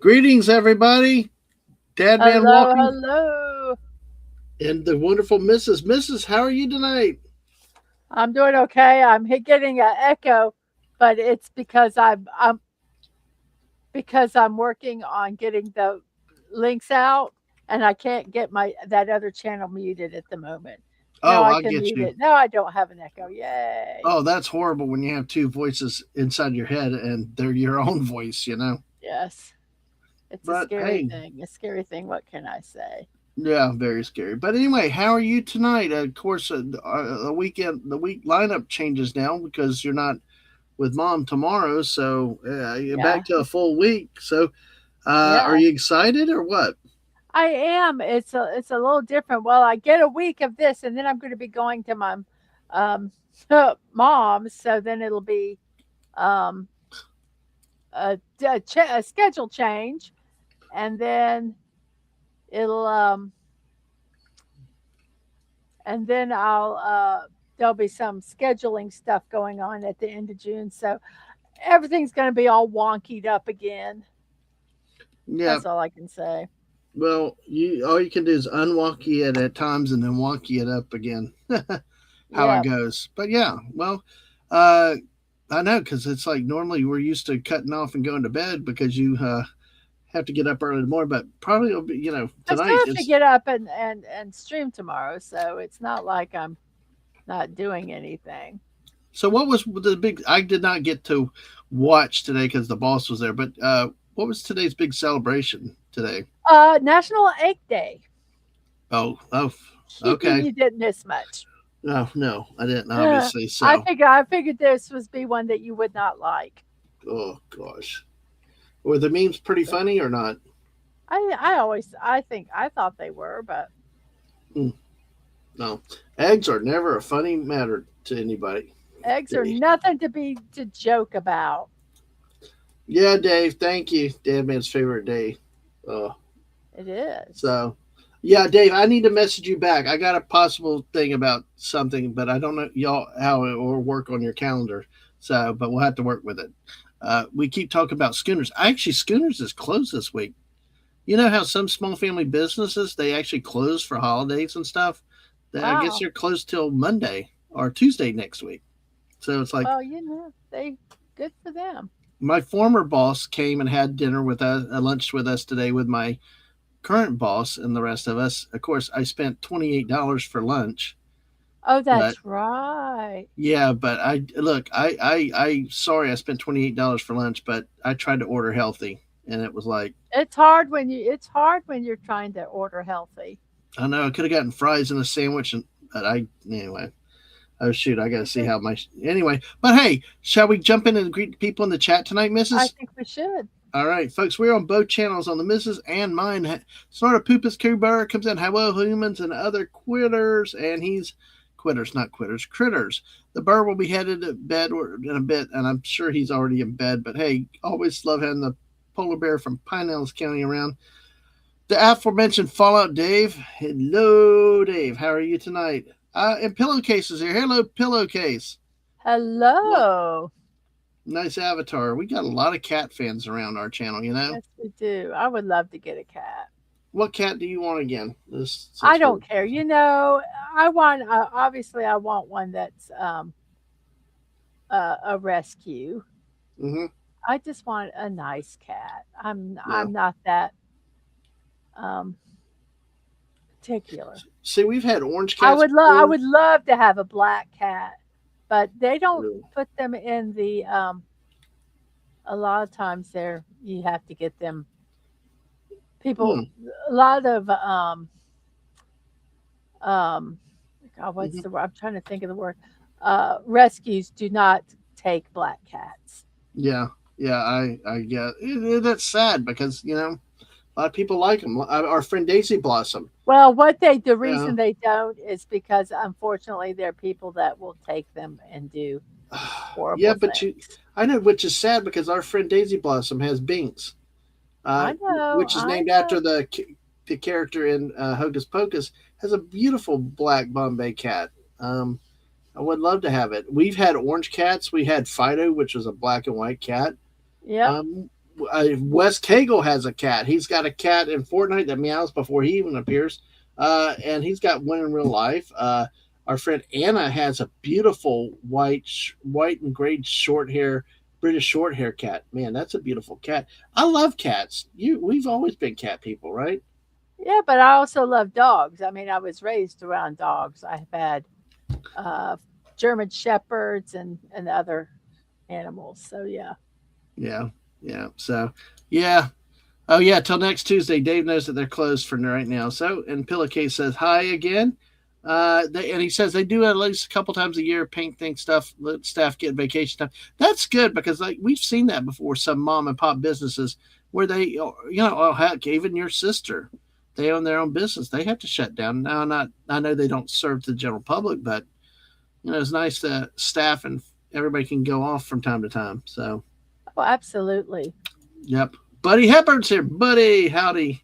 Greetings, everybody. Dadman Hello, walking, hello. and the wonderful Mrs. How are you tonight? I'm doing okay. Getting an echo, but it's because I'm working on getting the links out, and I can't get my that other channel muted at the moment. Now Oh, I I'll can get mute you. it. Now I don't have an echo. Yay! Oh, that's horrible when you have two voices inside your head and they're your own voice. Yes, it's a But scary hey, thing. A scary thing. What can I say? yeah, very scary. But anyway, how are you tonight? Of course, the week lineup changes now because you're not with mom tomorrow, so you're back Yeah, to a full week. So, are yeah. you excited or what? I am. It's a little different. Well, I get a week of this, and then I'm going to be going to my um, mom's. So then it'll be um, a schedule change, and then it'll and then I'll there'll be some scheduling stuff going on at the end of June. So everything's going to be all wonkied up again. Yeah. That's all I can say. Well, you all you can do is unwonky it at times and then wonky it up again. How it Yeah, goes. But yeah, well, uh, I know because it's like normally we're used to cutting off and going to bed because you have to get up early in the morning. But probably it'll be I still tonight have to is. get up and stream tomorrow, so it's not like I'm not doing anything. So what was the big? I did not get to watch today because the boss was there. But what was today's big celebration today? National Egg Day. Oh, okay. You didn't miss much. No, no, I didn't obviously. I So, figure I figured this was be one that you would not like. oh gosh, were the memes pretty funny or not? I thought they were, but Hmm. No, eggs are never a funny matter to anybody. eggs are Dave. nothing to joke about. Yeah, Dave. Thank you. Dadman's favorite day. Uh, It is. so, yeah, Dave. I need to message you back. I got a possible thing about something, but I don't know y'all how it will work on your calendar. So, but we'll have to work with it. We keep talking about Schooners. Actually, Schooners is closed this week. You know how some small family businesses they actually close for holidays and stuff. I guess Wow. they're closed till Monday or Tuesday next week. So it's like Well, they good for them. my former boss came and had dinner with us, lunch with us today with my current boss and the rest of us. Of course, I spent $28 for lunch, Oh, but that's right. yeah, but I look, I sorry I spent $28 for lunch, but I tried to order healthy, and it was like It's hard when you're trying to order healthy. I know I could have gotten fries and a sandwich, and but I anyway. Oh shoot, I gotta see how my anyway. But hey, shall we jump in and greet people in the chat tonight, I Mrs.? think we should. All right, folks, we're on both channels on the Mrs. and mine. Sort of Poopus Cooper comes in. Hello, humans and other quitters, and he's quitters, not quitters, critters. The bird will be headed to bed in a bit, and I'm sure he's already in bed. But hey, always love having the polar bear from Pinellas County around. The aforementioned Fallout Dave. Hello, Dave. How are you tonight? And pillowcases here. Hello, pillowcase. What Hello. nice avatar. We got a lot of cat fans around our channel. Yes, we do. I would love to get a cat. What cat do you want again? This I since we're don't care. Obviously I want one that's a rescue. mm-hmm. I just want a nice cat. Yeah. I'm not that um particular. See, we've had orange cats I before. would love to have a black cat, but they don't Really? put them in the a lot of times there you have to get them people Hmm. a lot of um God, what's Mm-hmm. the word? I'm trying to think of the word. Rescues do not take black cats. Yeah. Yeah. I get that's sad because a lot of people like them. Our friend Daisy Blossom. Well, the Yeah. reason they don't is because unfortunately there are people that will take them and do Yeah, horrible but things. I know, which is sad because our friend Daisy Blossom has Binks, which is I named know. after the character in Hocus Pocus, has a beautiful black Bombay cat. Um, I would love to have it. We've had orange cats. We had Fido, which is a black and white cat. Yep. Um, Wes Cagle has a cat. He's got a cat in Fortnite that meows before he even appears, and he's got one in real life. Our friend Anna has a beautiful white and gray short hair British short hair cat. Man, that's a beautiful cat. I love cats. We've always been cat people, right? Yeah, but I also love dogs. I mean, I was raised around dogs. I have had uh, German shepherds and other animals. So yeah. Yeah, yeah. So, yeah. Oh, yeah. Till next Tuesday. Dave knows that they're closed for right now. So, and Pillowcase says hi again. And he says they do at least a couple times a year paint thing stuff. Let staff get vacation time. That's good because like we've seen that before. Some mom and pop businesses where they, oh heck, even your sister, they own their own business. They have to shut down now. Not I know they don't serve the general public, but it's nice that staff and everybody can go off from time to time. So, Oh, absolutely. yep. Buddy Hepburn's here. Buddy, howdy.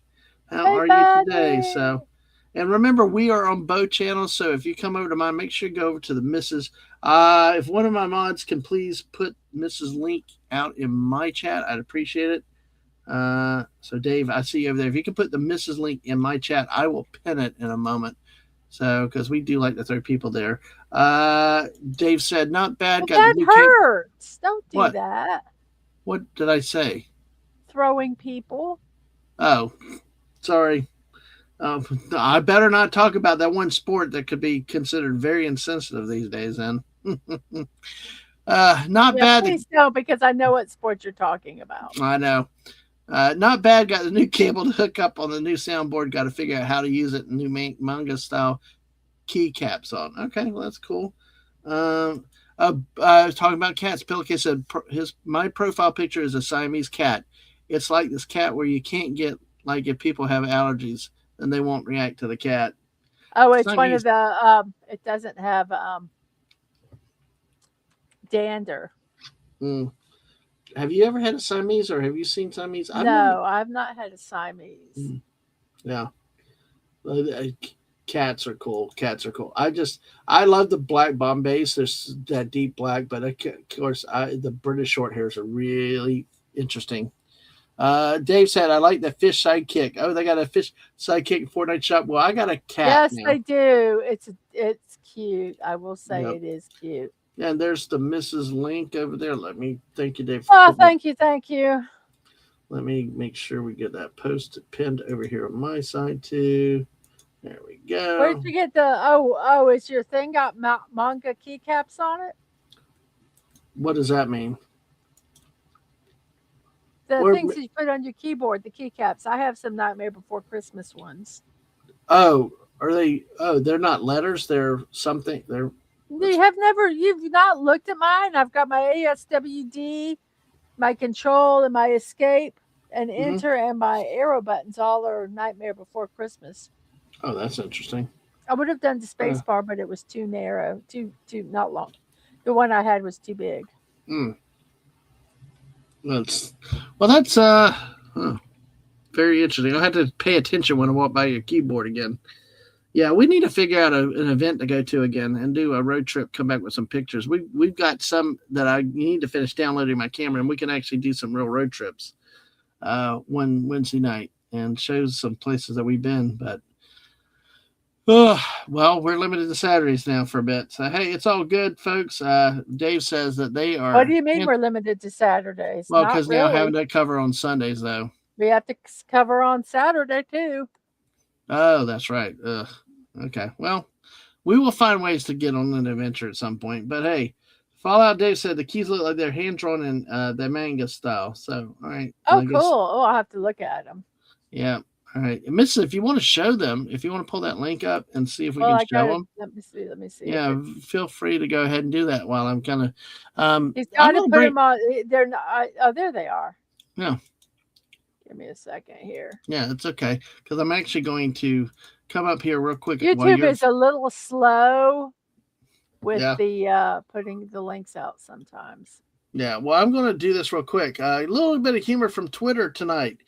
How Hey, are you today? buddy. So, and remember, we are on both channels. So if you come over to mine, make sure you go over to the Mrs. If one of my mods can please put Mrs. Link out in my chat, I'd appreciate it. So Dave, I see you over there. If you can put the Mrs. Link in my chat, I will pin it in a moment. So, because we do like to throw people there. Dave said, not bad. Well, Got that the new hurts. Don't do What? that. What did I say? Throwing people. Oh, sorry. I better not talk about that one sport that could be considered very insensitive these days. Then, not Yeah, bad. please don't because I know what sport you're talking about. I know. Not bad. Got the new cable to hook up on the new soundboard. Got to figure out how to use it. New manga style keycaps on. Okay, well that's cool. I was talking about cats. Pillowcase said my profile picture is a Siamese cat. It's like this cat where you can't get like if people have allergies, then they won't react to the cat. Oh, it's one of Siamese. the. It doesn't have dander. Mm. Have you ever had a Siamese or have you seen Siamese? I've never. No, I've not had a Siamese. Yeah. Uh, Cats are cool. Cats are cool. I love the black Bombays. There's that deep black, but of course, the British short hairs are really interesting. Dave said, I like the fish sidekick. Oh, they got a fish sidekick in Fortnite shop. Well, I got a cat Yes, now. they do. It's cute. I will say Yep. it is cute. Yeah, and there's the Mrs. Link over there. Thank you, Dave. Oh, thank you, thank you. Let me make sure we get that post pinned over here on my side too. There we go. Where'd you get the? Oh, is your thing got manga keycaps on it? What does that mean? The Where, things that you put on your keyboard, the keycaps. I have some Nightmare Before Christmas ones. oh, are they? Oh, they're not letters. They're something. They're. You've not looked at mine. I've got my ASWD, my control, and my escape, and enter, and my arrow buttons all are Nightmare Before Christmas. Oh, that's interesting. I would have done the space bar, but it was too narrow, too not long. The one I had was too big. That's very interesting. I'll have to pay attention when I walk by your keyboard again. Yeah, we need to figure out an event to go to again and do a road trip. Come back with some pictures. We've got some that I need to finish downloading my camera, and we can actually do some real road trips one Wednesday night and show some places that we've been. But well, we're limited to Saturdays now for a bit. So hey, it's all good, folks. Dave says that they are. What do you mean we're limited to Saturdays? Well, because really. now having to cover on Sundays though. We have to cover on Saturday too. Oh, that's right. Okay. Well, we will find ways to get on an adventure at some point. But hey, Fallout Dave said the keys look like they're hand drawn in the manga style. So, all right. Oh, cool. Oh, I'll have to look at them. Yeah. All right. And Miss, if you want to show them, if you want to pull that link up and see if we can show them. Let me see. Yeah, feel free to go ahead and do that while I'm kind of. He's got to put them on. They're not. Oh, there they are. Yeah. Give me a second here. Yeah, it's okay because I'm actually going to come up here real quick. YouTube is a little slow with the putting the links out sometimes. Yeah, well, I'm going to do this real quick. A little bit of humor from Twitter tonight.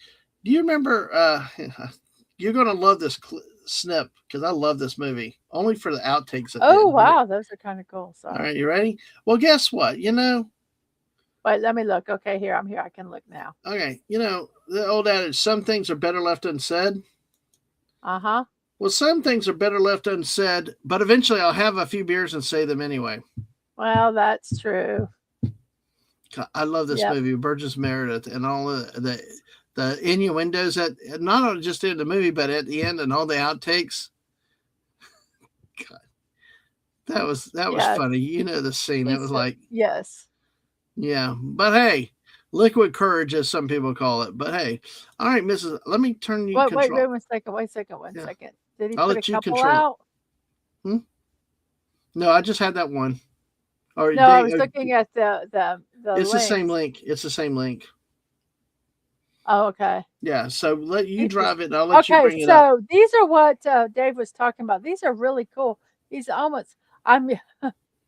Do you remember? You're going to love this snip because I love this movie. Only for the outtakes at the Oh end. wow, those are kind of cool. All Sorry. right, you ready? Well, guess what? Wait, let me look. Okay, here I'm here. I can look now. Okay, the old adage: some things are better left unsaid. Uh-huh. Well, some things are better left unsaid, but eventually I'll have a few beers and say them anyway. Well, that's true. I love this Yep. movie, Burgess Meredith, and all the innuendos that not only just in the movie, but at the end and all the outtakes. God, that was Yes. funny. The scene. It was like, yes. yeah, but hey, liquid courage, as some people call it. But hey, all right, Mrs. Let me turn you. Wait, control. wait, one second. Wait a second. One Yeah. second. Did he I'll put let a you couple control out? No, I just had that one. Or No, I was looking at the It's links. the same link. It's the same link. Oh, okay. Yeah, so let you drive it and I'll let you bring it up. Okay, so these are what Dave was talking about. These are really cool. These almost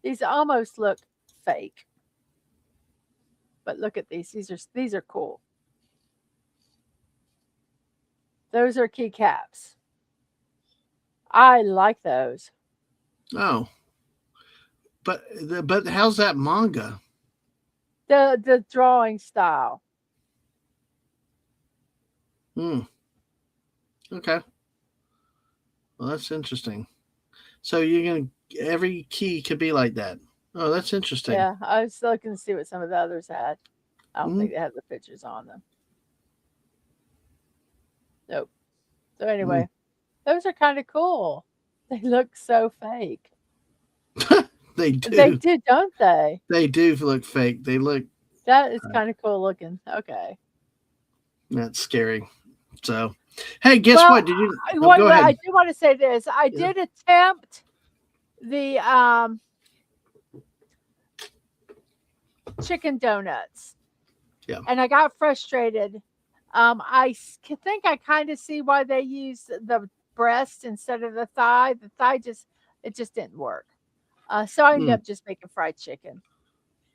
these almost look fake. But look at these. These are cool. Those are keycaps. I like those. Oh. But how's that manga? The drawing style. Okay. Well, that's interesting. So every key could be like that. Oh, that's interesting. Yeah, I was looking to see what some of the others had. I don't think they had the pictures on them. Nope. So anyway, those are kind of cool. They look so fake. They do. They do, don't they? They do look fake. They look. That is kind of cool looking. Okay. That's scary. So, hey, guess what? Did you? Go ahead. I do want to say this. I did attempt the chicken donuts. Yeah. And I got frustrated. I think I kind of see why they use the breast instead of the thigh. The thigh just didn't work. So I ended up just making fried chicken.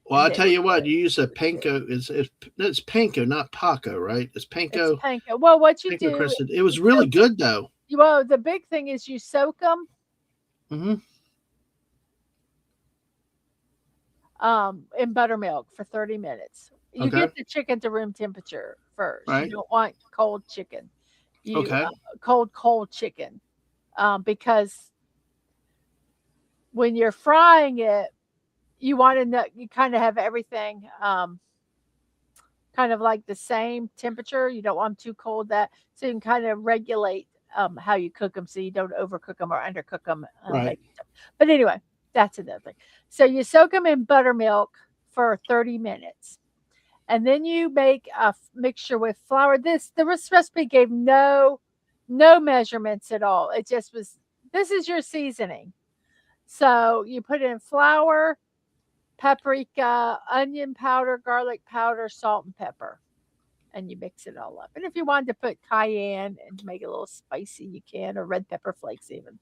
Well, I tell you what, you use a panko. It's panko, not Paco, right? It's panko. It's panko. Well, what you do? Crusted. It was really good though. Well, the big thing is you soak them. In buttermilk for 30 minutes. You get the chicken to room temperature first. Right. You don't want cold chicken. Cold chicken. Because when you're frying it, you want to know, you kind of have everything kind of like the same temperature. You don't want them too cold, so you can kind of regulate how you cook them so you don't overcook them or undercook them. Right. But anyway, that's another thing. So you soak them in buttermilk for 30 minutes. And then you make a mixture with flour. The recipe gave no measurements at all. It just was, this is your seasoning. So you put in flour, paprika, onion powder, garlic powder, salt, and pepper. And you mix it all up. And if you wanted to put cayenne and make it a little spicy, you can, or red pepper flakes even.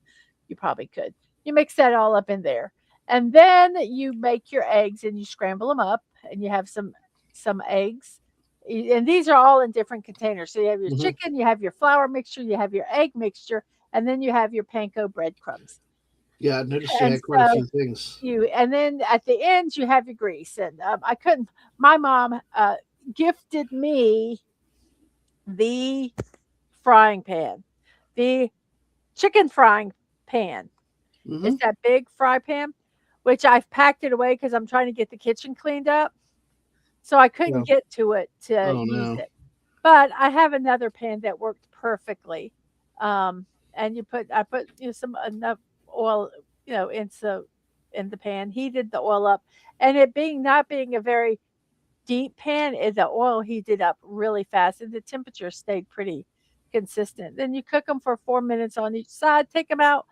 You probably could. You mix that all up in there. And then you make your eggs and you scramble them up. And you have some eggs. And these are all in different containers. So you have your chicken, you have your flour mixture, you have your egg mixture, and then you have your panko breadcrumbs. Yeah, I noticed you had quite a few things. And then at the end, you have your grease. And my mom gifted me the frying pan, the chicken frying pan. It's that big fry pan, which I've packed it away because I'm trying to get the kitchen cleaned up. So I couldn't get to it to use it. But I have another pan that worked perfectly. And I put enough oil, in the pan, heated the oil up, and it not being a very deep pan, the oil heated up really fast, and the temperature stayed pretty consistent. Then you cook them for 4 minutes on each side, take them out,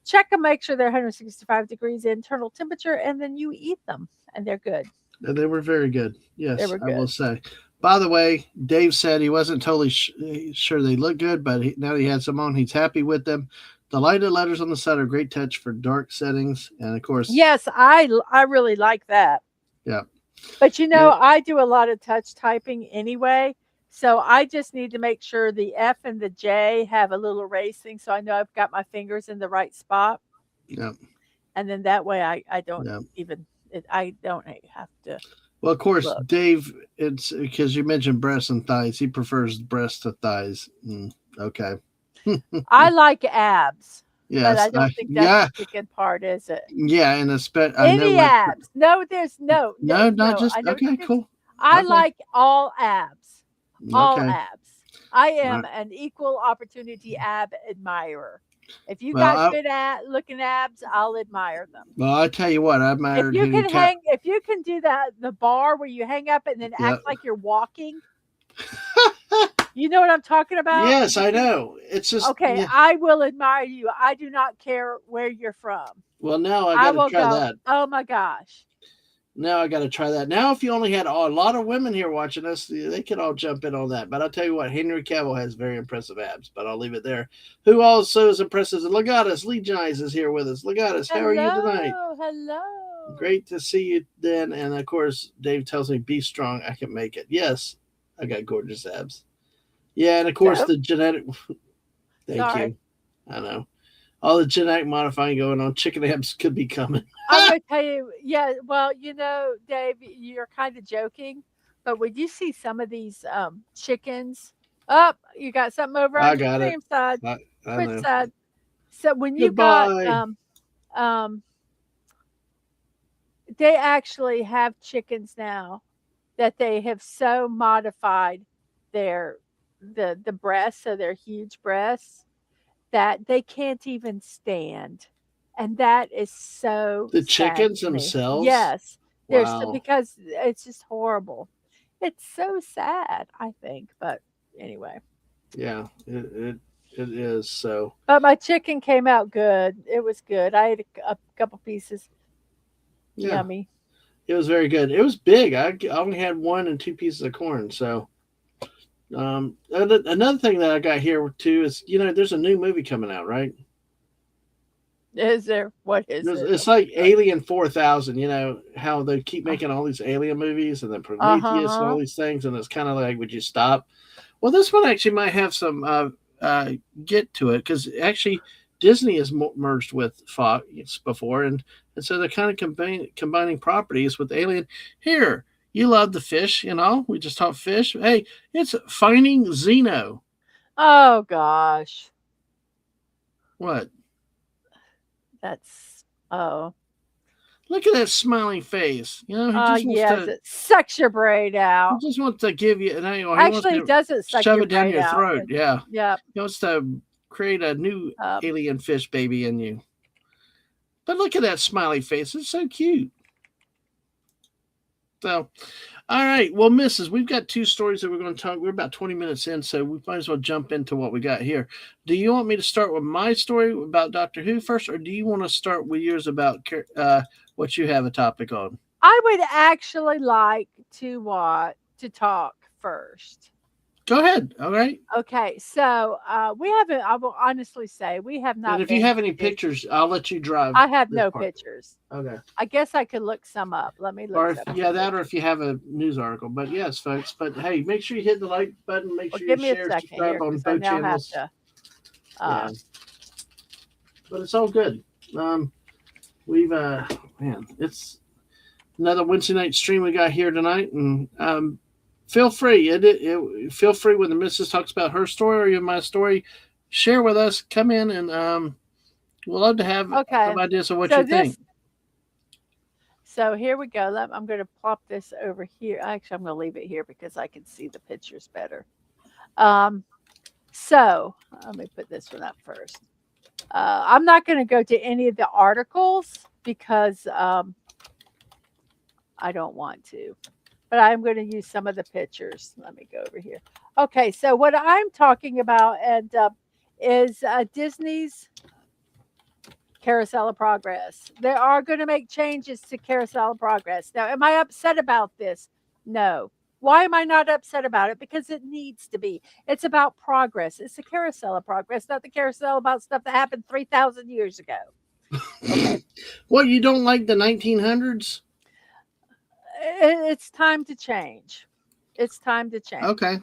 check them, make sure they're 165 degrees internal temperature, and then you eat them, and they're good. And they were very good. Yes, they were good. I will say. By the way, Dave said he wasn't totally sure they look good, but now he had some on. He's happy with them. The lighted letters on the side are a great touch for dark settings. And, of course. Yes, I really like that. Yeah. But, I do a lot of touch typing anyway. So I just need to make sure the F and the J have a little erasing, so I know I've got my fingers in the right spot, Yeah. and then that way I don't Yeah. even I don't have to Well, of course, look. Dave. It's because you mentioned breasts and thighs. He prefers breasts to thighs. Okay. I like abs, but Yes. I don't think that's Yeah. the chicken part, is it? Yeah. And I know Any with abs? No, there's no, no, no, not no. just I know what okay. you mean. Cool. I Okay. like all abs, all Okay. abs. I Right. am an equal opportunity ab admirer. If you Well, got good at looking abs, I'll admire them. I tell you what, I admired Henry Cat. If you can do that, the bar where you hang up and then Yeah. act like you're walking, you know what I'm talking about? Yes, I know. It's just Okay, yeah. I will admire you. I do not care where you're from. Well, now I I got to will try go, that. oh my gosh. Now I got to try that. Now, if you only had a lot of women here watching us, they could all jump in on that. But I'll tell you what, Henry Cavill has very impressive abs. But I'll leave it there. Who also is impressive? Legatus Legionize is here with us. Legatus, how are you tonight? Hello, hello. Great to see you, then. And of course, Dave tells me, "Be strong. I can make it." Yes, I got gorgeous abs. Yeah, and of course So, the genetic. Thank sorry. you. I know. All the genetic modifying going on. Chicken abs could be coming. I'm going to tell you, yeah, well, Dave, you're kind of joking, but when you see some of these chickens, up, you got something over I on the got it. cream side, I Fritz know. side. So when you got, Goodbye. um, they actually have chickens now that they have so modified their the breasts, so they're huge breasts that they can't even stand. And that is so The sad chickens to me. themselves. Yes, there's Wow. because it's just horrible. It's so sad, I think, but anyway. Yeah, it is. So But my chicken came out good. It was good. I ate a couple pieces. yeah, Yummy. it was very good. It was big. I only had 1 and 2 pieces of corn. So another thing that I got here too is there's a new movie coming out, right? Is there? What is it? It's like Alien 4000. You know how they keep making all these alien movies and then Uh Prometheus and all huh. these things, and it's kind of like, would you stop? Well, this one actually might have some get to it because actually Disney has merged with Fox before, and so they're kind of combining properties with Alien. Here, you love the fish, we just talk fish. Hey, it's Finding Zeno. Oh gosh, What? that's oh. Look at that smiling face. He Oh just wants yes, to. it sucks your brain He out. just wants to give you, and he wants Actually, it to doesn't suck shove your it down brain your out. throat. Yeah, Yep. he wants to create a new Um, alien fish baby in you. But look at that smiley face. It's so cute. So, all right. Well, Mrs., we've got 2 stories that we're going to talk. We're about 20 minutes in, so we might as well jump into what we got here. Do you want me to start with my story about Doctor Who first, or do you want to start with yours about what you have a topic on? I would actually like to talk first. Go ahead. All right. Okay, so we haven't. I will honestly say we have And not if you been have to any Disney. pictures, I'll let you drive I have this no part. pictures. Okay. I guess I could look some up. Let me look Or if up some that, or pictures. if you have a news article. But yes, folks. But hey, make sure you hit the like button. Make Well, sure you give me a share, second subscribe here on because I both now have channels. to. Yeah, Uh, but it's all good. We've man, it's another Wednesday night stream we got here tonight, and feel free. Feel free when the missus talks about her story or my story, share with us. Come in, and we'd love to have okay, some ideas of what so you think. this. So here we go. I'm going to plop this over here. Actually, I'm going to leave it here because I can see the pictures better. Um, so let me put this one up first. I'm not going to go to any of the articles because I don't want to, but I'm going to use some of the pictures. Let me go over here. Okay, so what I'm talking about is Disney's Carousel of Progress. They are going to make changes to Carousel of Progress. Now, am I upset about this? No. Why am I not upset about it? Because it needs to be. It's about progress. It's the Carousel of Progress, not the carousel about stuff that happened 3,000 years ago. Okay. What, you don't like the 1900s? It's time to change. It's time to change. Okay.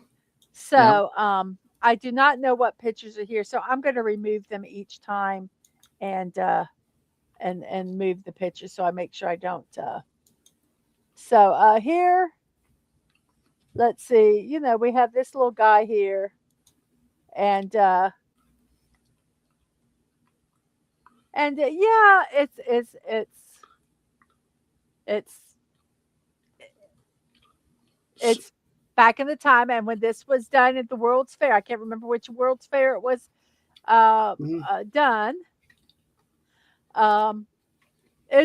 Yeah. So I do not know what pictures are here. So I'm going to remove them each time, and move the pictures so I make sure I don't. So here, let's see. We have this little guy here, and yeah, it's it's back in the time, and when this was done at the World's Fair. I can't remember which World's Fair it was Mm-hmm. done. Um,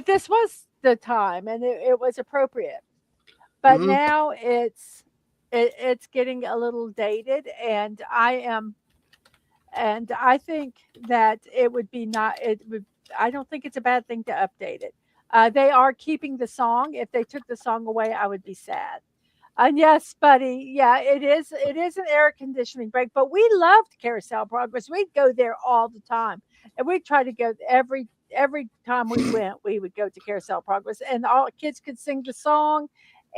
this was the time, and it was appropriate. But Mm-hmm. now it's getting a little dated, and I think that it would be not it would I don't think it's a bad thing to update it. They are keeping the song. If they took the song away, I would be sad. And yes, buddy, yeah, it is an air conditioning break, but we loved Carousel Progress. We'd go there all the time. And we'd try to go every time we went, we would go to Carousel Progress, and all kids could sing the song,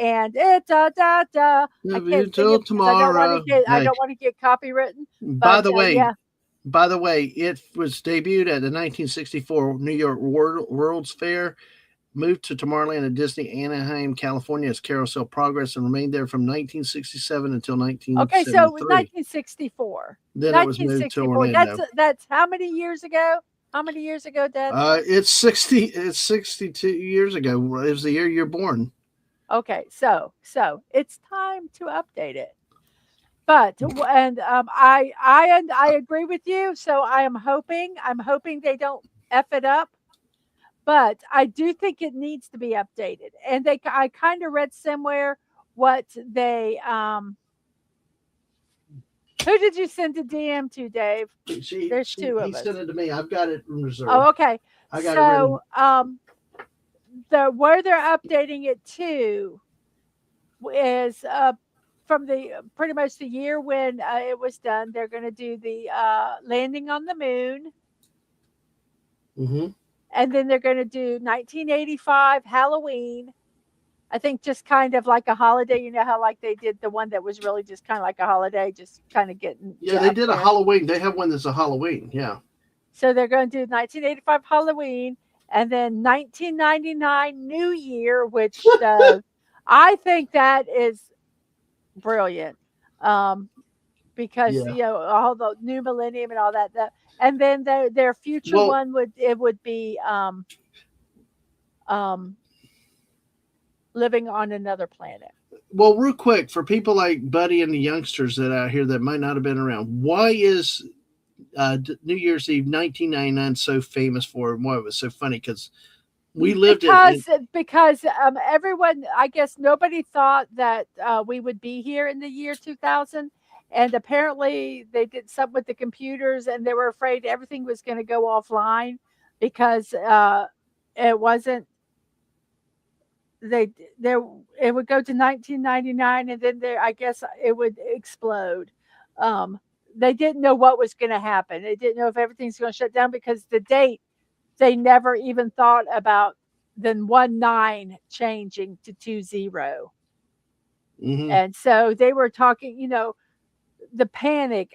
and it da da da. I Love you can't sing till it because I don't want to tomorrow. get I Hey, don't want to get copywritten, by but the way, yeah. by the way, it was debuted at the 1964 New York World's Fair, moved to Tomorrowland at Disney Anaheim, California as Carousel Progress, and remained there from 1967 until Okay, so 1973. 1964. Then it was moved to 1964. Orlando. That's how many years ago? How many years ago, Dad? It's 60. It's 62 years ago. It was the year you're born. Okay, so it's time to update it. But and I agree with you. So I'm hoping they don't f it up. But I do think it needs to be updated. And I kind of read somewhere what they who did you send a DM to, Dave? There's two He of us. sent it to me. I've got it in reserve. Oh, okay. I got it written. So where they're updating it to is from the pretty much the year when it was done. They're going to do the landing on the moon, Mm-hmm. and then they're going to do 1985 Halloween. I think just kind of like a holiday. You know how like they did the one that was really just kind of like a holiday, just kind of getting Yeah, they up did a there. Halloween. They have one that's a Halloween. Yeah. So they're going to do 1985 Halloween, and then 1999 New Year, which I think that is brilliant, because Yeah. all the new millennium and all that. And then their future Well, one would be um, living on another planet. well, real quick for people like Buddy and the youngsters that out here that might not have been around, why is New Year's Eve 1999 so famous for, and why it was so funny? Because we lived in Because everyone, I guess nobody thought that we would be here in the year 2000, and apparently they did something with the computers, and they were afraid everything was going to go offline because it wasn't they there it would go to 1999, and then there I guess it would explode. They didn't know what was going to happen. They didn't know if everything's going to shut down because the date they never even thought about the 19 changing to 20. Mm-hmm. And so they were talking, the panic.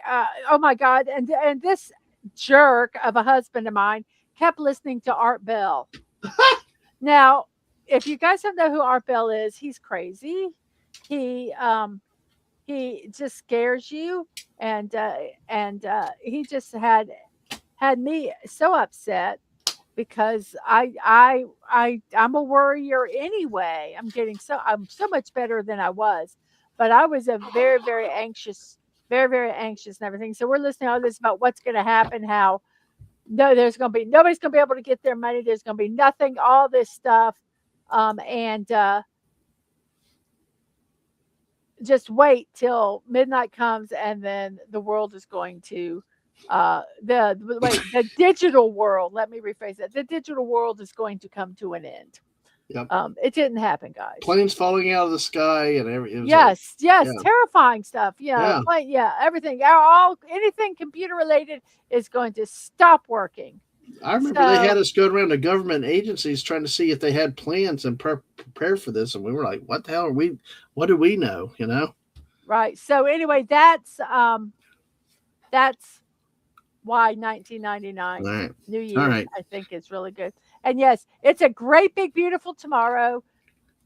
Oh my God. And this jerk of a husband of mine kept listening to Art Bell. Now, if you guys don't know who Art Bell is, he's crazy. He just scares you, and he just had me so upset because I'm a worrier anyway. I'm so much better than I was, but I was a very very anxious, very very anxious and everything. So we're listening to all this about what's going to happen, how nobody's going to be able to get their money. There's going to be nothing, all this stuff, and just wait till midnight comes, and then the world is going to the digital world. Let me rephrase that. The digital world is going to come to an end. Yep. It didn't happen, guys. Planes falling out of the sky and everything. Yes, yeah. Terrifying stuff. Yeah. Everything. All anything computer related is going to stop working. I remember they had us go around to government agencies trying to see if they had plans and prepare for this, and we were like, "What the hell are we? What do we know?" Right. So anyway, that's why 1999 All right. New All Year's right. I think is really good. And yes, it's a great big beautiful tomorrow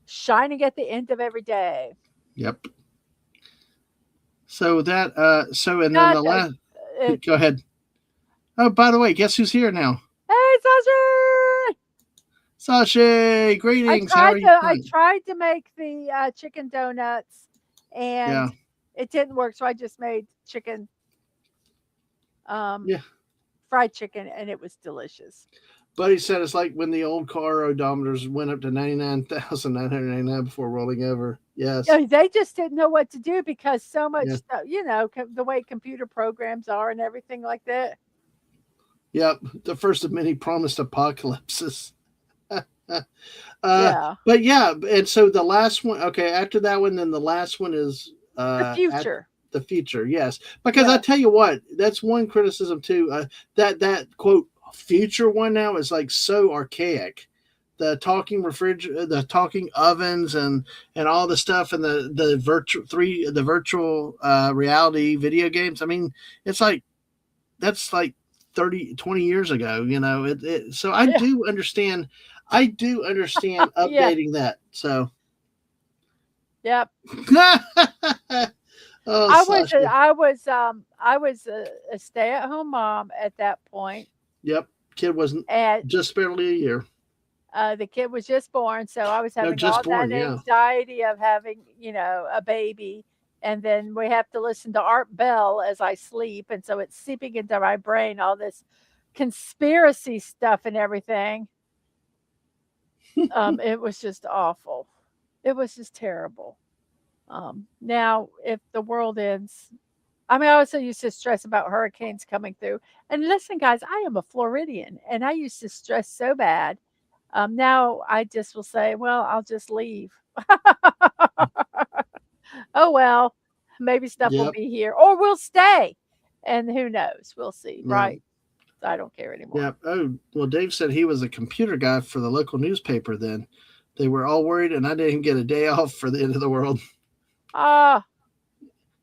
shining at the end of every day. Yep. So that so and then Not the last it, go ahead. Oh, by the way, guess who's here now? hey Sasha! Sasha, greetings. How are you I doing? tried to make the chicken donuts and Yeah. it didn't work, so I just made chicken um Yeah. fried chicken and it was delicious. Buddy said it's like when the old car odometers went up to 99,999 before rolling over. Yes. They just didn't know what to do because so much Yeah. stuff, the way computer programs are and everything like that. Yep. The first of many promised apocalypses. Yeah. But yeah, and so the last one, okay, after that one, then the last one is The at future. the future, yes. Because I Yeah. tell you what, that's one criticism too. That quote future one now is like so archaic. The talking ovens and all the stuff and the virtual reality video games. I mean, it's like that's like 30, 20 years ago, so Yeah. I do understand Yeah. updating that. So Yep. oh Sasha. I was a stay-at-home mom at that point, Yep. Kid wasn't and just barely a year. the kid was just born, so I was No, having just all born, that yeah. anxiety of having, a baby, and then we have to listen to Art Bell as I sleep, and so it's seeping into my brain all this conspiracy stuff and everything. It was just awful. It was just terrible. Now, if the world ends, I mean, I also used to stress about hurricanes coming through. And listen, guys, I am a Floridian, and I used to stress so bad. Now I just will say, well, I'll just leave. Oh well, maybe stuff will Yep. be here, or we'll stay, and who knows? We'll see, Yeah. right? I don't care anymore. Yep. Oh, well, Dave said he was a computer guy for the local newspaper then. They were all worried, and I didn't get a day off for the end of the world. Ah,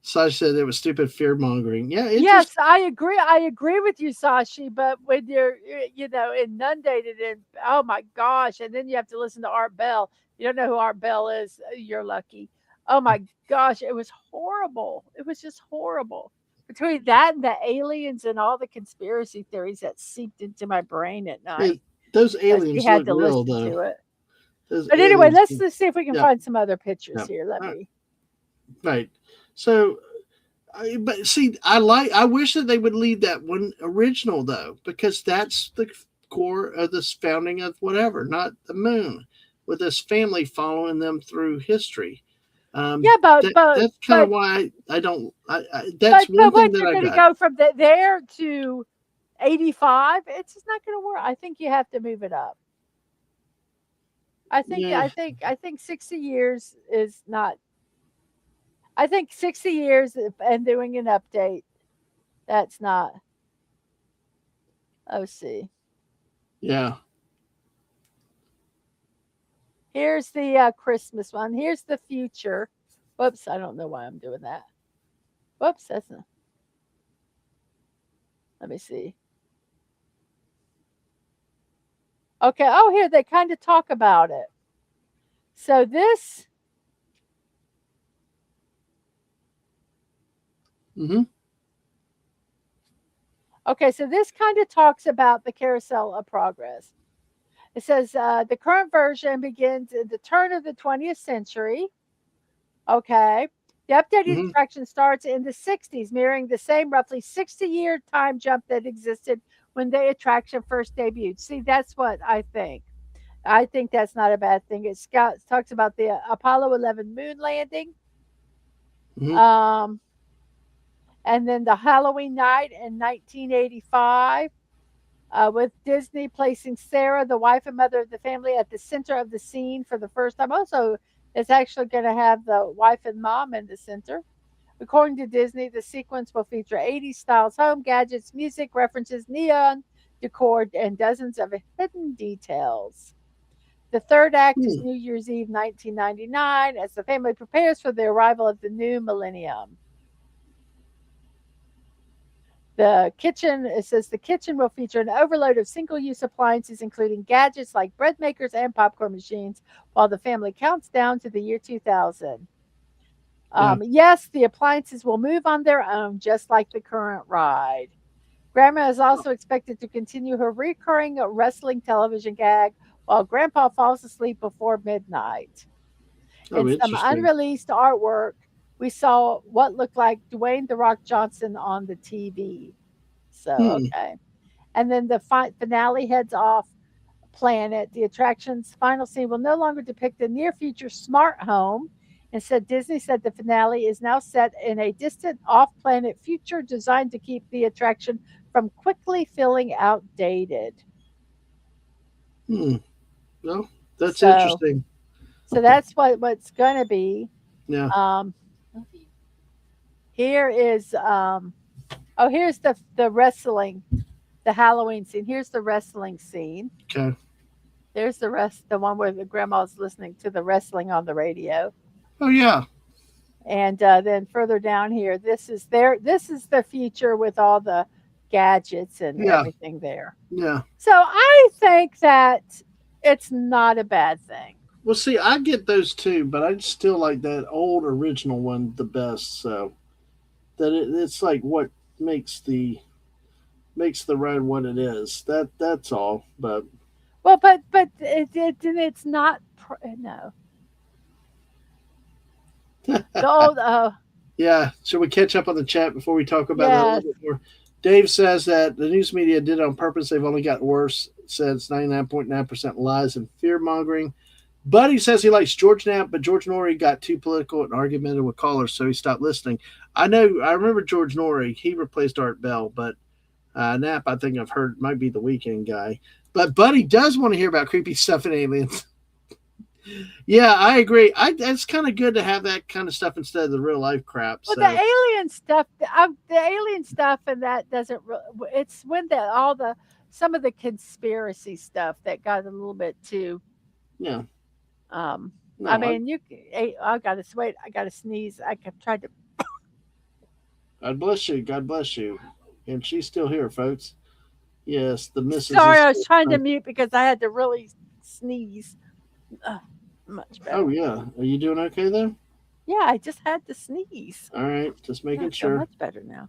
Sasha said it was stupid fear mongering. Yeah, it just, yes, I agree. I agree with you, Sashi. But when you're, inundated in, oh my gosh, and then you have to listen to Art Bell. You don't know who Art Bell is. You're lucky. Oh my gosh, it was horrible. It was just horrible. Between that and the aliens and all the conspiracy theories that seeped into my brain at it, night, those as you aliens had look to real, listen though. to it. Those But anyway, aliens. let's see if we can Yep. find some other pictures Yep. here. Let All right. me. Right. So, but see, I wish that they would leave that one original though, because that's the core of this founding of whatever, not the moon, with this family following them through history. Yeah, That's kind of why I don't. That's but one thing what that you're I going to got. go from there to 85, it's just not going to work. I think you have to move it up. Yeah. I think 60 years is not. I think 60 years and doing an update. That's not. Oh, see. Yeah. Here's the Christmas one. Here's the future. Whoops, I don't know why I'm doing that. Whoops, that's not. Let me see. Okay. Oh, here they kind of talk about it. So this. Mm-hmm. Okay, so this kind of talks about the carousel of progress. It says the current version begins at the turn of the 20th century. Okay. The updated Mm-hmm. attraction starts in the 60s, mirroring the same roughly 60-year time jump that existed when the attraction first debuted. See, that's what I think. I think that's not a bad thing. It talks about the Apollo 11 moon landing, Mm-hmm. um, and then the Halloween night in 1985, with Disney placing Sarah, the wife and mother of the family, at the center of the scene for the first time. Also, it's actually going to have the wife and mom in the center. According to Disney, the sequence will feature 80s styles home gadgets, music references, neon decor, and dozens of hidden details. The third act is Hmm. New Year's Eve 1999 as the family prepares for the arrival of the new millennium. The kitchen, it says the kitchen will feature an overload of single use appliances, including gadgets like bread makers and popcorn machines, while the family counts down to the year 2000. Yeah. Yes, the appliances will move on their own, just like the current ride. Grandma is also expected to continue her recurring wrestling television gag while Grandpa falls asleep before midnight. Oh, In some interesting. unreleased artwork, we saw what looked like Dwayne The Rock Johnson on the TV. So, Hmm. okay. And then the finale heads off planet. The attraction's final scene will no longer depict the near future smart home. Instead, Disney said the finale is now set in a distant off planet future designed to keep the attraction from quickly feeling outdated. Hmm. Well, that's So, interesting. so that's what's going to be. Yeah. Um, here is oh, here's the wrestling, the Halloween scene. Here's the wrestling scene. Okay. There's the one where the grandma's listening to the wrestling on the radio. Oh, yeah. And then further down here, this is the future with all the gadgets and Yeah. everything there. Yeah. So I think that it's not a bad thing. Well, see, I get those too, but I still like that old original one the best. So it's like what makes the makes the ride what it is. That's all. But Well, but it's not no the old yeah, should we catch up on the chat before we talk about that a little yes. bit more? Dave says that the news media did it on purpose. They've only gotten worse. Says 99.9% lies and fear mongering. Buddy says he likes George Knapp, but George Norrie got too political and argumentative with callers, so he stopped listening. I know. I remember George Norrie. He replaced Art Bell, but Knapp, I think I've heard, might be the weekend guy. But Buddy does want to hear about creepy stuff and aliens. Yeah, I agree. It's kind of good to have that kind of stuff instead of the real life crap. Well, So the alien stuff, and that doesn't. It's when all the some of the conspiracy stuff that got a little bit too. yeah, I no, mean, I got to wait. I got to sneeze. I tried to. God bless you. God bless you. And she's still here, folks. Yes, the missus Sorry, is I was still. trying to mute because I had to really sneeze. Uh, much Oh better. yeah, are you doing okay though? Yeah, I just had to sneeze. All right, just Yeah, I making feel sure. much better now.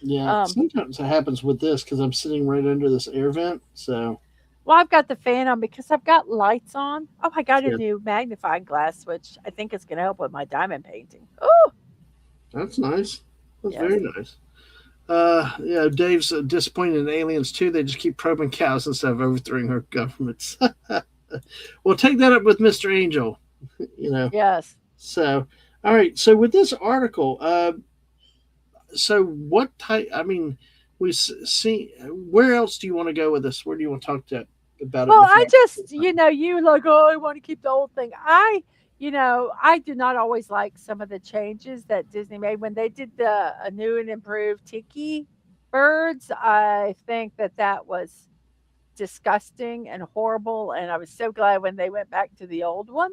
Yeah, Um, sometimes it happens with this because I'm sitting right under this air vent. So well, I've got the fan on because I've got lights on. Oh, I got a yeah, new magnifying glass, which I think is going to help with my diamond painting. Oh, that's nice. That's yes. very nice. Yeah, Dave's disappointed in aliens too. They just keep probing cows instead of overthrowing our governments. Well, take that up with Mr. Angel. You know. Yes. So, all right. So with this article, so what type? I mean, we see. Where else do you want to go with this? Where do you want to talk to about it Well, before? I just, you like, oh, I want to keep the old thing. I do not always like some of the changes that Disney made when they did the new and improved Tiki birds. I think that was disgusting and horrible, and I was so glad when they went back to the old one.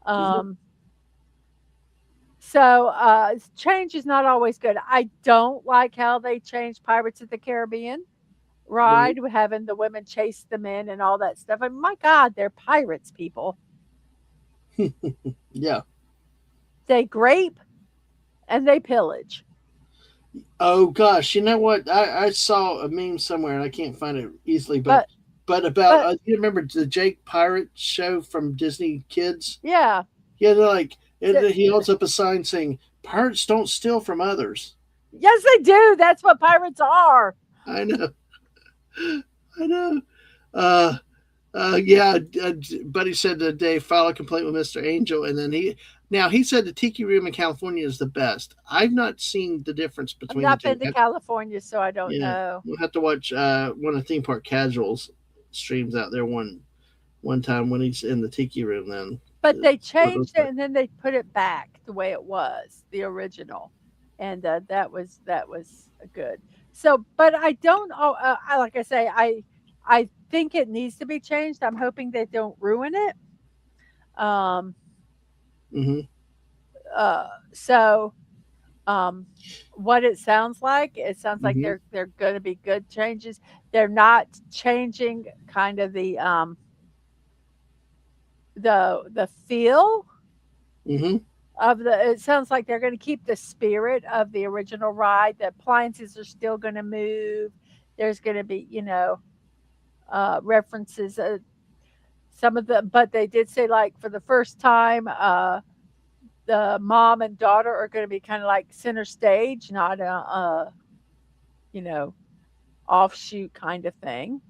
Mhm. Um, so change is not always good. I don't like how they changed Pirates of the Caribbean Right. ride, having the women chase the men and all that stuff. I mean, my God, they're pirates, people. Yeah. They grape and they pillage. Oh gosh, you know what? I saw a meme somewhere and I can't find it easily, But but about but you remember the Jake Pirate show from Disney Kids? yeah, Yeah, they're like the, he holds up a sign saying "Pirates don't steal from others." yes, they do. That's what pirates are. I know, I know. Uh, yeah, Buddy said today, file a complaint with Mr. Angel, and then he said the Tiki Room in California is the best. I've not seen the difference I've between the not two. been to California, so I don't Yeah, know. we'll have to watch one of Theme Park Casuals streams out there one time when he's in the Tiki Room. Then But they what it looks changed it like. and then they put it back the way it was, the original, and that was good. So, but I don't. Oh, like I say, I think it needs to be changed. I'm hoping they don't ruin it. Um, Mm-hmm. so what it sounds like Mm-hmm. they're going to be good changes. They're not changing kind of the feel Mm-hmm. of the. It sounds like they're going to keep the spirit of the original ride. The appliances are still going to move. There's going to be references. Some of the, but they did say like for the first time, the mom and daughter are going to be kind of like center stage, not a you know offshoot kind of thing.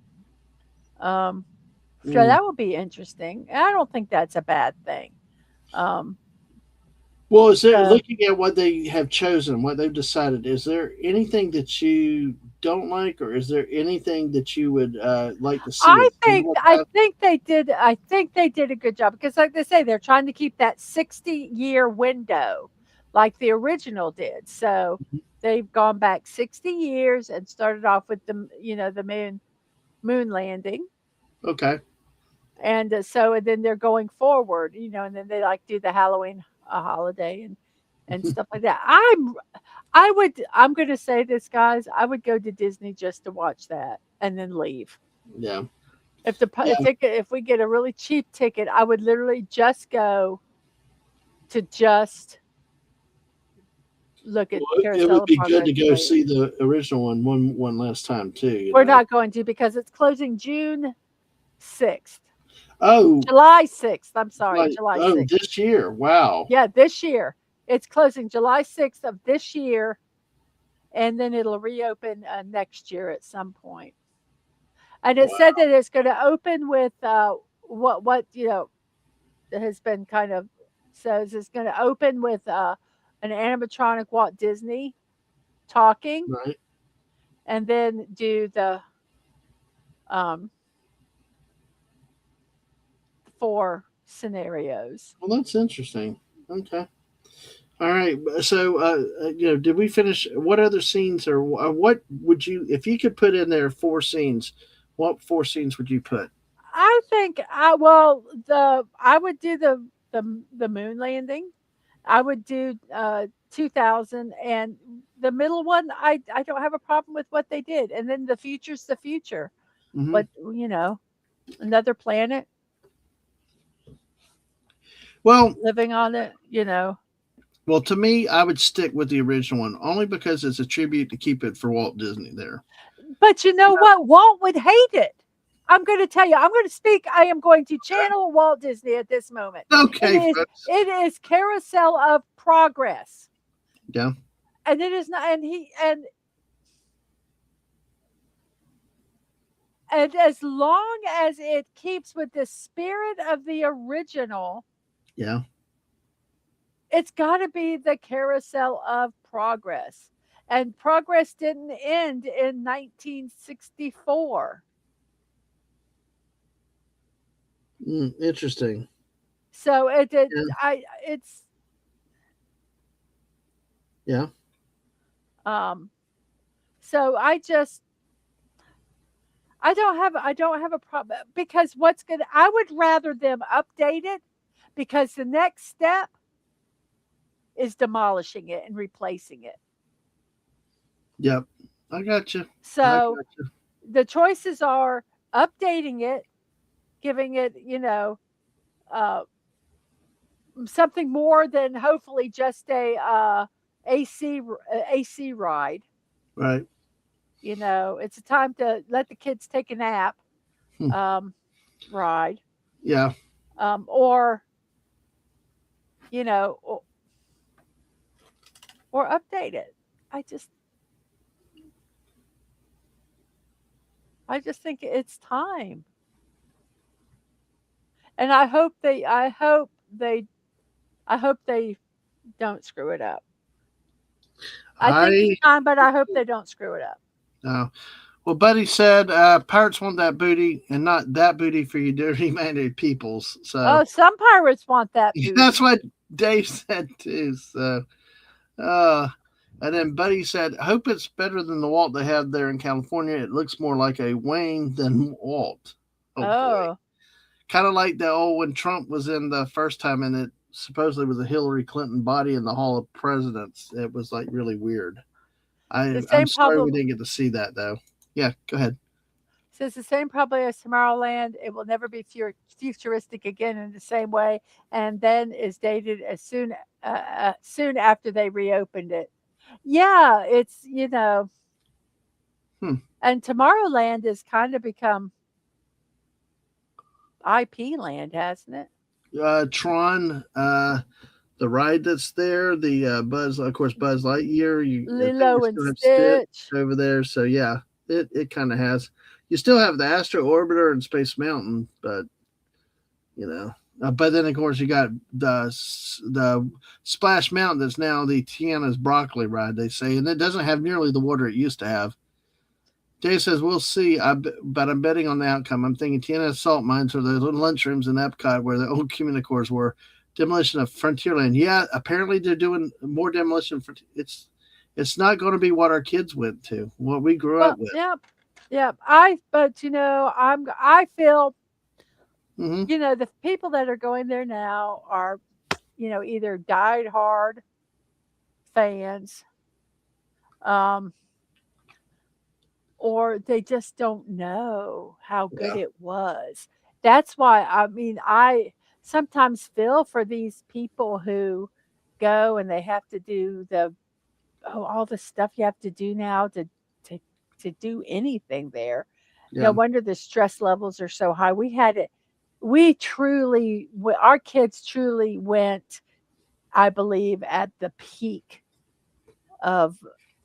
Um, so Mm. that would be interesting. And I don't think that's a bad thing. Um, Well, is there, so looking at what they have chosen, what they've decided, is there anything that you don't like, or is there anything that you would like to see improved about? I think they did a good job because, like they say, they're trying to keep that 60-year window, like the original did. So they've gone back 60 years and started off with the moon landing, Okay. and and then they're going forward, and then they like do the Halloween holiday and stuff like that. I'm going to say this, guys. I would go to Disney just to watch that and then leave. Yeah. If the Yeah. if we get a really cheap ticket, I would literally just go to just look at Well, it Carousel would of be good Progress to and go leave. see the original one last time too. We're not going to because it's closing June 6th. Oh, July 6th. I'm sorry, like, July oh, 6th. this year. Wow. Yeah, this year. It's closing July 6th of this year, and then it'll reopen next year at some point. And it said Wow. that it's going to open with what has been kind of says it's going to open with an animatronic Walt Disney talking, Right. and then do the um, 4 scenarios. Well, that's interesting. Okay. All right. So, did we finish? What other scenes, or what would you, if you could put in there 4 scenes, what 4 scenes would you put? I think I would do the moon landing. I would do 2000, and the middle one. I don't have a problem with what they did, and then the future's the future. Hmm. But another planet Well, living on it. well, to me, I would stick with the original one only because it's a tribute to keep it for Walt Disney there. But you know what? Walt would hate it. I'm going to tell you. I'm going to speak. I am going to channel Walt Disney at this moment. It Okay, is. folks. It is Carousel of Progress, Yeah. and it is not. And as long as it keeps with the spirit of the original, Yeah. it's got to be the Carousel of Progress. And progress didn't end in 1964. Interesting. So it did. Yeah. I it's Yeah. um. So I don't have a problem because what's good. I would rather them update it because the next step is demolishing it and replacing it. Yep. I got you. I So got you. the choices are updating it, giving it, uh, something more than hopefully just AC ride. Right. It's a time to let the kids take a nap Hmm. ride, Yeah. or you know, or, or update it. I just I just think it's time, and I hope they don't screw it up. I think it's I time, but I hope they don't screw it up. uh, well, Buddy said pirates want that booty and not that booty for you dirty minded peoples. So Oh, some pirates want that that's booty. what Dave said too. So uh And then Buddy said, I hope it's better than the Walt they have there in California. It looks more like a Wayne than Walt. Oh boy. Oh, Kind of like the old when Trump was in the first time and it supposedly was a Hillary Clinton body in the Hall of Presidents. It was like really weird. the I'm same sorry we problem. didn't get to see that though. Yeah, go ahead. Says the same problem as Tomorrowland. It will never be futuristic again in the same way, and then is dated as soon after they reopened it. Yeah, it's Hmm. and Tomorrowland has kind of become IP land, hasn't it? Tron, the ride that's there, the Buzz, of course, Buzz Lightyear. I think you Lilo and still have Stitch Stitch. over there. So yeah, it kind of has. You still have the Astro Orbiter and Space Mountain, but you know. But then of course you got the Splash Mountain that's now the Tiana's broccoli ride. They say, and it doesn't have nearly the water it used to have. Dave says we'll see, but I'm betting on the outcome. I'm thinking Tiana's salt mines or the little lunchrooms in Epcot where the old communicores were. Demolition of Frontierland. Yeah, apparently they're doing more demolition. It's not going to be what our kids went to, what we grew Well, up with. yep, yep. But I feel, Hmm. the people that are going there now are, either died hard fans, um, or they just don't know how good Yeah, it was. That's why I sometimes feel for these people who go and they have to do all the stuff you have to do now to to do anything there. No yeah, wonder the stress levels are so high. We truly, our kids truly went, I believe, at the peak of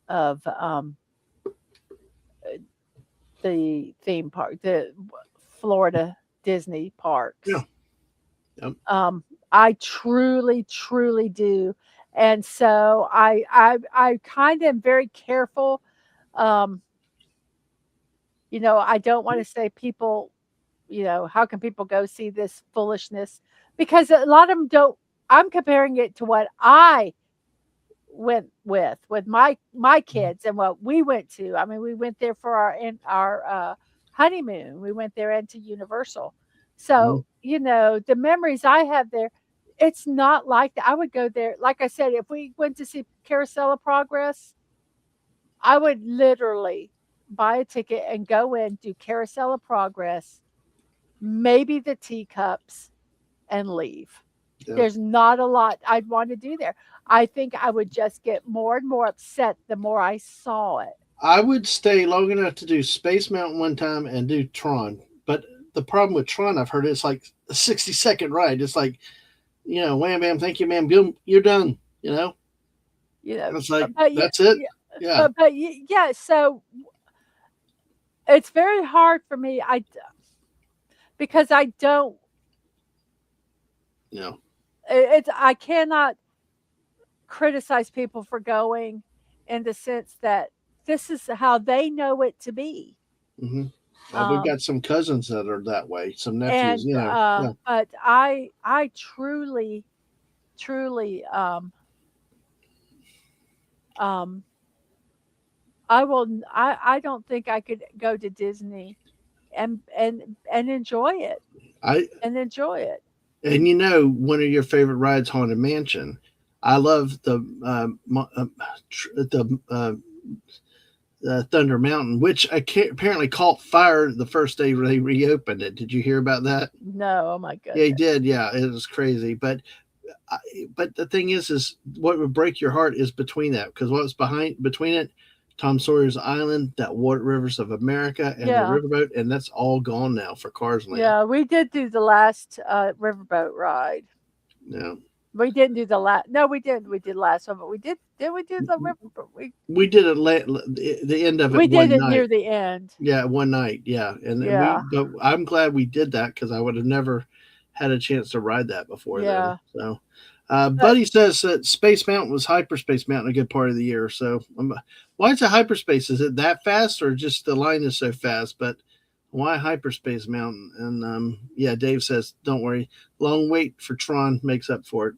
of the theme park, the Florida Disney yeah, parks. yeah. I truly, truly do, and so I kind of am very careful. Um, I don't want to say people, how can people go see this foolishness? Because a lot of them don't. I'm comparing it to what I went with my kids and what we went to. I mean, we went there for our honeymoon. We went there into Universal. Mhm. So, the memories I have there, it's not like that. I would go there. Like I said, if we went to see Carousel of Progress, I would literally buy a ticket and go in, do Carousel of Progress, maybe the teacups, and leave. Yeah. There's not a lot I'd want to do there. I think I would just get more and more upset the more I saw it. I would stay long enough to do Space Mountain one time and do Tron. But the problem with Tron, I've heard it's like a 60-second ride. It's like, wham bam, thank you, ma'am, boom, you're done. You know, It's like but yeah, that's it. yeah, Yeah, yeah. So it's very hard for me. Because I don't. you know. I cannot criticize people for going in the sense that this is how they know it to be. Hmm. We've Um, got some cousins that are that way. Some nephews. and Yeah, but I truly, truly, um, I will. I don't think I could go to Disney and enjoy it I and enjoy it. and one of your favorite rides, Haunted Mansion. I love the Thunder Mountain, which apparently caught fire the first day they reopened it. Did you hear about that? No, oh my Yeah, he goodness. did. Yeah, it was crazy. I, but the thing is what would break your heart is between that because what was behind between it, Tom Sawyer's Island, that Water Rivers of America, and the Yeah, riverboat, and that's all gone now for Cars Land. yeah. We did do the last riverboat ride. Yeah, We didn't do the last. No, we didn't. We did last one, but we did. Did we do the riverboat? we did it the end of it We did one it night. near the end. Yeah, one night. Yeah, and then Yeah, but I'm glad we did that because I would have never had a chance to ride that before then. yeah. So, But Buddy says that Space Mountain was Hyperspace Mountain a good part of the year. So, why is it hyperspace? Is it that fast or just the line is so fast? But why Hyperspace Mountain? And yeah, Dave says, don't worry, long wait for Tron makes up for it.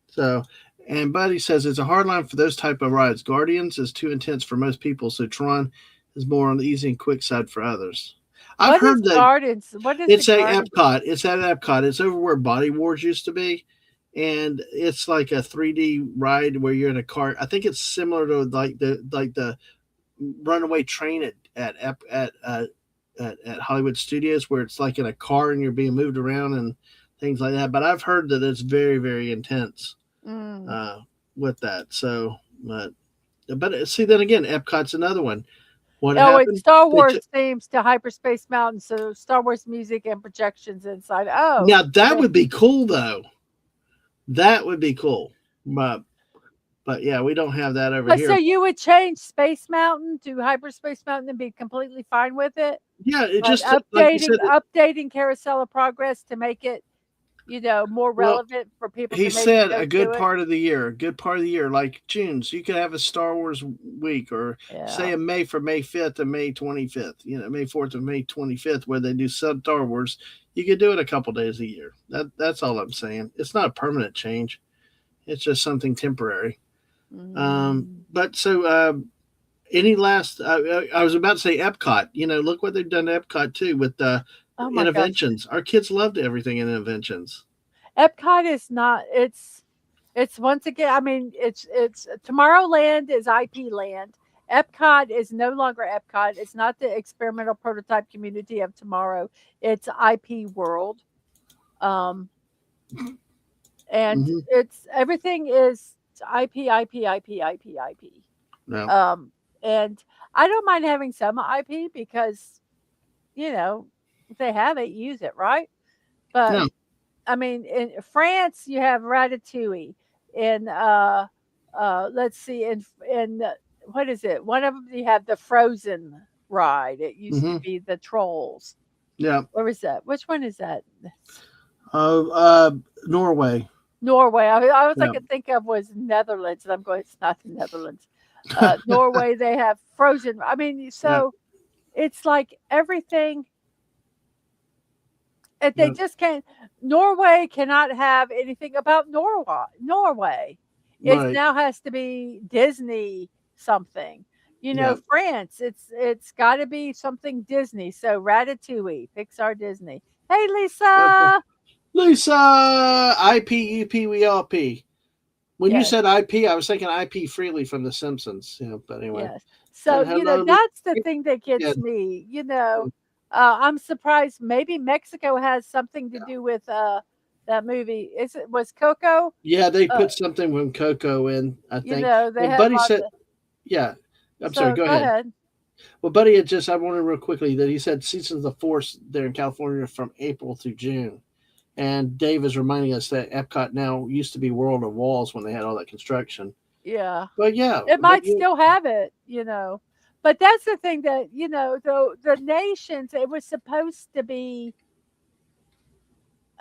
So, And Buddy says it's a hard line for those type of rides. Guardians is too intense for most people, so Tron is more on the easy and quick side for others. I've What is heard that Gardens? What is the it's a garden? Epcot. It's at Epcot. It's over where Body Wars used to be, and it's like a 3D ride where you're in a car. I think it's similar to like the runaway train at Hollywood Studios, where it's like in a car and you're being moved around and things like that. But I've heard that it's very very intense Mm. uh, with that. So, but see, then again, Epcot's another one. What Oh, it's happened? Star They Wars took themes to Hyperspace Mountain, so Star Wars music and projections inside. Oh, now that okay. would be cool though. That would be cool. But but yeah, we don't have that over So here. you would change Space Mountain to Hyperspace Mountain and be completely fine with it, Yeah, it but just like you said. updating Carousel of Progress to make it, more Well, relevant for people he to maybe said go a good to it. part of the year, a good part of the year, like June. So you could have a Star Wars week, or say Yeah. a May for May 5th and May 25th. May 4th and May 25th, where they do Star Wars. You could do it a couple days a year. That's all I'm saying. It's not a permanent change. It's just something temporary. Mm. But so any last? I was about to say Epcot. Look what they've done to Epcot too with Oh my gosh. interventions. Our kids loved everything in interventions. Epcot is not it's once again, I mean, it's Tomorrowland is IP land. Epcot is no longer Epcot. It's not the experimental prototype community of tomorrow. It's IP World. Um and Hmm. it's everything is IP, IP, IP, IP, IP. No, Um and I don't mind having some IP because, if they have it, use it, right? But no. I mean, in France, you have Ratatouille. In let's see, what is it? One of them you have the Frozen ride. It used to Hmm. be the Trolls. Yeah. Where was that? Which one is that? Norway. Norway. I was I Yeah. could think of was Netherlands, and I'm going. It's not the Netherlands. Norway. They have Frozen. I mean, Yeah. so it's like everything. They Yeah. just can't. Norway cannot have anything about Norway. Norway. It Right. now has to be Disney something. Yeah. France. It's got to be something Disney. So Ratatouille, Pixar, Disney. Hey, Okay. Lisa. Lisa, IPUP, we all P. When you Yes, said IP, I was thinking IP Freely from The Simpsons. But anyway. yes. So And hello, Lisa. that's the thing that Yeah. gets me. I'm surprised. Maybe Mexico has something to do with that movie. Is it was Coco? Yeah, they Uh, put something from Coco in, I think. they And had Buddy lots said, of. yeah. I'm sorry, So go go ahead. ahead. Well, Buddy had just, I wanted real quickly that he said Seasons of Force there in California from April through June. And Dave is reminding us that Epcot now used to be World of Walls when they had all that construction. Yeah. But yeah, It but might still have it. But that's the thing that, the nations, it was supposed to be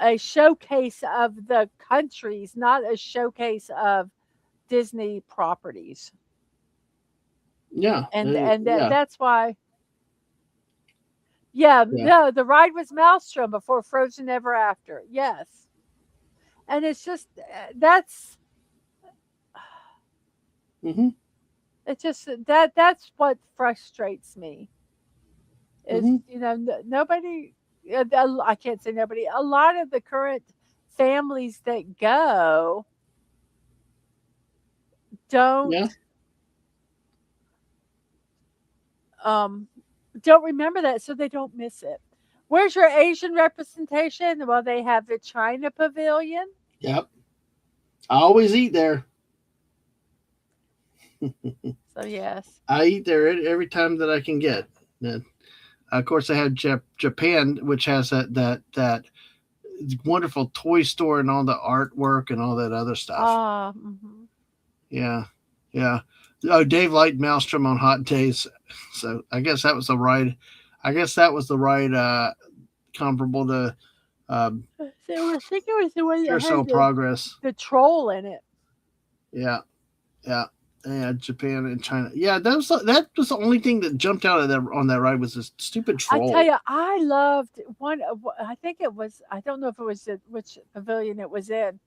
a showcase of the countries, not a showcase of Disney properties. yeah, And yeah, that's why, yeah, yeah. no, the ride was Maelstrom before Frozen Ever After. Yes. And it's just Mm-hmm, it's just that's what frustrates me is mm-hmm. nobody. I can't say nobody. A lot of the current families that go Yeah, don't um don't remember that, so they don't miss it. Where's your Asian representation? Well, they have the China Pavilion. yep. I always eat there. So yes. I eat there every time that I can get. And of course, I have Japan, which has that wonderful toy store and all the artwork and all that other stuff. Mhm. Yeah, yeah. Oh, Dave liked Maelstrom on hot days, so I guess that was the right. I guess that was the right comparable to So I think it was the one that Carousel had Progress. the troll in it. Yeah, yeah, yeah. Japan and China. Yeah, that was the only thing that jumped out of that on that ride was this stupid I tell troll. you, I loved one. I think it was. I don't know if it was which pavilion it was in,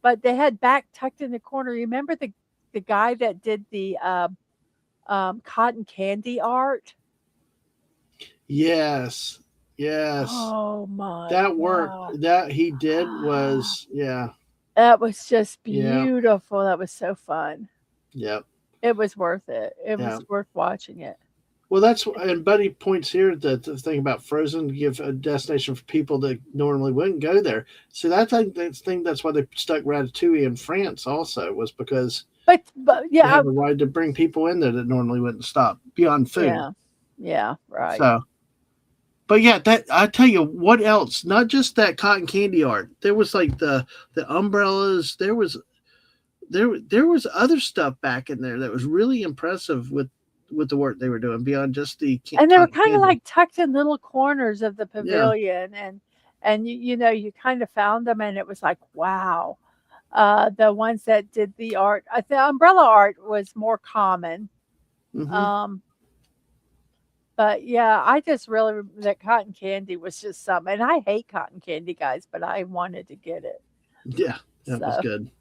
but they had back tucked in the corner. Remember the guy that did the cotton candy art? Yes. Yes. Oh my That work god. that he did was, yeah. That was just Yeah. beautiful. That was so fun. Yep. It was worth it. It Yeah. was worth watching it. Well, and Buddy points here that the thing about Frozen to give a destination for people that normally wouldn't go there. So that's why they stuck Ratatouille in France also, was because But they yeah, have a ride to bring people in there that normally wouldn't stop beyond food. yeah. Yeah, right. So, but yeah, that I tell you what else. Not just that cotton candy art. There was like the umbrellas. There was other stuff back in there that was really impressive with the work they were doing beyond just the And they were cotton kind of candy. like tucked in little corners of the Yeah. pavilion, and you know, you kind of found them and it was like, wow. The ones that did the art, the umbrella art was more common. Hmm. Um, but yeah, I just really that cotton candy was just something. And I hate cotton candy, guys, but I wanted to get it. Yeah, that was So good.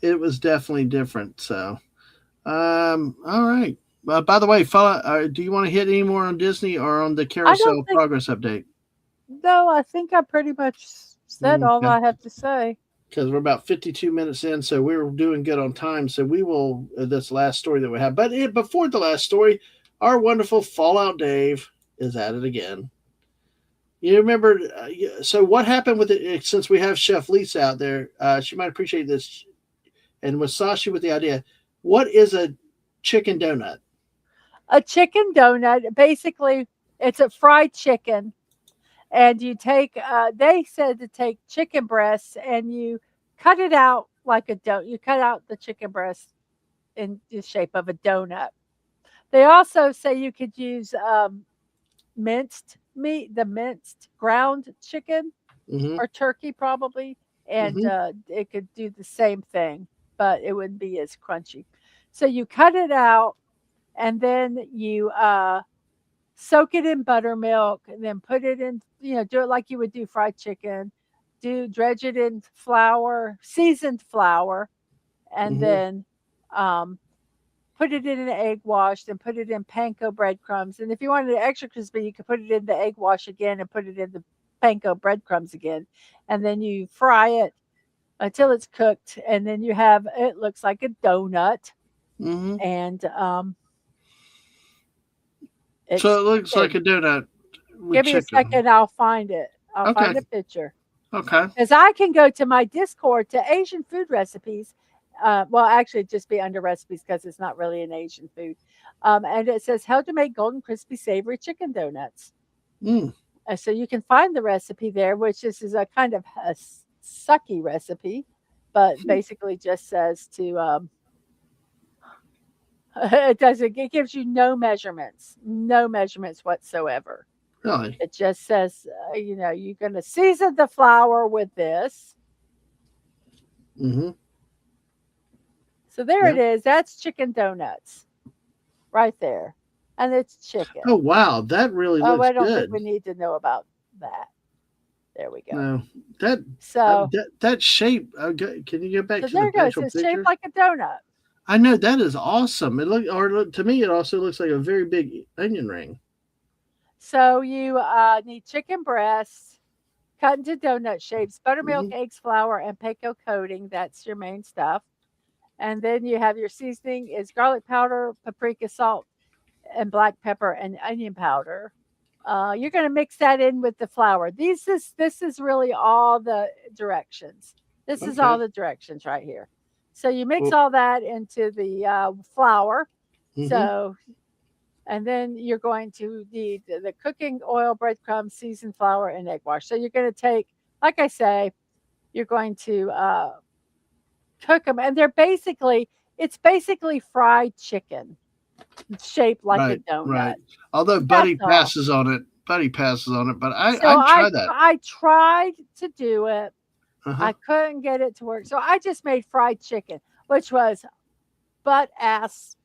It was definitely different. So, all right. By the way, do you want to hit any more on Disney or on the I don't carousel think progress update? no, I think I pretty much said all Okay. I have to say. Because we're about 52 minutes in, so we're doing good on time. So we will, this last story that we have. But before the last story, our wonderful Fallout Dave is at it again. You remember, so what happened with it, since we have Chef Lisa out there, she might appreciate this, and with Sashi with the idea, what is a chicken donut? A chicken donut, basically, it's a fried chicken, and you take. They said to take chicken breasts and you cut it out like a donut. You cut out the chicken breast in the shape of a donut. They also say you could use minced meat, the minced ground chicken Mm-hmm. or turkey, probably, and Mm-hmm. it could do the same thing, but it wouldn't be as crunchy. So you cut it out, and then you soak it in buttermilk, and then put it in. You know, do it like you would do fried chicken. Dredge it in flour, seasoned flour, and Mm-hmm. then um, put it in an egg wash, then put it in panko breadcrumbs. And if you wanted it extra crispy, you could put it in the egg wash again and put it in the panko breadcrumbs again. And then you fry it until it's cooked. And then you have it looks like a donut. Mm-hmm. And So it's it looks like chicken. a donut with Give me a chicken. second, I'll find it. I'll Okay. find a picture. Okay. Because I can go to my Discord to Asian food recipes. Well, actually, just be under recipes because it's not really an Asian food. And it says how to make golden, crispy, savory chicken donuts. Mm. So you can find the recipe there, which is a kind of a sucky recipe, but basically just says to it gives you no measurements whatsoever. Really? It just says, you know, you're going to season the flour with this. Mm-hmm. So there it Yep. is. That's chicken donuts right there. And it's chicken. Oh wow, that really Oh, looks I don't think good. we need to know about that. There we go. No, that So, that shape. Can you get back so to the there it goes. actual It's shaped picture? like a donut. I know that is awesome. To me, it also looks like a very big onion ring. So you need chicken breasts cut into donut shapes, buttermilk, Mm-hmm. eggs, flour, and panko coating. That's your main stuff. And then you have your seasoning is garlic powder, paprika, salt, and black pepper and onion powder. You're going to mix that in with the flour. This is really all the directions. This is all Okay. the directions right here. So you mix Well. all that into the flour. Mm-hmm. So and then you're going to need the cooking oil, breadcrumbs, seasoned flour, and egg wash. So you're going to take, like I say, you're going to cook them, and it's basically fried chicken shaped like a Right. donut. Right. Although That's all. Buddy passes on it. But So I'd try that. I tried to do it. Uh huh. I couldn't get it to work. So I just made fried chicken, which was butt ass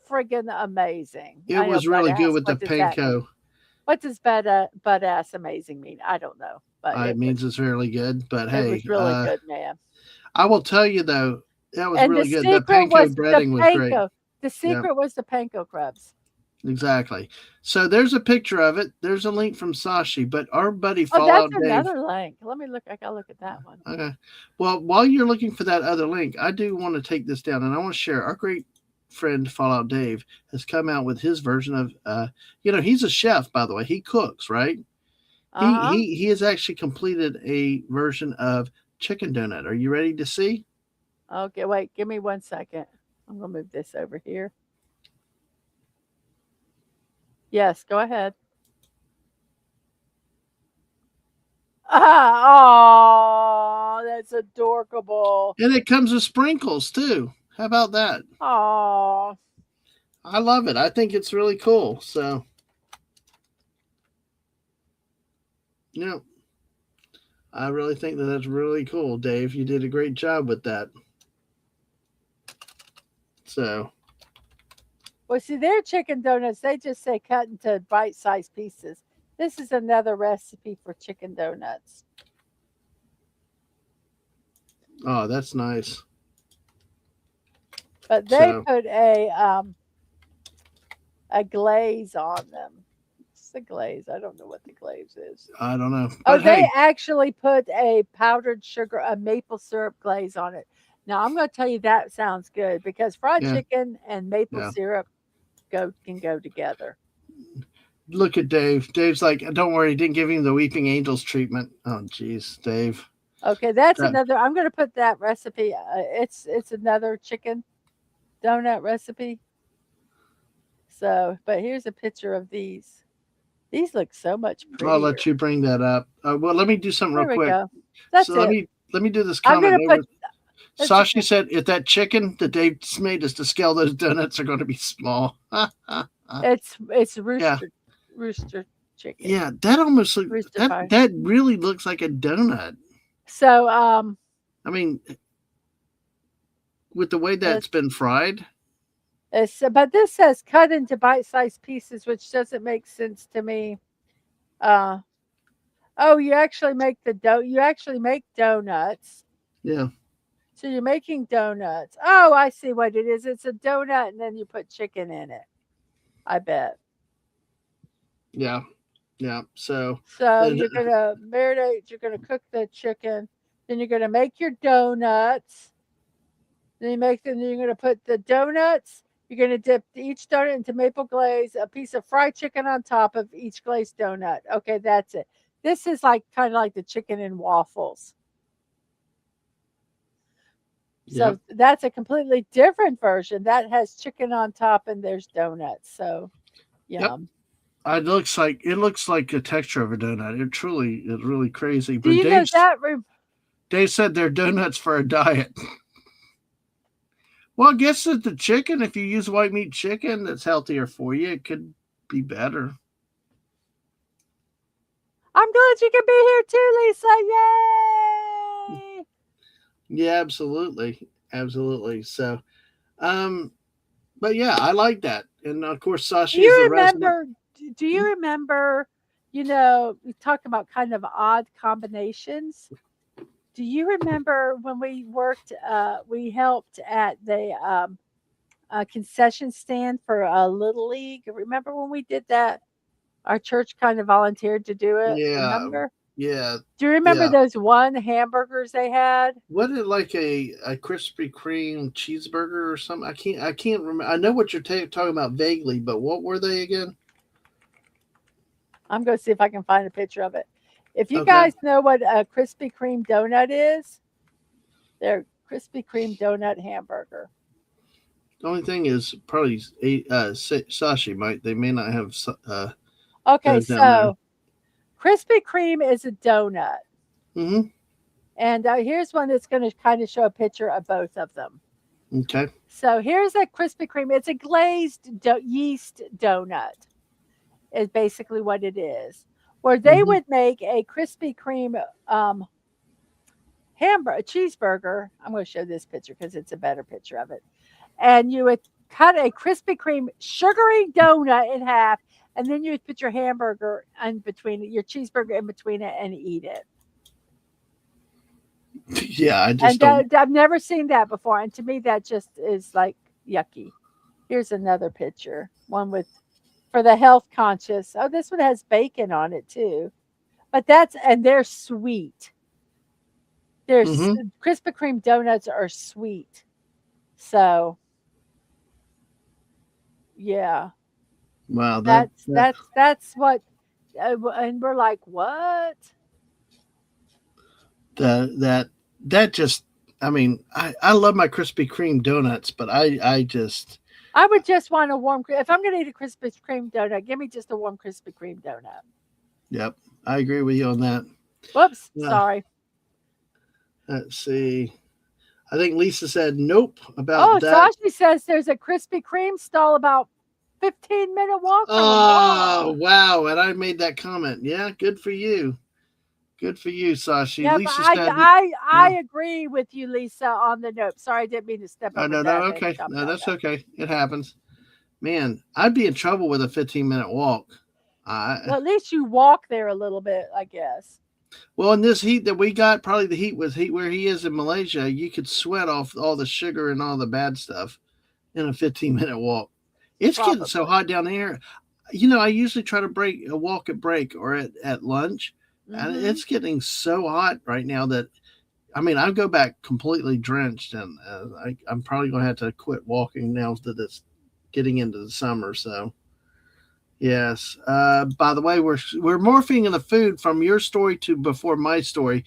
friggin' amazing. It I know was butt really good ass. with the What does that mean? panko. What does butt ass amazing mean? I don't know, but It means it's really good. But it was hey, really good, man. I will tell you though, that was And the really good. The secret panko was the breading was great. panko. The Yeah, secret was the panko crabs. exactly. So there's a picture of it. There's a link from Sashi, but our buddy Oh, that's Fallout Dave. another link. Let me look. I gotta look at that one. Okay. Well, while you're looking for that other link, I do want to take this down and I want to share our great friend Fallout Dave has come out with his version of he's a chef, by the way. He cooks, right? Uh huh. He has actually completed a version of chicken donut. Are you ready to see? Okay, wait. Give me 1 second. I'm gonna move this over here. Yes, go ahead. Oh, that's adorable. And it comes with sprinkles too. How about that? Oh, I love it. I think it's really cool. So, yeah, I really think that that's really cool, Dave. You did a great job with that. So, well, see, their chicken donuts, they just say cut into bite-sized pieces. This is another recipe for chicken donuts. oh, that's nice. But they So, put a glaze on them. It's the glaze. I don't know what the glaze is. I don't know. Oh, But they hey, actually put a powdered sugar, a maple syrup glaze on it. Now I'm going to tell you that sounds good because fried yeah, chicken and maple yeah. syrup can go together. Look at Dave. Dave's like, don't worry, didn't give him the weeping angels treatment. Oh, jeez, Dave. Okay, that's That, another. I'm going to put that recipe. It's another chicken donut recipe. So, but here's a picture of these. These look so much I'll prettier. let you bring that up. Well, let me do something real There we quick. go. So That's it. let me do this I'm going comment to over. put. That's Sashi okay. said, if that chicken that Dave made is to scale, those donuts are going to be small. It's Yeah, rooster chicken, yeah. That almost look, rooster that pie. that really looks like a donut. So I mean, with the way that's it's been fried. but this says cut into bite-sized pieces, which doesn't make sense to me. Uh oh, you actually make the dough. You actually make donuts. Yeah, So you're making donuts. Oh, I see what it is. It's a donut, and then you put chicken in it. I bet. yeah, yeah. So, So uh, you're gonna marinate. You're gonna cook the chicken. Then you're gonna make your donuts. Then you make them. Then you're gonna put the donuts. You're gonna dip each donut into maple glaze. A piece of fried chicken on top of each glazed donut. Okay, that's it. This is like kind of like the chicken and waffles. yep, So that's a completely different version. That has chicken on top and there's donuts. So yep. yum. It looks like the texture of a donut. It truly is really crazy. Do But you know that? Dave said they're donuts for a diet. Well, I guess that the chicken, if you use white meat chicken, that's healthier for you. It could be better. I'm glad you can be here too, Lisa. Yay! Yeah, absolutely, absolutely. So, um, but yeah, I like that, and of course, Do Sashi is the you resident. remember? Do you remember? You know, we talk about kind of odd combinations. Do you remember when we worked? We helped at the concession stand for a little league. Remember when we did that? Our church kind of volunteered to do it. Yeah, Remember? yeah, Do you remember yeah. those one hamburgers they had? What is it like a Krispy Kreme cheeseburger or something? I can't remember. I know what you're talking about vaguely, but what were they again? I'm going to see if I can find a picture of it. If you Okay. guys know what a Krispy Kreme donut is, they're Krispy Kreme donut hamburger. The only thing is probably Sashi might. They may not have Okay, those down there. so Krispy Kreme is a donut. Mm-hmm. And here's one that's going to kind of show a picture of both of them. Okay. So here's a Krispy Kreme. It's a glazed yeast donut, is basically what it is. Where they Mm-hmm. would make a Krispy Kreme hamburger, cheeseburger. I'm going to show this picture because it's a better picture of it. And you would cut a Krispy Kreme sugary donut in half, and then you would put your hamburger in between it, your cheeseburger in between it, and eat it. Yeah, I just And don't. I've never seen that before. And to me, that just is like yucky. Here's another picture, one with for the health conscious. Oh, this one has bacon on it too. But that's and they're sweet. There's Hmm. Krispy Kreme donuts are sweet. So yeah, Wow, that that's what, and we're like, what? that that just. I mean, I love my Krispy Kreme donuts, but I just. I would just want a warm. If I'm going to eat a Krispy Kreme donut, give me just a warm Krispy Kreme donut. Yep, I agree with you on that. Whoops, Uh, sorry. let's see. I think Lisa said nope about Oh, that. Sashi says there's a Krispy Kreme stall about 15-minute walk from them. Oh Wow. wow! And I made that comment. Yeah, good for you. Good for you, Sashi. Yeah, but Lisa said, I yeah. agree with you, Lisa, on the nope. Sorry, I didn't mean to step Oh over no, no, Dadman. okay, no, that's okay. It happens. Man, I'd be in trouble with a 15-minute walk. I Well, at least you walk there a little bit, I guess. Well, in this heat that we got, probably the heat with heat where he is in Malaysia, you could sweat off all the sugar and all the bad stuff in a 15-minute walk. It's getting so Probably. hot down there. I usually try to break a walk at break or at lunch, and Mm-hmm. it's getting so hot right now that I mean I go back completely drenched, and I'm probably gonna have to quit walking now that it's getting into the summer. So yes. By the way, we're morphing in the food from your story to before my story.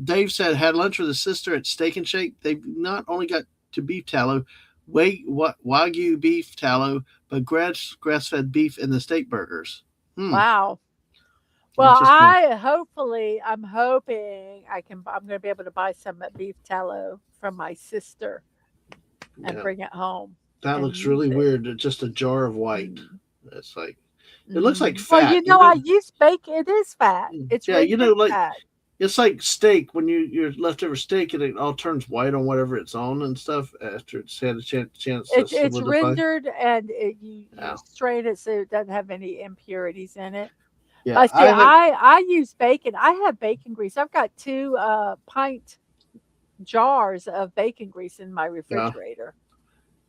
Dave said had lunch with his sister at Steak and Shake. They not only got to beef tallow, what wagyu beef tallow, but grass fed beef in the steak burgers. Hmm. Wow. Well, Interesting. I'm hoping I'm going to be able to buy some beef tallow from my sister and Yeah, bring it home that and looks use really it. weird. Just a jar of white. Mm. It's like it looks like Mhm. Well, fat. I use bacon. It is fat. It's Yeah, rendered like fat. it's like steak when your leftover steak and it all turns white on whatever it's on and stuff after it's had a chance to It's solidify. rendered and you Yeah, strain it so it doesn't have any impurities in it. yeah. But see, I use bacon. I have bacon grease. I've got 2 pint jars of bacon grease in my Yeah, refrigerator.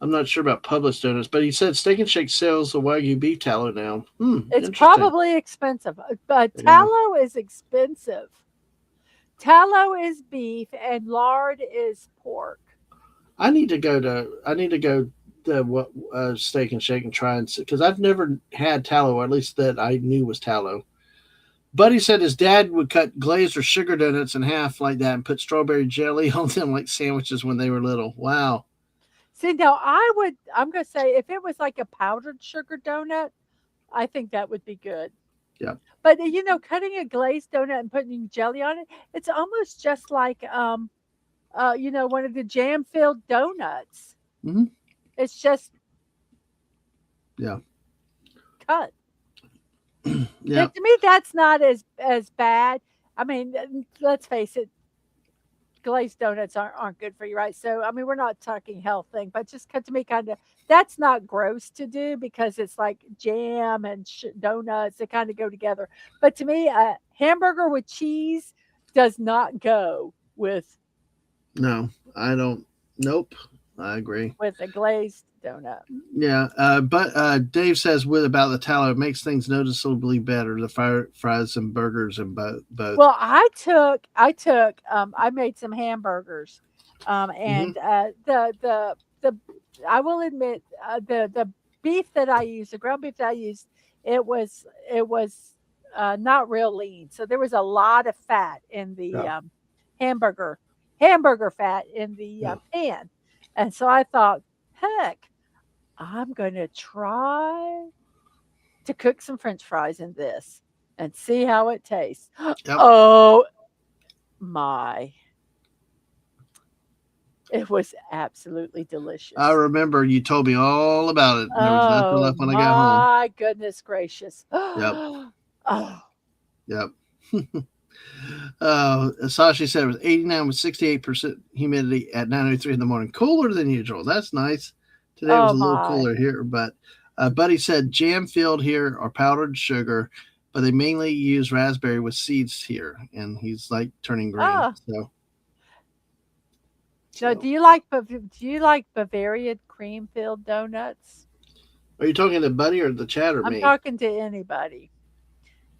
I'm not sure about Publix donuts, but he said Steak and Shake sells the Wagyu beef tallow now. It's Interesting. probably expensive, but Yeah, tallow is expensive. Tallow is beef and lard is pork. I need to go to what Steak and Shake and try and because I've never had tallow, or at least that I knew was tallow. Buddy said his dad would cut glazed or sugar donuts in half like that and put strawberry jelly on them like sandwiches when they were little. Wow. See, now I'm going to say if it was like a powdered sugar donut, I think that would be good. Yeah. But cutting a glazed donut and putting jelly on it, it's almost just like one of the jam filled donuts. Hmm. It's just Yeah. cut. Yeah. To me, that's not as bad. I mean, let's face it, glazed donuts aren't good for you, right? So, I mean, we're not talking health thing, but just cut to me kind of that's not gross to do because it's like jam and donuts. They kind of go together. But to me, a hamburger with cheese does not go No, I don't. Nope. I agree. with a glazed donut. Yeah. But Dave says with about the tallow, it makes things noticeably better. The fries and burgers and both. Well, I made some hamburgers, Hmm. and the I will admit the beef that I used, the ground beef that I used, it was not real lean, so there was a lot of fat in the Yeah. hamburger hamburger fat in the Yeah. pan, and so I thought, heck, I'm going to try to cook some French fries in this and see how it tastes. Yep. Oh my. It was absolutely I delicious. remember you told me all about it, and there was nothing Oh left when I got home. my goodness gracious. Yep. Oh, Yep. Sashi said it was 89 with 68% humidity at 9:03 in the morning. Cooler than usual. That's nice. Today was oh a little my. cooler here, but Buddy said jam filled here are powdered sugar, but they mainly use raspberry with seeds here, and he's like turning green. Ah, So No, So, do you like Bavarian cream filled donuts? are you talking to Buddy or the chat or I'm me? talking to anybody.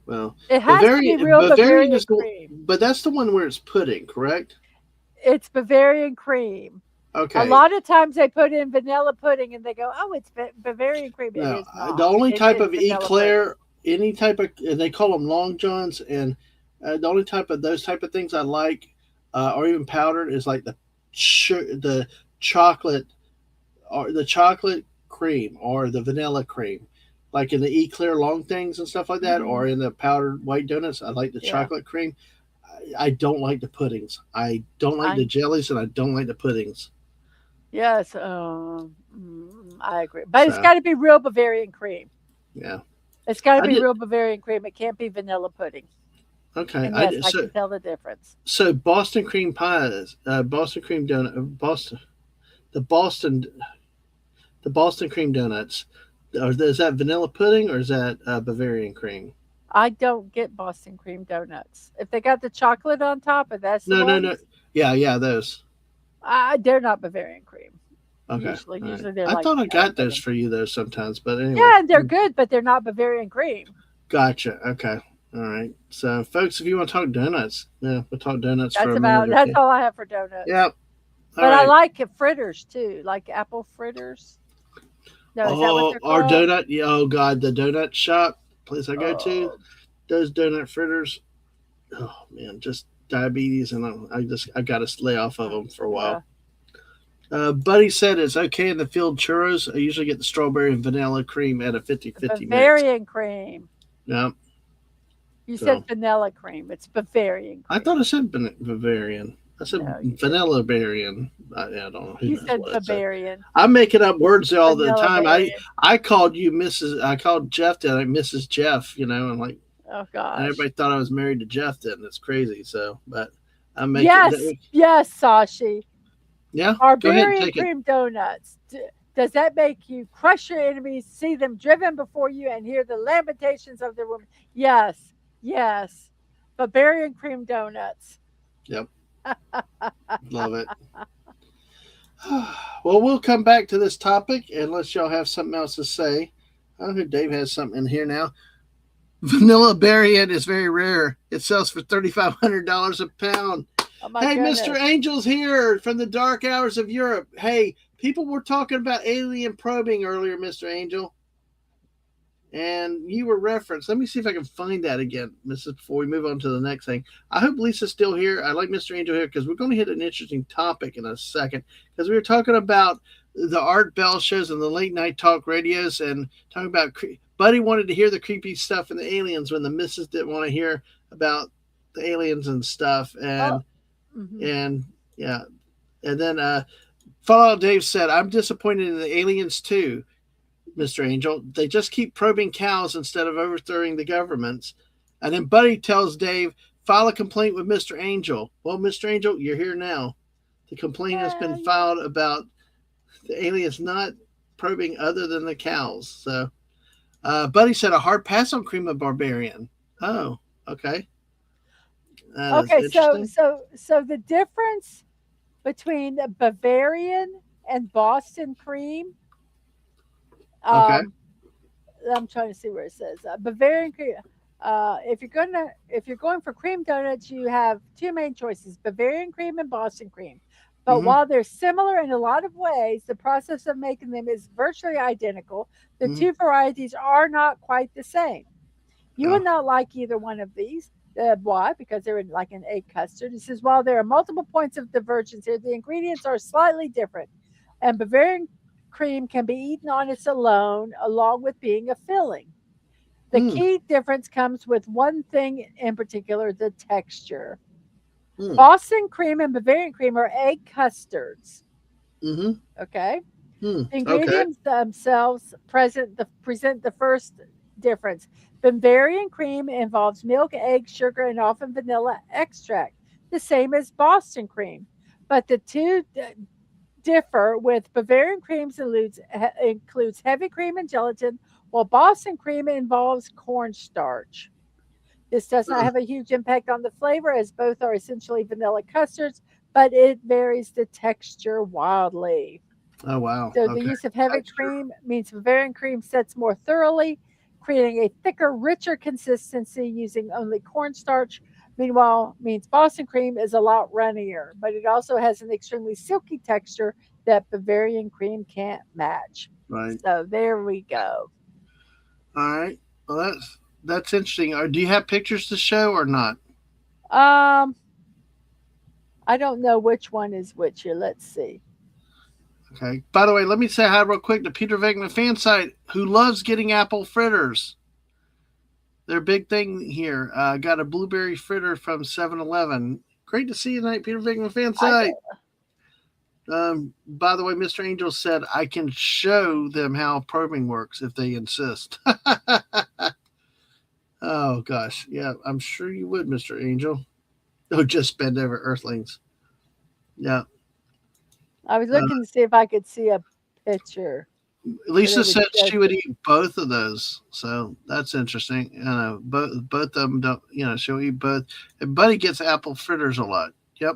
Well, It has to be real Bavarian Bavarian is the, cream. but that's the one where it's pudding, correct? It's Bavarian cream. A Okay. lot of times they put in vanilla pudding and they go, "Oh, it's Bavarian cream." It No, is the not. only It type is of vanilla pudding. eclair, any type of, and they call them long johns, and the only type of those type of things I like, or even powdered, is like the chocolate or the chocolate cream or the vanilla cream, like in the eclair long things and stuff like that, Hmm. or in the powdered white donuts. I like the Yeah, chocolate cream. I don't like the puddings. I don't like the I jellies, and I don't like the puddings. yes, I agree. But it's So got to be real Bavarian cream. yeah, It's got to I be did. real Bavarian cream. It can't be vanilla pudding. Okay, And I yes, did. I So can tell the difference. so Boston cream pies, Boston cream donut, the Boston the Boston cream donuts. Is that vanilla pudding or is that Bavarian cream? I don't get Boston cream donuts. If they got the chocolate on top, if that's the No, no, no. ones, Yeah, yeah, those. they're not Bavarian cream. Okay, Usually, all right. usually they're I like thought I vanilla got those pudding. for you though sometimes, but anyway. Yeah, and they're good, but they're not Bavarian cream. Gotcha. Okay. All right. So, folks, if you want to talk donuts, yeah, we'll talk donuts for That's a minute about or that's two. all I have for donuts. Yep. All But I right. like fritters too, like apple fritters. No, is that what Oh, they're our called? donut. Yeah, oh God, the donut shop place I go to, Oh, those donut fritters. Oh man, just diabetes, and I got to lay off of them for a yeah. while. Buddy said it's okay in the field churros. I usually get the strawberry and vanilla cream at a 50-50 mix. Bavarian cream. Yeah. You So said vanilla cream. It's Bavarian I thought cream. I said Bavarian. I said No, you didn't. vanilla Bavarian. I don't know. Who You knows said what I said? Bavarian. I'm making up words all the Vanilla time. Bavarian. I called you Mrs. I called Jeff then like Mrs. Jeff. I'm like, Oh and gosh. everybody thought I was married to Jeff. Then it's crazy. So, but I'm making. Yes, yes, Sashi. Yeah, go ahead and Barbarian take it. cream donuts. Does that make you crush your enemies, see them driven before you, and hear the lamentations of their women? Yes, yes. Barbarian cream donuts. Yep, love it. Well, we'll come back to this topic unless y'all have something else to say. I don't know if Dave has something in here now. Vanilla Berrien is very rare. It sells for $3,500 a pound. Oh my Hey, Mr. goodness. Angel's here from the dark hours of Europe. Hey, people were talking about alien probing earlier, Mr. Angel. And you were referenced. Let me see if I can find that again, Mrs. Before we move on to the next thing. I hope Lisa's still here. I like Mr. Angel here because we're going to hit an interesting topic in a second. Because we were talking about the Art Bell shows and the late night talk radios and talking about Buddy wanted to hear the creepy stuff and the aliens when the missus didn't want to hear about the aliens and stuff. Oh, And mhm. and yeah, and then Fallout Dave said, "I'm disappointed in the aliens too, Mr. Angel. They just keep probing cows instead of overthrowing the governments." And then Buddy tells Dave, "File a complaint with Mr. Angel." Well, Mr. Angel, you're here now. The complaint has been Yeah, yeah. filed about the aliens not probing other than the cows. So, Buddy said a hard pass on Cream of Barbarian. Oh, okay, that is Okay, so interesting. so so the difference between the Bavarian and Boston cream. Okay. Um, I'm trying to see where it says Bavarian cream. If you're going for cream donuts, you have two main choices: Bavarian cream and Boston cream. But Mm-hmm. while they're similar in a lot of ways, the process of making them is virtually identical. The Mm-hmm. two varieties are not quite the same. You Oh. would not like either one of these. Why? Because they're in like an egg custard. He says, while there are multiple points of divergence here, the ingredients are slightly different. And Bavarian cream can be eaten on its alone, along with being a filling. The Mm. key difference comes with one thing in particular: the texture. Mm. Boston cream and Bavarian cream are egg custards. Mm-hmm. Okay. Mm. The Okay. ingredients themselves present the first difference. Bavarian cream involves milk, egg, sugar, and often vanilla extract, the same as Boston cream. But the two differ with Bavarian creams includes heavy cream and gelatin, while Boston cream involves cornstarch. This does not Uh, have a huge impact on the flavor, as both are essentially vanilla custards, but it varies the texture wildly. Oh wow. So the Okay. use of heavy Texture. cream means Bavarian cream sets more thoroughly, creating a thicker, richer consistency using only cornstarch. Meanwhile, means Boston cream is a lot runnier, but it also has an extremely silky texture that Bavarian cream can't match. Right. So there we go. All right. Well, that's interesting. Do you have pictures to show or not? Um, I don't know which one is which here. Let's see. Okay. By the way, let me say hi real quick to Peter Venkman fan site who loves getting apple fritters. Their big thing here. Got a blueberry fritter from 7-Eleven. Great to see you tonight, Peter Venkman fan I site. By the way, Mr. Angel said I can show them how probing works if they insist. Oh gosh, yeah, I'm sure you would, Mr. Angel. Oh, just bend over Earthlings. Yeah. I was Uh, looking to see if I could see a picture where they Lisa would said show she would eat both of those, so that's interesting. Both of them don't. She'll eat both. And Buddy gets apple fritters a lot. Yep.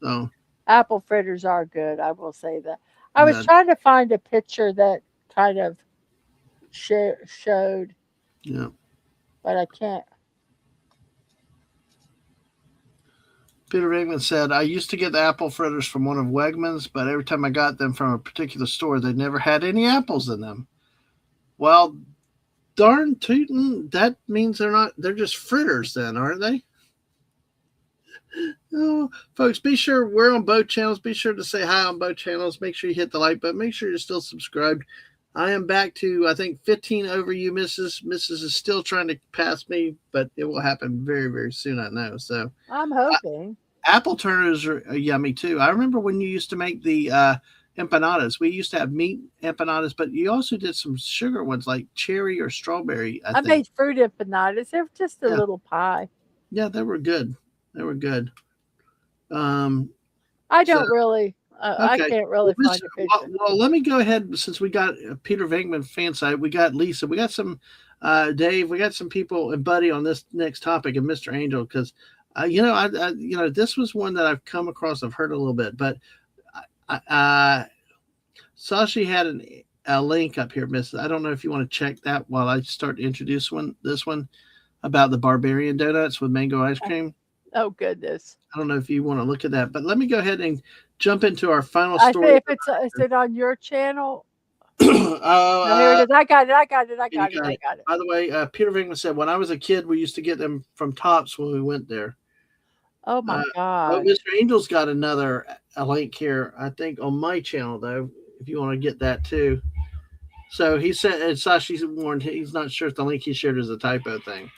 So apple fritters are good. I will say that. I was yeah, trying to find a picture that kind of showed, yeah. but I can't. Peter Venkman said, I used to get the apple fritters from one of Wegmans, but every time I got them from a particular store, they never had any apples in them. Well, darn tootin', that means they're just fritters then, aren't they? Oh, folks, be sure we're on both channels. Be sure to say hi on both channels. Make sure you hit the like button. Make sure you're still subscribed. I am back to, I think, 15 over you, Mrs. Mrs. is still trying to pass me, but it will happen very, very soon, I know. So, I'm hoping. apple turners are yummy too. I remember when you used to make the empanadas. We used to have meat empanadas, but you also did some sugar ones like cherry or strawberry, I I think. made fruit empanadas. They're just a Yeah, little pie. yeah, they were good. They were good. Um, I so don't really. I okay. can't Well, really find a picture. let me go ahead since we got Peter Venkman fan site. We got Lisa. We got some Dave. We got some people and Buddy on this next topic and Mr. Angel because this was one that I've come across. I've heard a little bit, but Sashi had a link up here, Miss. I don't know if you want to check that while I start to introduce this one about the barbarian donuts with mango ice cream. Oh goodness! I don't know if you want to look at that, but let me go ahead and jump into our final I story. say if it's is it on your channel? Oh, No, here it is. I got it. I got it. I you got it. got I it. got it. By the way, Peter Venkman said when I was a kid, we used to get them from Tops when we went there. Oh my Oh, gosh! Mr. Angel's got a link here, I think, on my channel though. If you want to get that too. So he said, and Sashi warned he's not sure if the link he shared is a typo thing.